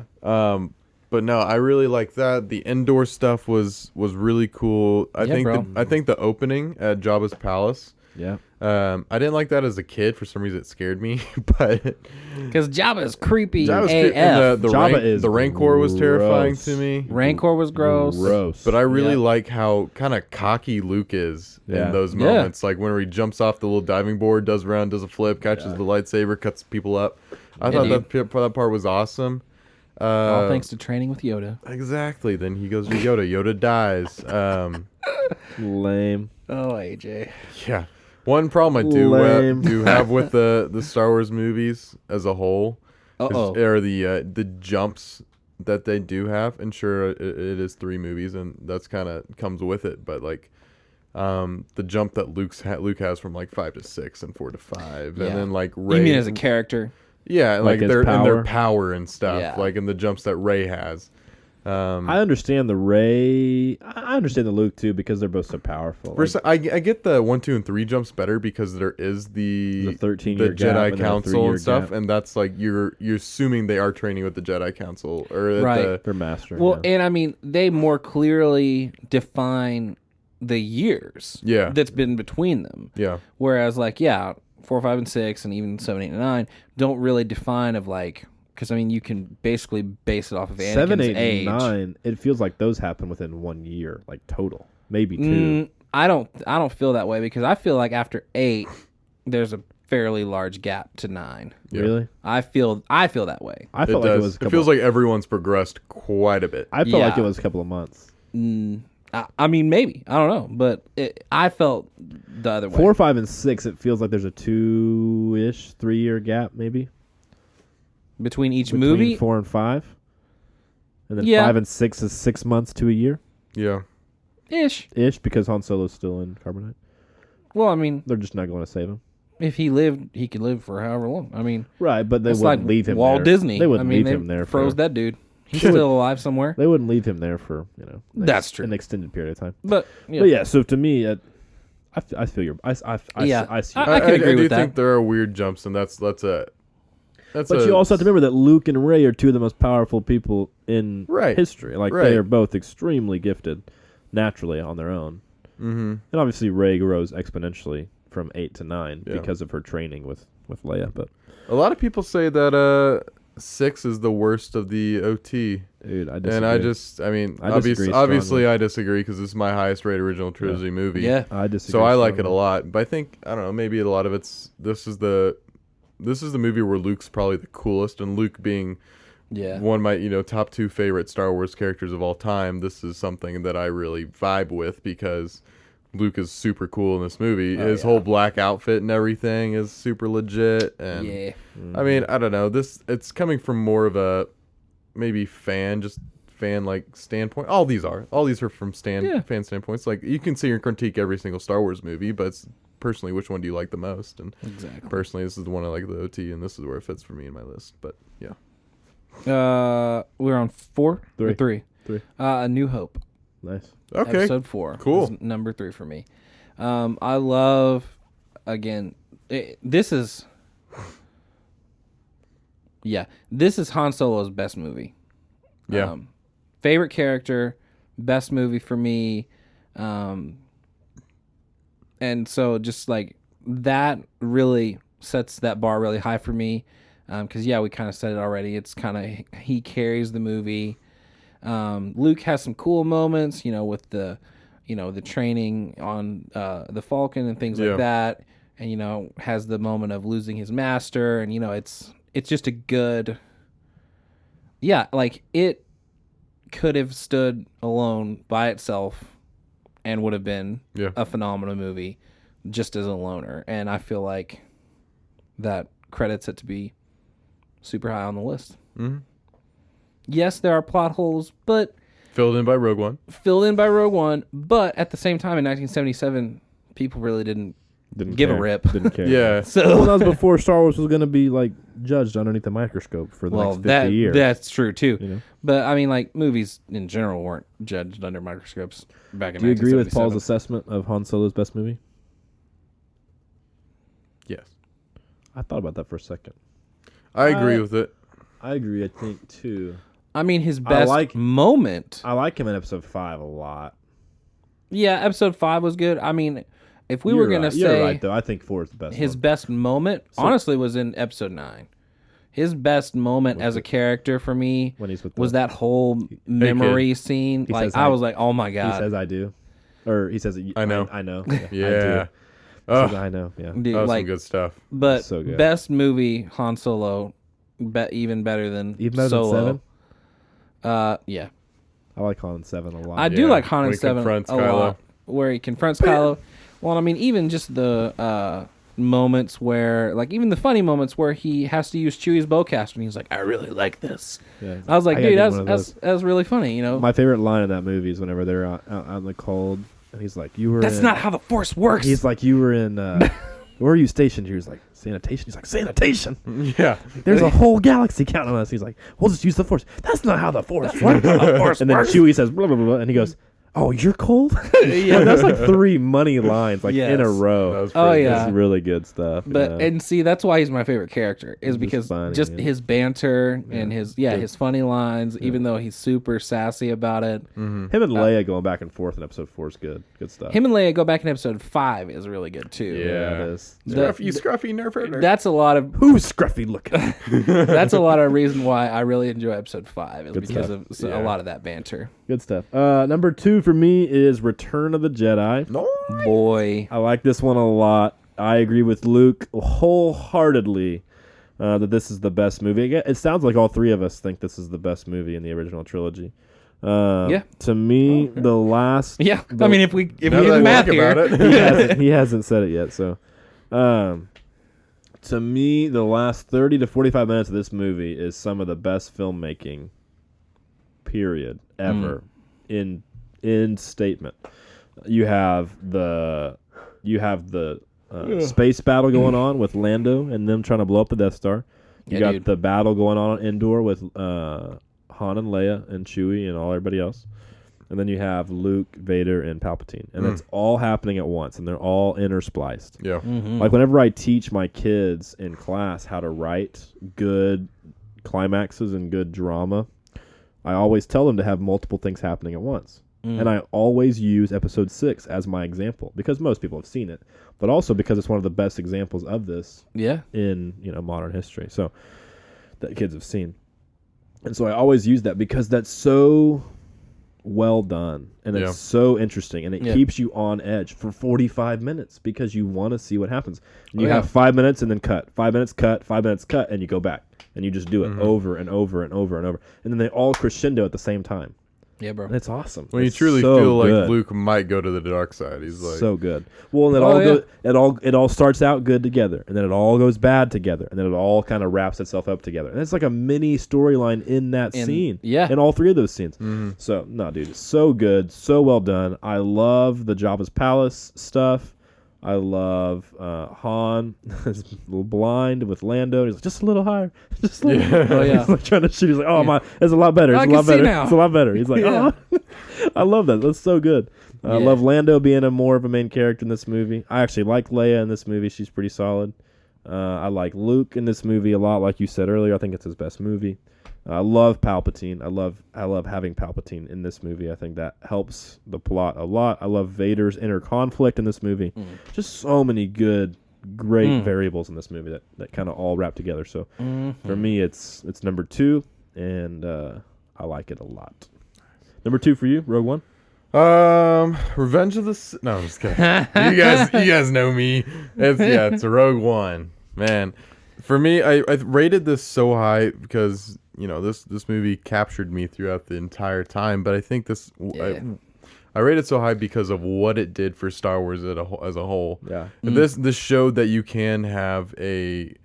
But no, I really like that. The indoor stuff was really cool. I think the opening at Jabba's palace Yeah. I didn't like that as a kid. For some reason, it scared me. But Because Jabba is creepy Jabba's AF. and the Jabba is the Rancor was terrifying gross. to me. Rancor was gross. Gross. But I really Yeah. like how kind of cocky Luke is Yeah. in those Yeah. moments. Like when he jumps off the little diving board, does around, does a flip, catches the lightsaber, cuts people up. I thought that part was awesome. All thanks to training with Yoda. Exactly. Then he goes to Yoda. Yoda dies. Lame. Oh, AJ. Yeah. One problem I Lame. do have with the Star Wars movies as a whole are the jumps that they do have. And sure, it is 3 movies, and that's kind of comes with it. But like, the jump that Luke has from like 5 to 6 and 4 to 5, Yeah. and then like Rey. You mean as a character? Yeah, Like his their power? power and stuff, Yeah. like in the jumps that Rey has. I understand the Rey. I understand the Luke too because they're both so powerful. Like, I get the 1, 2, and 3 jumps better because there is the 13-year gap Jedi and then a Council 3-year and stuff, gap. and that's like you're assuming they are training with the Jedi Council or at Right. they're master. Well, yeah. and I mean, they more clearly define the years Yeah. that's been between them. yeah. Whereas, like, 4, 5, and 6, and even 7, 8, and 9 don't really define of like, because I mean, you can basically base it off of Anakin's 7, 8, age. and 9. It feels like those happen within 1 year, like total, maybe 2. I don't feel that way because I feel like after 8, there's a fairly large gap to 9. Yeah. Really? I feel that way. I It felt like does. it was. A couple, It feels like everyone's progressed quite a bit. I felt like Yeah. it was a couple of months. I mean, maybe I don't know, but I felt the other way. 4, 5, and 6. It feels like there's a 2-ish, 3-year gap, maybe between each between movie. 4 and 5, and then Yeah. 5 and 6 is 6 months to a year Yeah. Ish. because Han Solo's still in carbonite. Well, I mean, They're just not going to save him. if he lived, he could live for however long. I mean, Right, but they it's wouldn't like leave him Walt there. Disney. They wouldn't I mean, leave him there. Froze for, that dude. He's still alive somewhere. They wouldn't leave him there for That's true. an extended period of time. But But yeah, so to me, I feel your I Yeah. I see. I can agree do with that. think there are weird jumps, and that's a. But you also have to remember that Luke and Rey are 2 of the most powerful people in Right. history. Like Right. they are both extremely gifted naturally on their own. Mm-hmm. And obviously Rey grows exponentially from 8 to 9 Yeah. because of her training with Leia. But A lot of people say that 6 is the worst of the OT. dude, I disagree. And I mean, I disagree obviously strongly. I disagree because this is my highest rated original trilogy movie. Yeah. I disagree. So I like it a strongly. lot. But I think, I don't know, maybe a lot of this is the movie where Luke's probably the coolest, and Luke being Yeah. one of my, top 2 favorite Star Wars characters of all time, this is something that I really vibe with because Luke is super cool in this movie. His whole black outfit and everything is super legit. And Yeah. I mean, I don't know. It's coming from more of a maybe fan like standpoint. All these are from fan standpoints. Like you can see and critique every single Star Wars movie, but it's personally which one do you like the most? And Exactly. personally, this is the one I like the OT, and this is where it fits for me in my list. But yeah, We're on 4 or 3. 3. A New Hope. Nice. okay, Episode 4. Cool. Is number 3 for me. I love, again, this is Han Solo's best movie. yeah, Favorite character, best movie for me. And so just like that really sets that bar really high for me. Because we kind of said it already. It's kind of, he carries the movie. Luke has some cool moments, with the training on the Falcon and things Yeah. like that, and has the moment of losing his master, and it's just a good, like it could have stood alone by itself, and would have been a phenomenal movie, just as a loner, and I feel like that credits it to be super high on the list. Mm-hmm. Yes, there are plot holes, but filled in by Rogue One. But at the same time, in 1977, people really didn't give care. a rip. Didn't care. Yeah, So, Well, that was before Star Wars was going to be like judged underneath the microscope for the next 50 years. that's true too. You know? But I mean, like movies in general weren't judged under microscopes back in. Do you agree with 1977. Paul's assessment of Han Solo's best movie? yes, I thought about that for a second. I agree with it. I agree. I think too. I mean, his best moment. I like him in Episode 5 a lot. Yeah, episode 5 was good. I mean, if we were gonna You're say right, though. I think 4 is the best. his one. best moment, honestly, was in episode 9. His best moment as a character for me when he's with was that whole memory scene. Like I was like, oh my He god. says I do, or he says I know. I know. Yeah. I do. I know. Yeah. Dude, That was like, some good stuff. But So good. best movie Han Solo, even better than Solo. Yeah. I like Han 7 a lot. I do like Han When and he 7 a confronts Kylo. lot, where he confronts Kylo. Well, I mean, even just the moments where, like, even the funny moments where he has to use Chewie's bowcaster, and he's like, "I really like this." Yeah. I was like, I gotta dude, get one of those. that's really funny, you know. My favorite line in that movie is whenever they're out in the cold, and he's like, "You were." That's not how the Force works. He's like, "You were in." Where are you stationed? He was like, "Sanitation." He's like, "Sanitation." Yeah. There's a whole galaxy counting on us. He's like, "We'll just use the Force." That's not how the Force works. And then Chewie says, "Blah blah blah," and he goes, "Oh, you're cold." Yeah. That's like 3 money lines, like in a Yes. row. That was Oh, pretty yeah. It's really good stuff. But yeah. and see, that's why he's my favorite character, is He's because funny, just yeah. his banter and his funny lines, even though he's super sassy about it. Him and Leia going back and forth in episode 4 is good. Good stuff. Him and Leia go back in episode 5 is really good too. Yeah. it is. Scruffy nerf herder. That's a lot of Who's scruffy looking? that's a lot of reason why I really enjoy episode 5 is Good because stuff. of Yeah. a lot of that banter. Good stuff. Number 2 for me is Return of the Jedi. No. Boy, I like this one a lot. I agree with Luke wholeheartedly that this is the best movie. It sounds like all 3 of us think this is the best movie in the original trilogy. Yeah. To me, the last. yeah. I mean, if we Now that do I the math think here, about it. he hasn't said it yet. So, to me, the last 30 to 45 minutes of this movie is some of the best filmmaking, period, ever in statement. You have the space battle going on with Lando and them trying to blow up the Death Star. You Yeah, got dude. the battle going on Endor with Han and Leia and Chewie and all everybody else. And then you have Luke, Vader, and Palpatine. And that's all happening at once, and they're all interspliced. Yeah. Like, whenever I teach my kids in class how to write good climaxes and good drama, I always tell them to have multiple things happening at once. And I always use episode 6 as my example, because most people have seen it, but also because it's one of the best examples of this yeah, in modern history. So that kids have seen. And so I always use that because that's so well done and Yeah. it's so interesting and it Yeah. keeps you on edge for 45 minutes because you want to see what happens. And you Oh, yeah. have 5 minutes and then cut, 5 minutes cut, 5 minutes cut, and you go back and you just do it over and over and over and over. And then they all crescendo at the same time. yeah, bro. And it's awesome. When you It's truly so feel like good. Luke might go to the dark side, he's like, So good. Well, and it all starts out good together, and then it all goes bad together, and then it all kind of wraps itself up together. And it's like a mini storyline in that scene. yeah. In all 3 of those scenes. So, no, dude, it's so good, so well done. I love the Jabba's Palace stuff. I love Han is a little blind with Lando. He's like, just a little higher. Just a little Oh, yeah. He's like trying to shoot. He's like, oh, my, it's a lot better. It's I a can lot see better. now. It's a lot better. He's like, Yeah. oh. I love that. That's so good. I Yeah. love Lando being more of a main character in this movie. I actually like Leia in this movie. She's pretty solid. I like Luke in this movie a lot. Like you said earlier, I think it's his best movie. I love Palpatine. I love having Palpatine in this movie. I think that helps the plot a lot. I love Vader's inner conflict in this movie. Just so many great variables in this movie that kind of all wrap together. So for me, it's number 2, and I like it a lot. Number 2 for you, Rogue One. Revenge of the No, I'm just kidding. you guys know me. It's a Rogue One, man. For me, I rated this so high because this movie captured me throughout the entire time. But I think I rate it so high because of what it did for Star Wars as a whole. Yeah. And this showed that you can have a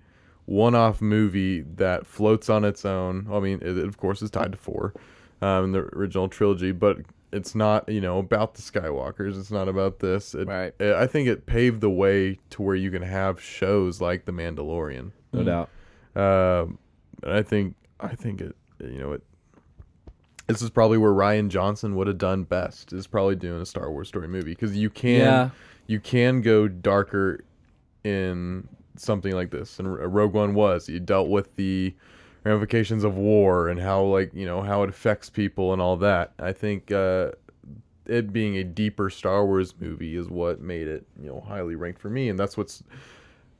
one-off movie that floats on its own. I mean, it of course is tied to 4 in the original trilogy, but it's not about the Skywalkers. It's not about this. Right. I think it paved the way to where you can have shows like The Mandalorian. No doubt. And I think it this is probably where Rian Johnson would have done best, is probably doing a Star Wars story movie, because you can go darker in something like this. And Rogue One you dealt with the ramifications of war and how how it affects people and all that. I think it being a deeper Star Wars movie is what made it, highly ranked for me, and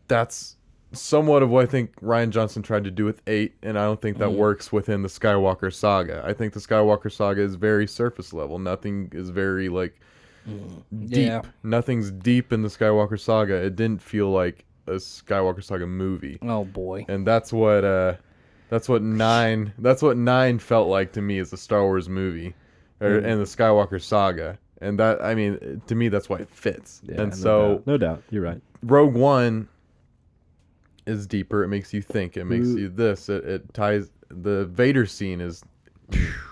that's somewhat of what I think Rian Johnson tried to do with 8, and I don't think that works within the Skywalker saga. I think the Skywalker saga is very surface level. Nothing is very deep. Yeah. Nothing's deep in the Skywalker saga. It didn't feel like a Skywalker saga movie. Oh boy. And that's what 9 felt like to me as a Star Wars movie, and the Skywalker saga. And that, I mean, to me, that's why it fits. Yeah, and no doubt, you're right. Rogue One is deeper. It makes you think. It makes you this. It ties. The Vader scene is,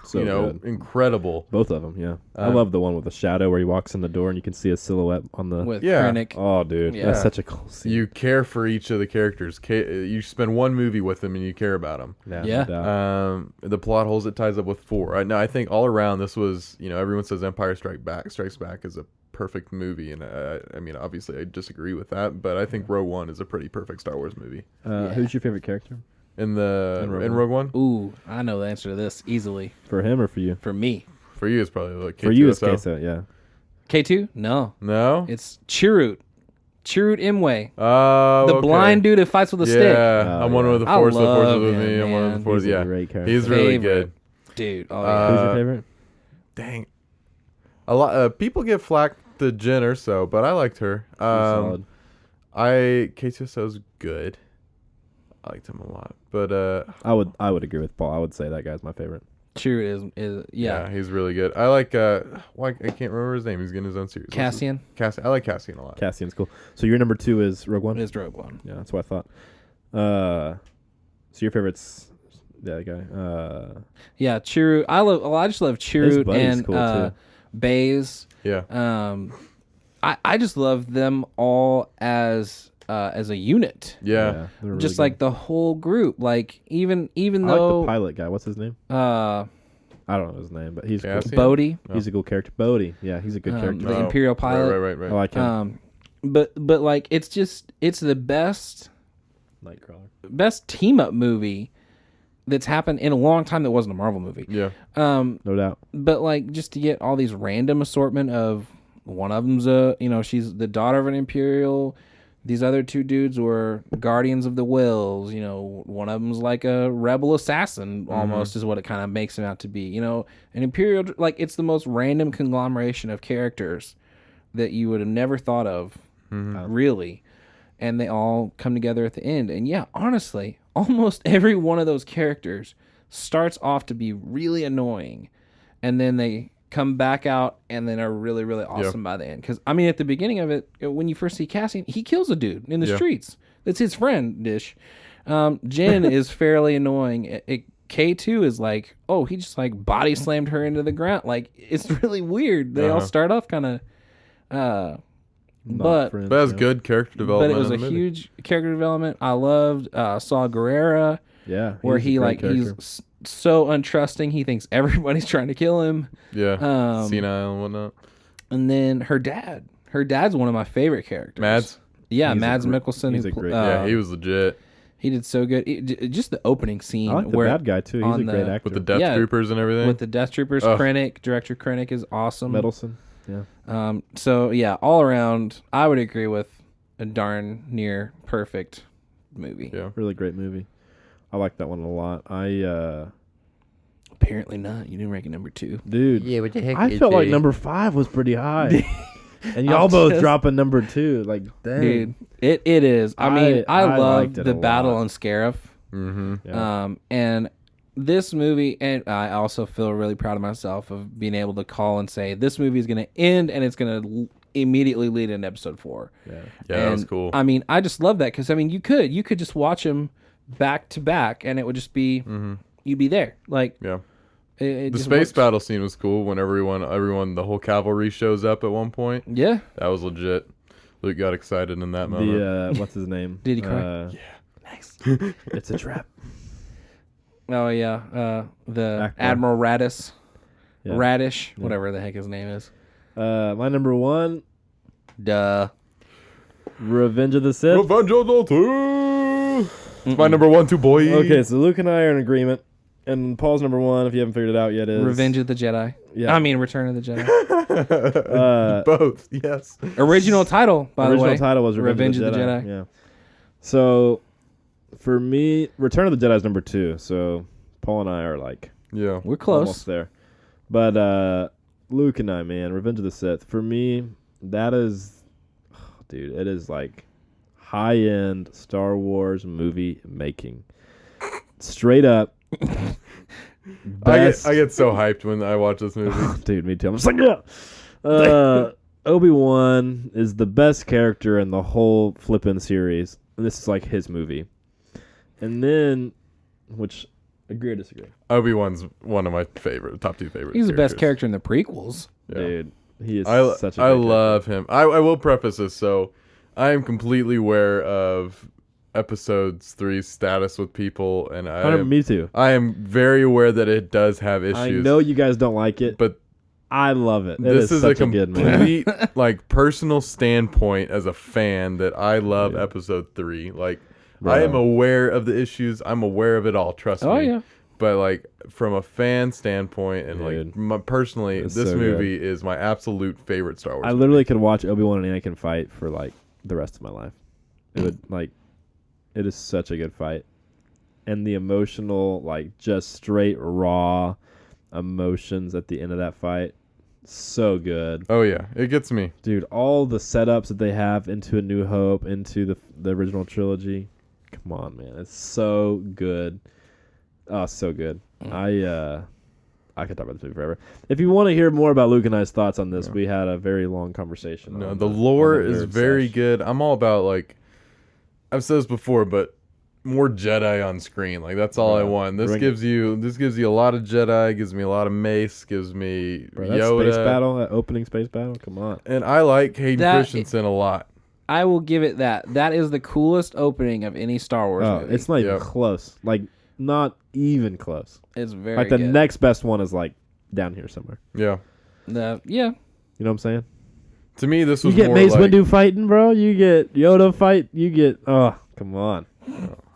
So good. incredible. Both of them, yeah. I love the one with the shadow where he walks in the door and you can see a silhouette on the. With Yeah. Krennic. Oh, dude, Yeah. that's such a cool scene. You care for each of the characters. You spend one movie with them and you care about them. Yeah. No doubt. The plot holes it ties up with 4. Now I think all around this was, everyone says Empire Strikes Back is a perfect movie, and I mean obviously I disagree with that, but I think Rogue One is a pretty perfect Star Wars movie. Who's your favorite character? In Rogue One? Ooh, I know the answer to this easily. For him or for you? For me. For you, it's probably like K2SO. For you, it's Queso, yeah. K2? No. No? It's Chirrut. Chirrut Imwe. Oh, The blind dude who fights with a stick. Yeah, I'm one with the I Force. The Force is love with him, me. I'm one with man. the Force. He's a Yeah, great character. he's really Favorite. good. Dude. Oh, yeah. Who's your favorite? Dang, a lot. People give flack to Jen Erso, but I liked her. Solid. K2SO's good. I liked him a lot, but I would agree with Paul. I would say that guy's my favorite. Chirrut is yeah. he's really good. I like I can't remember his name. He's getting his own series. Cassian. Cassian. I like Cassian a lot. Cassian's cool. So your number 2 is Rogue One? It is Rogue One. Yeah, that's what I thought. So your favorite's that guy. Yeah, Chirrut. I just love His Chirrut buddy's and cool, too. Baze. Yeah. I just love them all as a unit. Yeah. they're really Just good. like the whole group. Like even I though like the pilot guy. What's his name? I don't know his name, but he's cool. Cassian? Bodhi, He's a cool character. Bodhi. Yeah, he's a good character. the Imperial pilot. Right. I like him. But like it's the best team up movie that's happened in a long time that wasn't a Marvel movie. Yeah. No doubt. But like just to get all these random assortment of one of them's she's the daughter of an Imperial. These other 2 dudes were guardians of the Wills. One of them's like a rebel assassin almost is what it kind of makes him out to be. An Imperial, like it's the most random conglomeration of characters that you would have never thought of, really. And they all come together at the end. And yeah, honestly, almost every one of those characters starts off to be really annoying. And then they come back out and then are really, really awesome by the end. Because, I mean, at the beginning of it, when you first see Cassian, he kills a dude in the streets. That's his friend, Dish. Jin is fairly annoying. K2 is like, he just like body slammed her into the ground. Like, it's really weird. They all start off kind of... But that's good character development. But it was in a the movie. huge character development. I loved Saw Gerrera. Yeah, where he's a great character. he's so untrusting. He thinks everybody's trying to kill him. Yeah, senile and whatnot. And then her dad. Her dad's one of my favorite characters. Mads. Yeah, He's Mads Mikkelsen. he's a great- Yeah, he was legit He did so good. Just the opening scene. I like the where bad guy too. He's a on great the- actor. with the Death Yeah, Troopers and everything. with the Death Troopers. Ugh. Director Krennic is awesome. Medelson. Yeah. So yeah, all around, I would agree with a darn near perfect movie. Yeah. Really great movie. I like that one a lot. Apparently not. You didn't rank it number 2. Dude. Yeah, what the heck? I felt like number 5 was pretty high. And y'all both dropping number 2. Like, dang. Dude, it is. I mean, I liked loved it the a battle lot. on Scarif. Mm-hmm. Yeah. And this movie, and I also feel really proud of myself of being able to call and say this movie is going to end and it's going to immediately lead into episode 4. Yeah. Yeah, that was cool. I mean, I just love that because I mean, you could just watch them back to back and it would just be you'd be there. Like Yeah. it The just space works. battle scene was cool when everyone, the whole cavalry shows up at one point. Yeah. That was legit. Luke got excited in that moment. The what's his name? Did he cry? Nice. It's a trap. Oh yeah. The Akbar. Admiral Radis. Yeah. Radish, whatever the heck his name is. My number 1, Duh. Revenge of the Sith. Revenge of the Sith. It's my number 1, too, boy. Okay, so Luke and I are in agreement, and Paul's number 1, if you haven't figured it out yet, is Revenge of the Jedi. Yeah. I mean, Return of the Jedi. Both, yes. Original title, by the way. Original title was Revenge of the Jedi. Yeah. So, for me, Return of the Jedi is number 2. So, Paul and I are like We're close. almost there. But Luke and I, man, Revenge of the Sith. For me, that is, dude, it is like high-end Star Wars movie making. Straight up. I get so hyped when I watch this movie. Dude, me too. I'm just like, yeah. Obi-Wan is the best character in the whole flippin' series. And this is like his movie. And then, which, agree or disagree? Obi-Wan's one of my top 2 favorites. He's the best character in the prequels. Yeah. Dude, he is such a I love him. I will preface this. So, I am completely aware of Episode 3's status with people, and me too. I am very aware that it does have issues. I know you guys don't like it, but I love it. This is such a good movie. complete, like, personal standpoint as a fan that I love Episode 3. Like, Bro. I am aware of the issues. I'm aware of it all. Trust me. Oh, yeah. But, like, from a fan standpoint and, Dude, personally, it's this so movie is my absolute favorite Star Wars I literally could watch Obi-Wan and Anakin fight for, like, the rest of my life. It would, like, it is such a good fight. And the emotional, like, just straight raw emotions at the end of that fight, so good. Oh, yeah. It gets me. Dude, all the setups that they have into A New Hope, into the original trilogy. Come on, man. It's so good. Oh, so good. I could talk about this movie forever. If you want to hear more about Luke and I's thoughts on this, we had a very long conversation. No, the lore is very good. I'm all about, like, I've said this before, but more Jedi on screen. Like, that's all I want. This gives you a lot of Jedi, gives me a lot of Mace, gives me that Yoda. Space battle, that opening space battle, come on. And I like Hayden Christensen a lot. I will give it that. That is the coolest opening of any Star Wars movie. It's not even close. Like, not even close. It's very like the good. next best one is like down here somewhere. Yeah. You know what I'm saying? To me, this was you get more Mace like, Windu fighting, bro. You get Yoda fight. You get come on.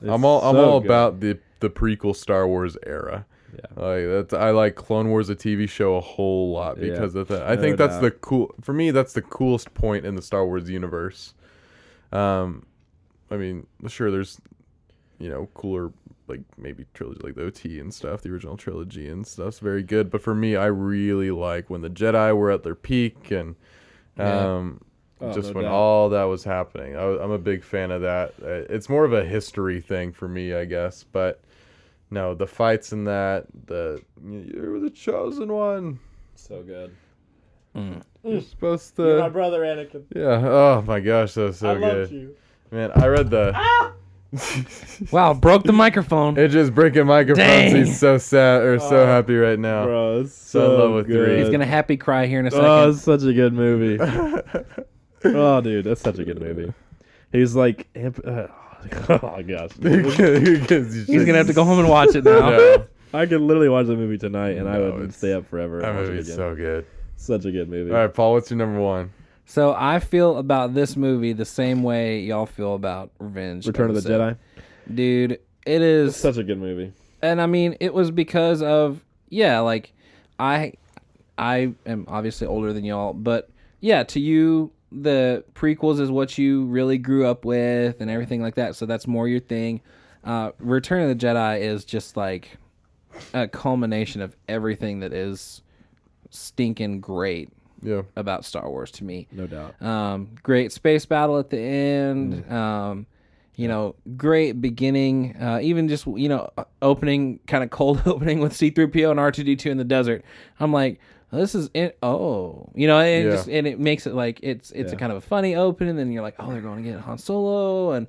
I'm all about the prequel Star Wars era. Yeah. Like I like Clone Wars, a TV show, a whole lot because of that. I think that's for me, that's the coolest point in the Star Wars universe. I mean, sure, there's cooler, like, maybe trilogy like the OT and stuff, the original trilogy and stuff's very good. But for me, I really like when the Jedi were at their peak and when all that was happening. I'm a big fan of that. It's more of a history thing for me, I guess. But no, the fights in that, you were the chosen one. So good. You're supposed to. You're my brother, Anakin. Yeah. Oh my gosh, that was so good. I loved you. Man, I read the. Wow, broke the microphone. It just breaking microphones. Dang. He's so sad or so happy right now. Bro, it's so in love with good. 3. He's gonna happy cry here in a second. Oh, it's such a good movie. Oh, dude, that's such a good movie. He's like, oh gosh, He's gonna have to go home and watch it now. Yeah. I could literally watch the movie tonight, and I would stay up forever. That and watch movie it is again. so good. Such a good movie. All right, Paul, what's your number 1? So I feel about this movie the same way y'all feel about Return of the Jedi. Dude, it is It's such a good movie. And I mean, it was because of like I am obviously older than y'all, but yeah, to you the prequels is what you really grew up with and everything like that. So that's more your thing. Return of the Jedi is just like a culmination of everything that is stinking great. Yeah. About Star Wars to me. No doubt. Great space battle at the end. Great beginning. Even just, opening, kind of cold opening with C-3PO and R2-D2 in the desert. I'm like, this is it. Oh, and it makes it like it's a kind of a funny open, and then you're like, oh, they're going to get Han Solo and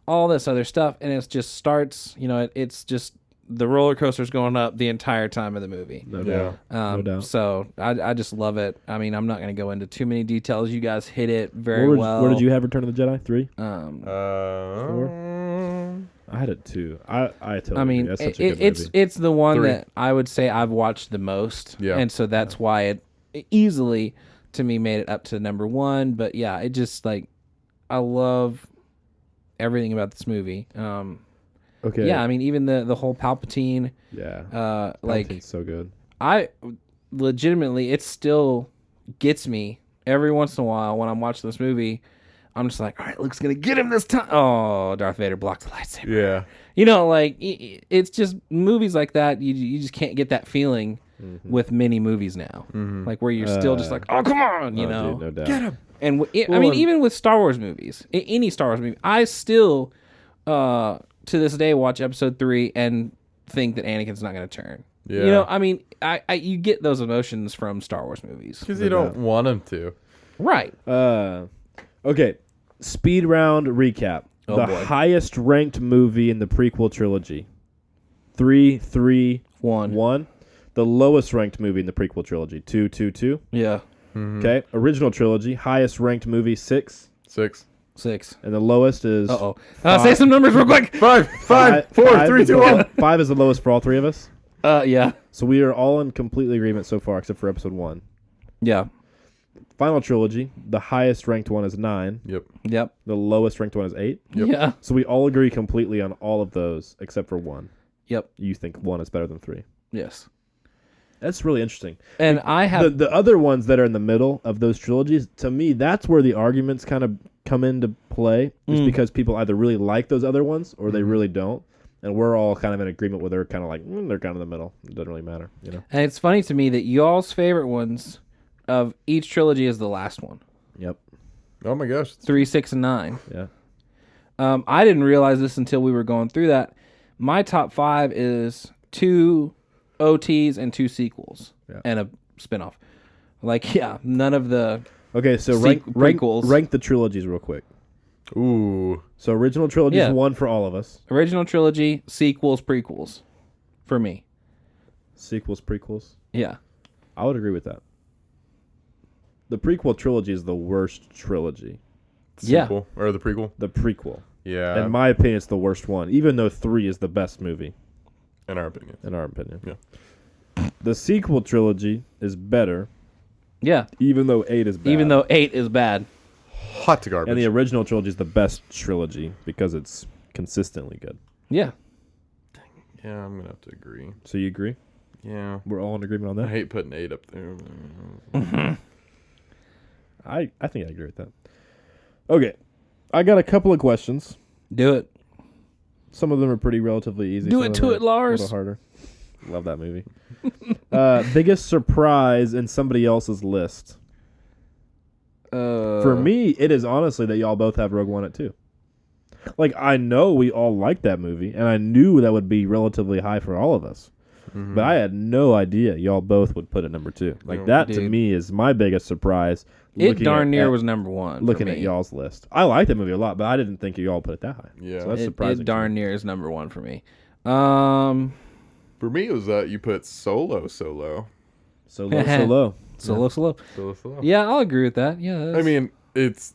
all this other stuff, and it just starts. It's just the roller coaster's going up the entire time of the movie. No doubt. No doubt. So I just love it. I mean, I'm not going to go into too many details. You guys hit it very well. Where did you have Return of the Jedi? 3? 4? I had it 2. I totally. I mean, agree. That's such a good movie. it's the one 3. that I would say I've watched the most. Yeah. And so that's why it easily to me made it up to number 1. But yeah, it just like I love everything about this movie. Okay. Yeah, I mean, even the whole Palpatine. Yeah. Like Palpatine's so good. legitimately, it still gets me every once in a while when I'm watching this movie. I'm just like, all right, Luke's gonna get him this time. Oh, Darth Vader blocked the lightsaber. Yeah. You know, like it's just movies like that. You just can't get that feeling with many movies now. Like where you're still just like, oh, come on, you know, dude, no doubt. Get him. And I mean, even with Star Wars movies, any Star Wars movie, I still, to this day, watch Episode 3 and think that Anakin's not going to turn. Yeah. You know, I mean, you get those emotions from Star Wars movies. Because you don't want him to. Right. Okay. Speed round recap. Oh, the boy. highest ranked movie in the prequel trilogy. 3, 3, 1. 1. The lowest ranked movie in the prequel trilogy. 2, 2, 2. Yeah. Okay. Original trilogy. Highest ranked movie. 6. 6. 6. And the lowest is... Uh-oh. Say some numbers real quick. 5, 4, 3, 2, 1. 5 is the lowest for all three of us. Yeah. So we are all in completely agreement so far, except for episode 1. Yeah. Final trilogy. The highest ranked one is 9. Yep. The lowest ranked one is 8. Yep. Yeah. So we all agree completely on all of those, except for 1. Yep. You think 1 is better than 3. Yes. That's really interesting. And I have... The other ones that are in the middle of those trilogies, to me, that's where the arguments kind of come into play, is because people either really like those other ones or they really don't. And we're all kind of in agreement where they're kind of like, they're kind of in the middle. It doesn't really matter, you know? And it's funny to me that y'all's favorite ones of each trilogy is the last one. Yep. Oh my gosh. 3, 6, and 9. Yeah. I didn't realize this until we were going through that. My top 5 is 2 OTs and 2 sequels and a spinoff. Like, yeah, none of the... Okay, so prequels. rank the trilogies real quick. Ooh. So original trilogy is 1 for all of us. Original trilogy, sequels, prequels. For me. Sequels, prequels. Yeah. I would agree with that. The prequel trilogy is the worst trilogy. Sequel, or the prequel? The prequel. Yeah. In my opinion, it's the worst one, even though 3 is the best movie. In our opinion. In our opinion. Yeah. The sequel trilogy is better, Yeah. even though 8 is bad. Even though 8 is bad. Hot to garbage. And the original trilogy is the best trilogy because it's consistently good. Yeah. Yeah, I'm going to have to agree. So you agree? Yeah. We're all in agreement on I that? hate putting 8 up there. I think I agree with that. Okay. I got a couple of questions. Do it. Some of them are pretty relatively easy. Do Some it of to them it, are Lars. A little harder. Love that movie. Biggest surprise in somebody else's list. For me, it is honestly that y'all both have Rogue One at 2. Like, I know we all like that movie, and I knew that would be relatively high for all of us. But I had no idea y'all both would put it number 2. Like, Yeah. that to Dude. me is my biggest surprise. It darn near was number 1. looking for at me. y'all's list. I like that movie a lot, but I didn't think y'all put it that high. Yeah. So that's It surprising. darn near is number 1 for me. For me, it was that you put Solo so low. So low. Slow. So. Yeah, I'll agree with that. Yeah. I mean, it's,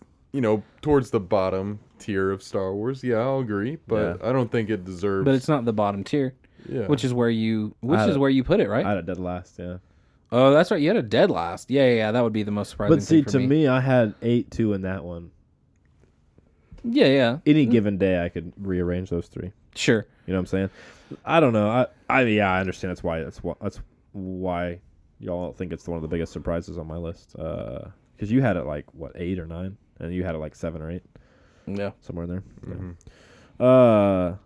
towards the bottom tier of Star Wars. Yeah, I'll agree. But I don't think it deserves... but it's not the bottom tier, Yeah. which is where you put it, right? I had it dead last, yeah. Oh, that's right. You had a dead last. Yeah. That would be the most surprising But see, thing for to me, I had 8, 2 in that one. Yeah. Any given day, I could rearrange those 3. Sure. You know what I'm saying? I don't know. I understand that's why y'all don't think it's one of the biggest surprises on my list. Because you had it like 8 or 9, and you had it like 7 or 8, Yeah. somewhere in there. Mhm.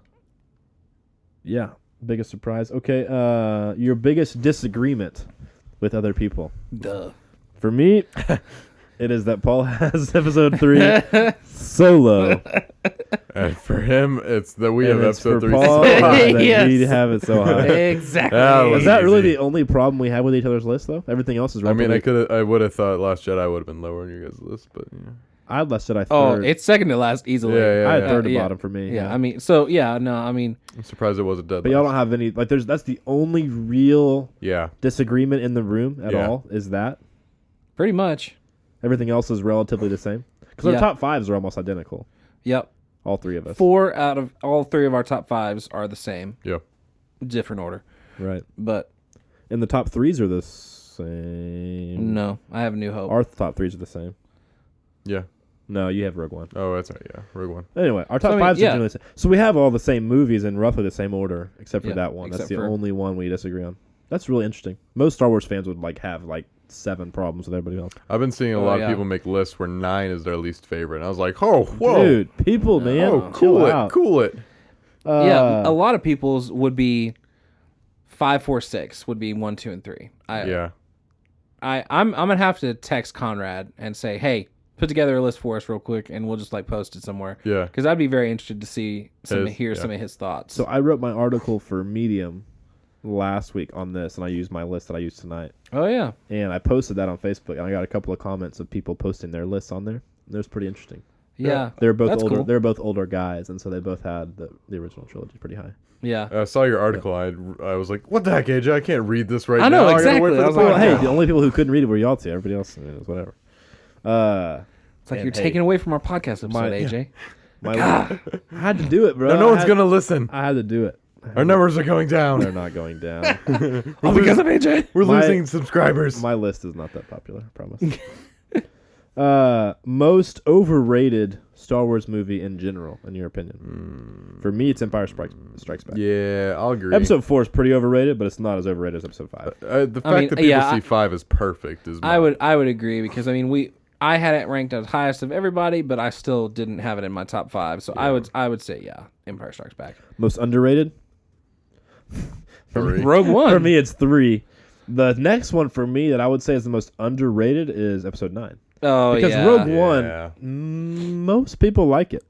Yeah. Biggest surprise. Okay. Your biggest disagreement with other people. Duh. For me, it is that Paul has episode 3 solo. And for him, it's that we And have it's episode for 3. Paul that Yes. we have it so high. Exactly. That was Is that really easy. the only problem we have with each other's list, though? Everything else is I mean, relatively... I would have thought Last Jedi would have been lower on your guys' list, but yeah. I had Last Jedi Oh, third. it's second to last easily. Yeah, I had third to yeah. bottom for me. Yeah, I mean, so yeah, no, I mean, I'm surprised it wasn't dead. But y'all don't have any... Like, that's the only real Yeah. disagreement in the room at Yeah. all, is that. pretty much. Everything else is relatively the same. Because Yeah. our top 5s are almost identical. Yep. All 3 of us. 4 out of all 3 of our top 5s are the same, Yeah. different order. Right. But And the top 3s are the same. no, I have New Hope. Our top 3s are the same. Yeah. No, you have Rogue One. Oh, that's right. Yeah. Rogue One. Anyway, our top I mean, 5s yeah. are generally the same. So we have all the same movies in roughly the same order, except for Yeah, that one. That's except the for- only one we disagree on. That's really interesting. Most Star Wars fans would have 7 problems with everybody else. I've been seeing a Oh, lot yeah. of people make lists where 9 is their least favorite. And I was like, oh, whoa. Dude, people, man. Oh, chill cool it. out. Cool it. Yeah, a lot of people's would be 5, 4, 6 would be 1, 2, and 3. Yeah. I'm gonna have to text Conrad and say, hey, put together a list for us real quick, and we'll just post it somewhere. Yeah. Because I'd be very interested to see some of his thoughts. So I wrote my article for Medium last week on this, and I used my list that I used tonight. Oh yeah, And I posted that on Facebook, and I got a couple of comments of people posting their lists on there. It was pretty interesting. yeah. They're both That's older. cool. They're both older guys, and so they both had the original trilogy pretty high. Yeah. I saw your article. I was like, what the heck, AJ? I can't read this right now. I know, gotta exactly. wait for I the was like, Well, hey, podcast." the only people who couldn't read it were y'all two. Everybody else, it was whatever. It's like and you're hey, taking away from our podcast episode, my- AJ. I had to do it, bro. No I one's had- going to listen. I had to do it. Our numbers are going They're down. not going down. All because of AJ. We're My- losing subscribers. My list is not that popular, I promise. Most overrated Star Wars movie in general, in your opinion? For me, it's Empire Strikes Back. Yeah, I'll agree. Episode 4 is pretty overrated, but it's not as overrated as Episode 5. The fact that people see 5 as perfect is I would agree because I had it ranked as highest of everybody, but I still didn't have it in my top 5. So I would say Empire Strikes Back. Most underrated? Three. Rogue One. For me, it's 3. The next one for me that I would say is the most underrated is Episode 9. Oh Because yeah. Rogue Yeah. One, most people like it.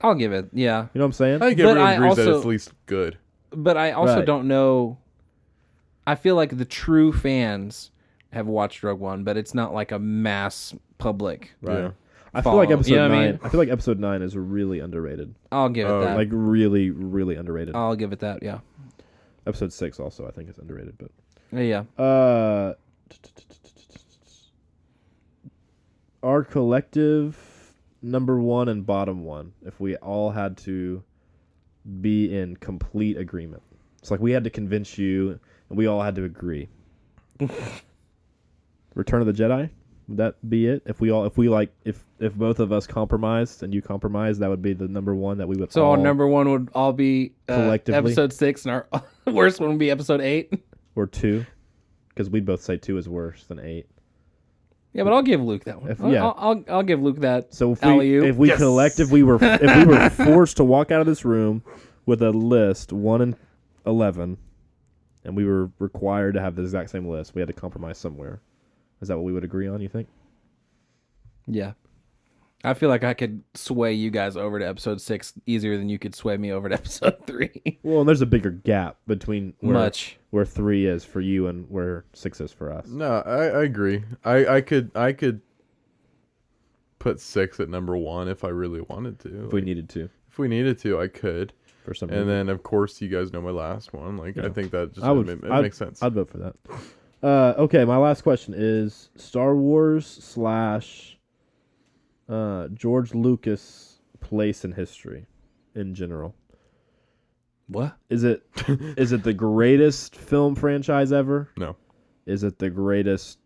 I'll give it. Yeah. You know what I'm saying? I think But everyone I agrees that also- it's least good. But I also Right. don't know. I feel like the true fans have watched Rogue One, but it's not like a mass public. Right. Yeah. I feel like Follow. Episode You know what 9. I mean? I feel like Episode 9 is really underrated. I'll give it Oh, that. Like really, really underrated. I'll give it that. Yeah. Episode 6 also I think is underrated, but Yeah. our collective number 1 and bottom 1, if we all had to be in complete agreement. It's like we had to convince you and we all had to agree. Return of the Jedi? Would that be it? If both of us compromised and you compromised, that would be the number 1 that we would So all our number 1 would all be Collectively? episode 6, and our worst one would be episode 8. or 2, because we'd both say 2 is worse than 8. Yeah, but I'll give Luke that one. If- yeah. I'll give Luke that. So if Alley-oop. we Yes. if we were forced to walk out of this room with a list 1 and 11, and we were required to have the exact same list, we had to compromise somewhere. Is that what we would agree on? You think? Yeah. I feel like I could sway you guys over to episode 6 easier than you could sway me over to episode 3. Well, and there's a bigger gap between Much. where 3 is for you and where 6 is for us. No, I agree. I could put 6 at number 1 if I really wanted to. If we needed to, If we needed to, I could. for some And reason. then, of course, you guys know my last one. Like, I think that just it I'd- makes sense. I'd vote for that. Okay, my last question is Star Wars / George Lucas place in history in general. What? Is it the greatest film franchise ever? No. Is it the greatest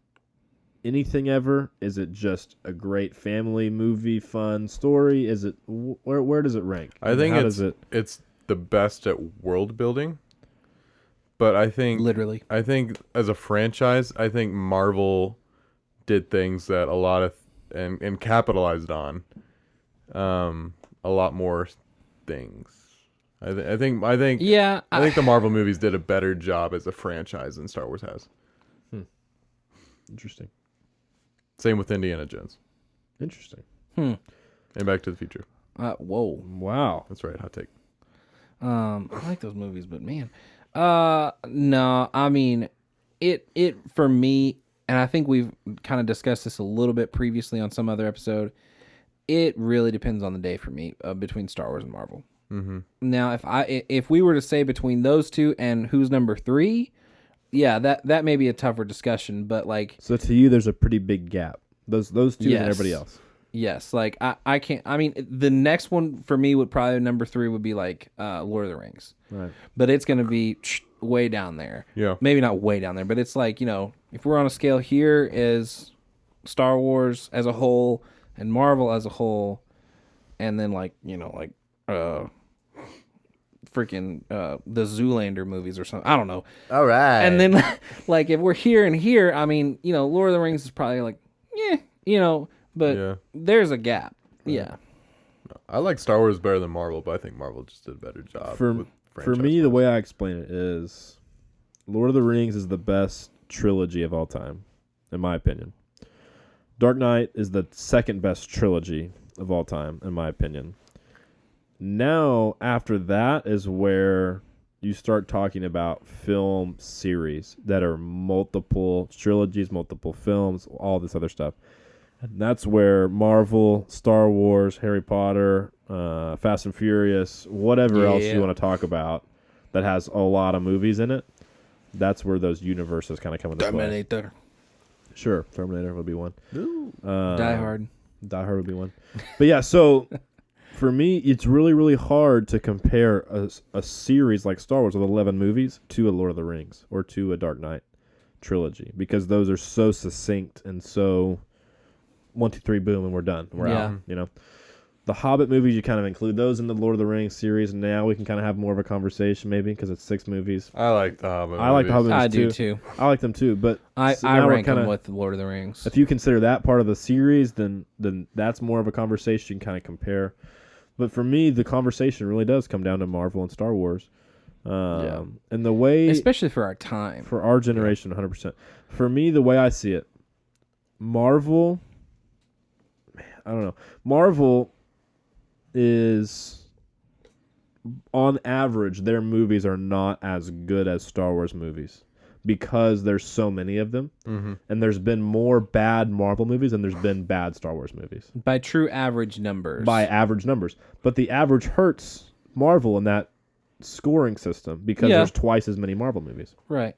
anything ever? Is it just a great family movie fun story? Is it where does it rank? I think How it's does it it's the best at world building. But I think Literally. as a franchise, I think Marvel did things that a lot of and capitalized on a lot more things. I think Yeah. I think the Marvel movies did a better job as a franchise than Star Wars has. interesting. Same with Indiana Jones Interesting. and Back to the Future. Whoa. Wow. That's right, hot take. I like those movies, but man. No, I mean, it for me, and I think we've kind of discussed this a little bit previously on some other episode. It really depends on the day for me between Star Wars and Marvel. Mm-hmm. Now, if we were to say between those two and who's number 3, yeah, that may be a tougher discussion. But like, So to you, there's a pretty big gap. Those two Yes. and everybody else. yes, like I can't. I mean, the next one for me would probably number 3 would be like Lord of the Rings. Right. But it's gonna be way down there. Yeah. Maybe not way down there, but it's like, if we're on a scale, here is Star Wars as a whole and Marvel as a whole, and then freaking the Zoolander movies or something. I don't know. All right. And then like if we're here and here, I mean, Lord of the Rings is probably like, but Yeah. there's a gap. Yeah. I like Star Wars better than Marvel, but I think Marvel just did a better job. For with me, the franchise-wise. way I explain it is, Lord of the Rings is the best trilogy of all time, in my opinion. Dark Knight is the second best trilogy of all time, in my opinion. Now, after that is where you start talking about film series that are multiple trilogies, multiple films, all this other stuff. And that's where Marvel, Star Wars, Harry Potter, Fast and Furious, whatever else you want to talk about that has a lot of movies in it, that's where those universes kind of come into play. Terminator. Sure, Terminator would be one. Die Hard. Die Hard would be one. But yeah, so for me, it's really, really hard to compare a series like Star Wars with 11 movies to a Lord of the Rings or to a Dark Knight trilogy, because those are so succinct and so 1, 2, 3, boom, and we're done. We're out. The Hobbit movies, you kind of include those in the Lord of the Rings series, and now we can kind of have more of a conversation maybe because it's 6 movies. I like the Hobbit. I like the Hobbit movies I do too. I like them too, but I now we're rank them kinda- with Lord of the Rings. if you consider that part of the series, then that's more of a conversation you can kind of compare. But for me, the conversation really does come down to Marvel and Star Wars. And the way... Especially for our time. For our generation, 100%. For me, the way I see it, Marvel... Man, I don't know. Marvel is... On average, their movies are not as good as Star Wars movies, because there's so many of them, and there's been more bad Marvel movies than there's been bad Star Wars movies. By true average numbers. By average numbers. But the average hurts Marvel in that scoring system, because there's twice as many Marvel movies. Right.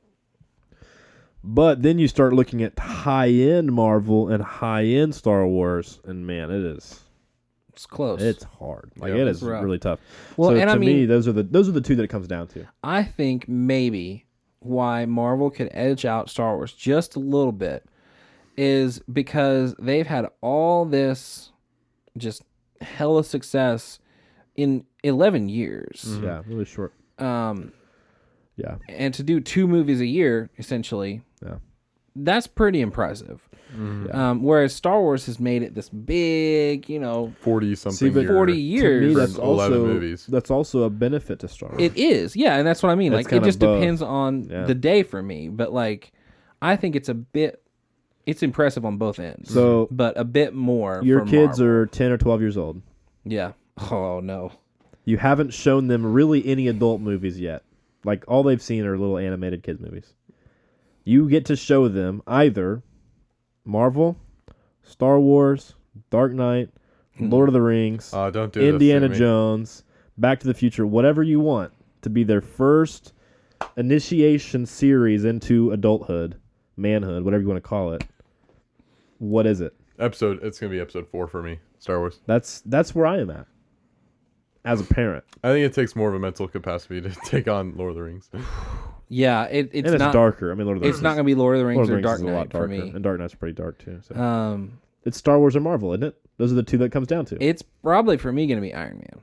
But then you start looking at high-end Marvel and high-end Star Wars, and man, It's close. it's hard. Like, Yep. it It's is rough. really tough. Well, so and to I me, mean, those are the two that it comes down to. I think maybe why Marvel could edge out Star Wars just a little bit is because they've had all this just hella success in 11 years. Yeah, really short. Yeah. And to do 2 movies a year, essentially, Yeah. that's pretty impressive. Yeah. Whereas Star Wars has made it this big, 40-something See, but 40 To years. me, For that's 11 also movies. that's also a benefit to Star Wars. It is, yeah, and that's what I mean. It's Like, it kinda just both. depends on the day for me. But like, I think it's impressive on both ends. So but a bit more. your for kids Marvel. are 10 or 12 years old. Yeah. Oh no. You haven't shown them really any adult movies yet. Like, all they've seen are little animated kids movies. You get to show them either Marvel, Star Wars, Dark Knight, Lord of the Rings, Don't do Indiana this to me. Jones, Back to the Future, whatever you want to be their first initiation series into adulthood, manhood, whatever you want to call it. What is it? It's gonna be episode 4 for me. Star Wars. That's where I am at as a parent. I think it takes more of a mental capacity to take on Lord of the Rings. Yeah, it's And it's not darker. I mean, Lord of the It's Rings. not gonna be Lord of the Rings Lord of the or Rings Dark is a lot Knight for darker, me. and Dark Knight's pretty dark too. So. It's Star Wars or Marvel, isn't it? Those are the two that it comes down to. It's probably for me gonna be Iron Man.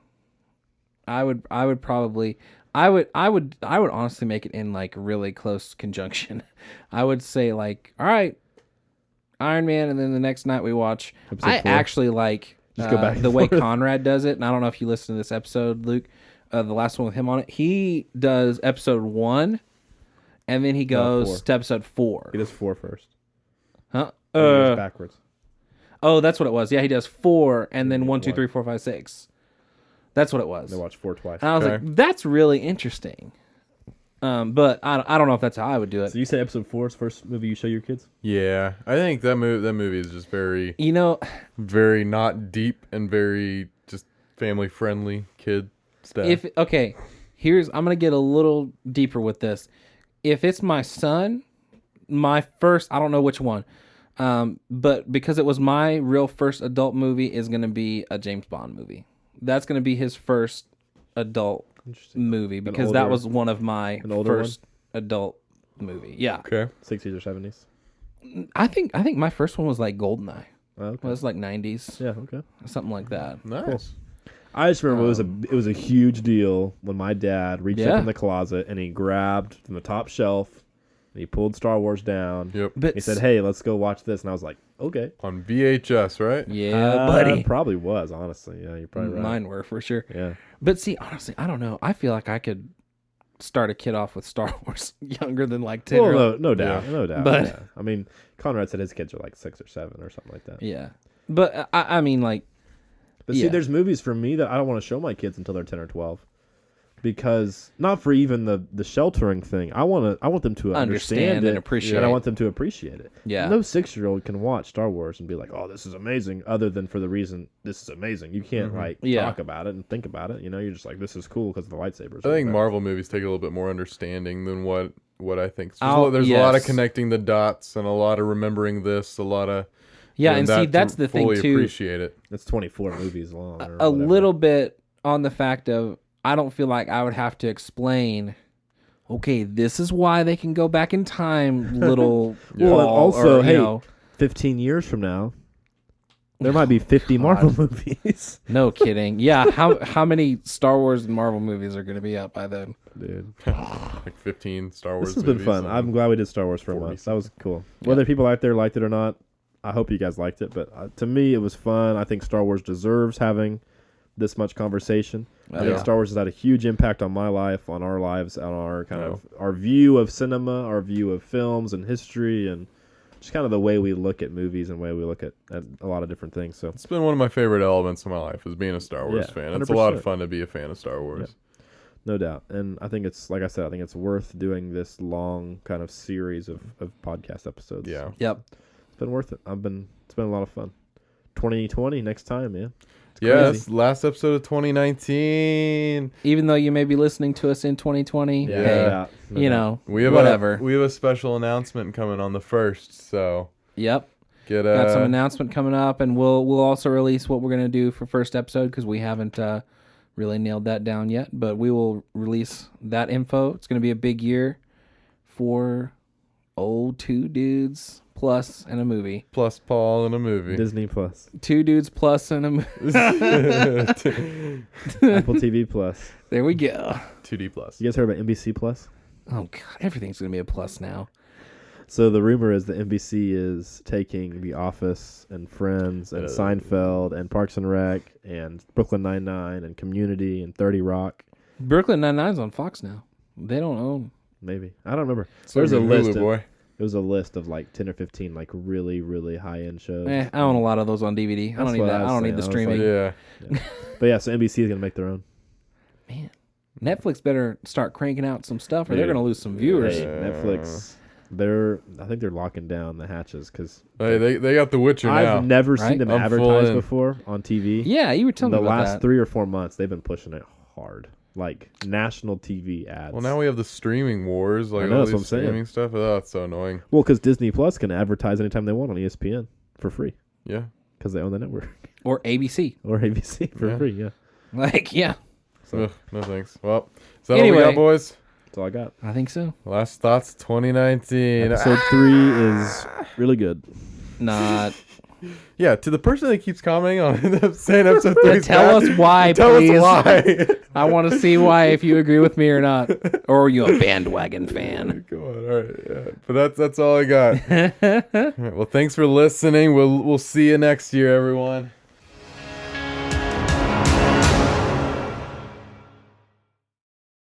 I would probably I would honestly make it in like really close conjunction. I would say like, all right, Iron Man, and then the next night we watch. Episode I 4. actually like Just go back and the way forth. Conrad does it, and I don't know if you listened to this episode, Luke, the last one with him on it. He does episode 1, and then he goes 4. to episode 4. He does 4 first. Huh? He goes backwards. Oh, that's what it was. Yeah, he does 4, and then 1, 2, 3, 4, 5, 6. That's what it was. They watch 4 twice. And I was Okay. like, that's really interesting. But I don't know if that's how I would do it. So you say episode 4 is the first movie you show your kids? Yeah, I think that movie is just very, very not deep and very just family friendly kid stuff. I'm gonna get a little deeper with this. If it's my son, my first, I don't know which one, but because it was my real first adult movie, is gonna be a James Bond movie. That's gonna be his first adult movie, because that older- was one of my older first adult movie. Yeah, Okay. 60s or 70s? I think my first one was like Goldeneye. Oh, okay. Well, it's like 90s, Yeah, okay. something like that. Nice. I just remember it was a huge deal when my dad reached Yeah. up in the closet and he grabbed from the top shelf and he pulled Star Wars down. Yep. But He said, "Hey, let's go watch this," and I was like, "Okay." On VHS, right? Yeah, buddy. Probably was, honestly. Yeah, you're probably right. Mine were for sure. Yeah. But see, honestly, I don't know. I feel like I could start a kid off with Star Wars younger than like 10 Well, or no doubt. Yeah. No doubt. But- yeah. I mean, Conrad said his kids are like 6 or 7 or something like that. yeah. But I mean, like, But see, yeah. there's movies for me that I don't want to show my kids until they're 10 or 12. Because not for even the sheltering thing. I want them to understand it, and appreciate and I it. want them to appreciate it. Yeah. No 6-year-old can watch Star Wars and be like, "Oh, this is amazing," other than for the reason this is amazing. You can't Yeah. talk about it and think about it. You're just like, this is cool because of the lightsabers. I think But- Marvel movies take a little bit more understanding than what I think. Oh, There's a lot of yes. connecting the dots and a lot of remembering this, a lot of yeah, doing and that see, to that's the thing fully too. appreciate it. It's 24 movies long. Or A whatever. little bit on the fact of I don't feel like I would have to explain. Okay, this is why they can go back in time, little. Well, and Paul, also, or, hey, you know, 15 years from now, there might be 50 Marvel movies. no kidding. Yeah, how many Star Wars and Marvel movies are going to be out by then? Dude, Like 15 Star Wars this has been movies fun. and- I'm glad we did Star Wars for a 40 month. That was cool. Whether people out there liked it or not, I hope you guys liked it. But to me, it was fun. I think Star Wars deserves having this much conversation. I think Yeah. Star Wars has had a huge impact on my life, on our lives, on our kind of our view of cinema, our view of films and history, and just kind of the way we look at movies and the way we look at a lot of different things. So It's been one of my favorite elements of my life is being a Star Wars Yeah, fan. It's a lot of 100%. fun to be a fan of Star Wars. no doubt. And I think it's, like I said, I think it's worth doing this long kind of series of podcast episodes. Yeah. Yep. It's been worth it. It's been a lot of fun. 2020 next time, man. Yes, last episode of 2019. Even though you may be listening to us in 2020, Yeah. No hey, doubt. No you doubt. know, We have whatever. we have a special announcement coming on the 1st, so Yep. get Got some announcement coming up, and we'll also release what we're gonna do for first episode because we haven't really nailed that down yet. But we will release that info. It's gonna be a big year for old 2 dudes plus and a movie. plus Paul in a movie. Disney Plus, 2 dudes plus and a movie. Apple TV Plus. There we go. 2D plus. You guys heard about NBC Plus? Oh god, everything's gonna be a plus now. So the rumor is that NBC is taking The Office and Friends and Seinfeld and Parks and Rec and Brooklyn Nine-Nine and Community and 30 Rock. Brooklyn Nine-Nine's on Fox now. They don't own. Maybe. I don't remember. So There's a list. boy. It was a list of like 10 or 15 like really, really high-end shows. I own a lot of those on DVD. I That's don't need what that. I I was don't need saying. the I was streaming. Yeah. But yeah, so NBC is going to make their own. Man, Netflix better start cranking out some stuff, or they're Dude. gonna lose some viewers. Hey, Netflix, I think they're locking down the hatches because Hey, they got The Witcher now. I've never right? seen them I'm full advertised in. before on TV. Yeah, you were telling The me about last that. 3 or 4 months, they've been pushing it hard. Like national TV ads. Well, now we have the streaming wars, like I know, all that's these what I'm saying. streaming stuff. Oh, that's so annoying. Well, because Disney Plus can advertise anytime they want on ESPN for free Yeah. because they own the network Or ABC. or ABC for Yeah. free. Yeah, Like, yeah, So- Ugh, no thanks. Well, is that all we Anyway. got, boys? that's all I got. I think so. Last thoughts 2019. Episode 3 is really good. Not. Yeah, to the person that keeps commenting on saying episode 3 Tell us why, tell please. us why. I want to see why if you agree with me or not, or are you a bandwagon fan? Come on, all right, yeah. But that's all I got. All right, well, thanks for listening. We'll see you next year, everyone.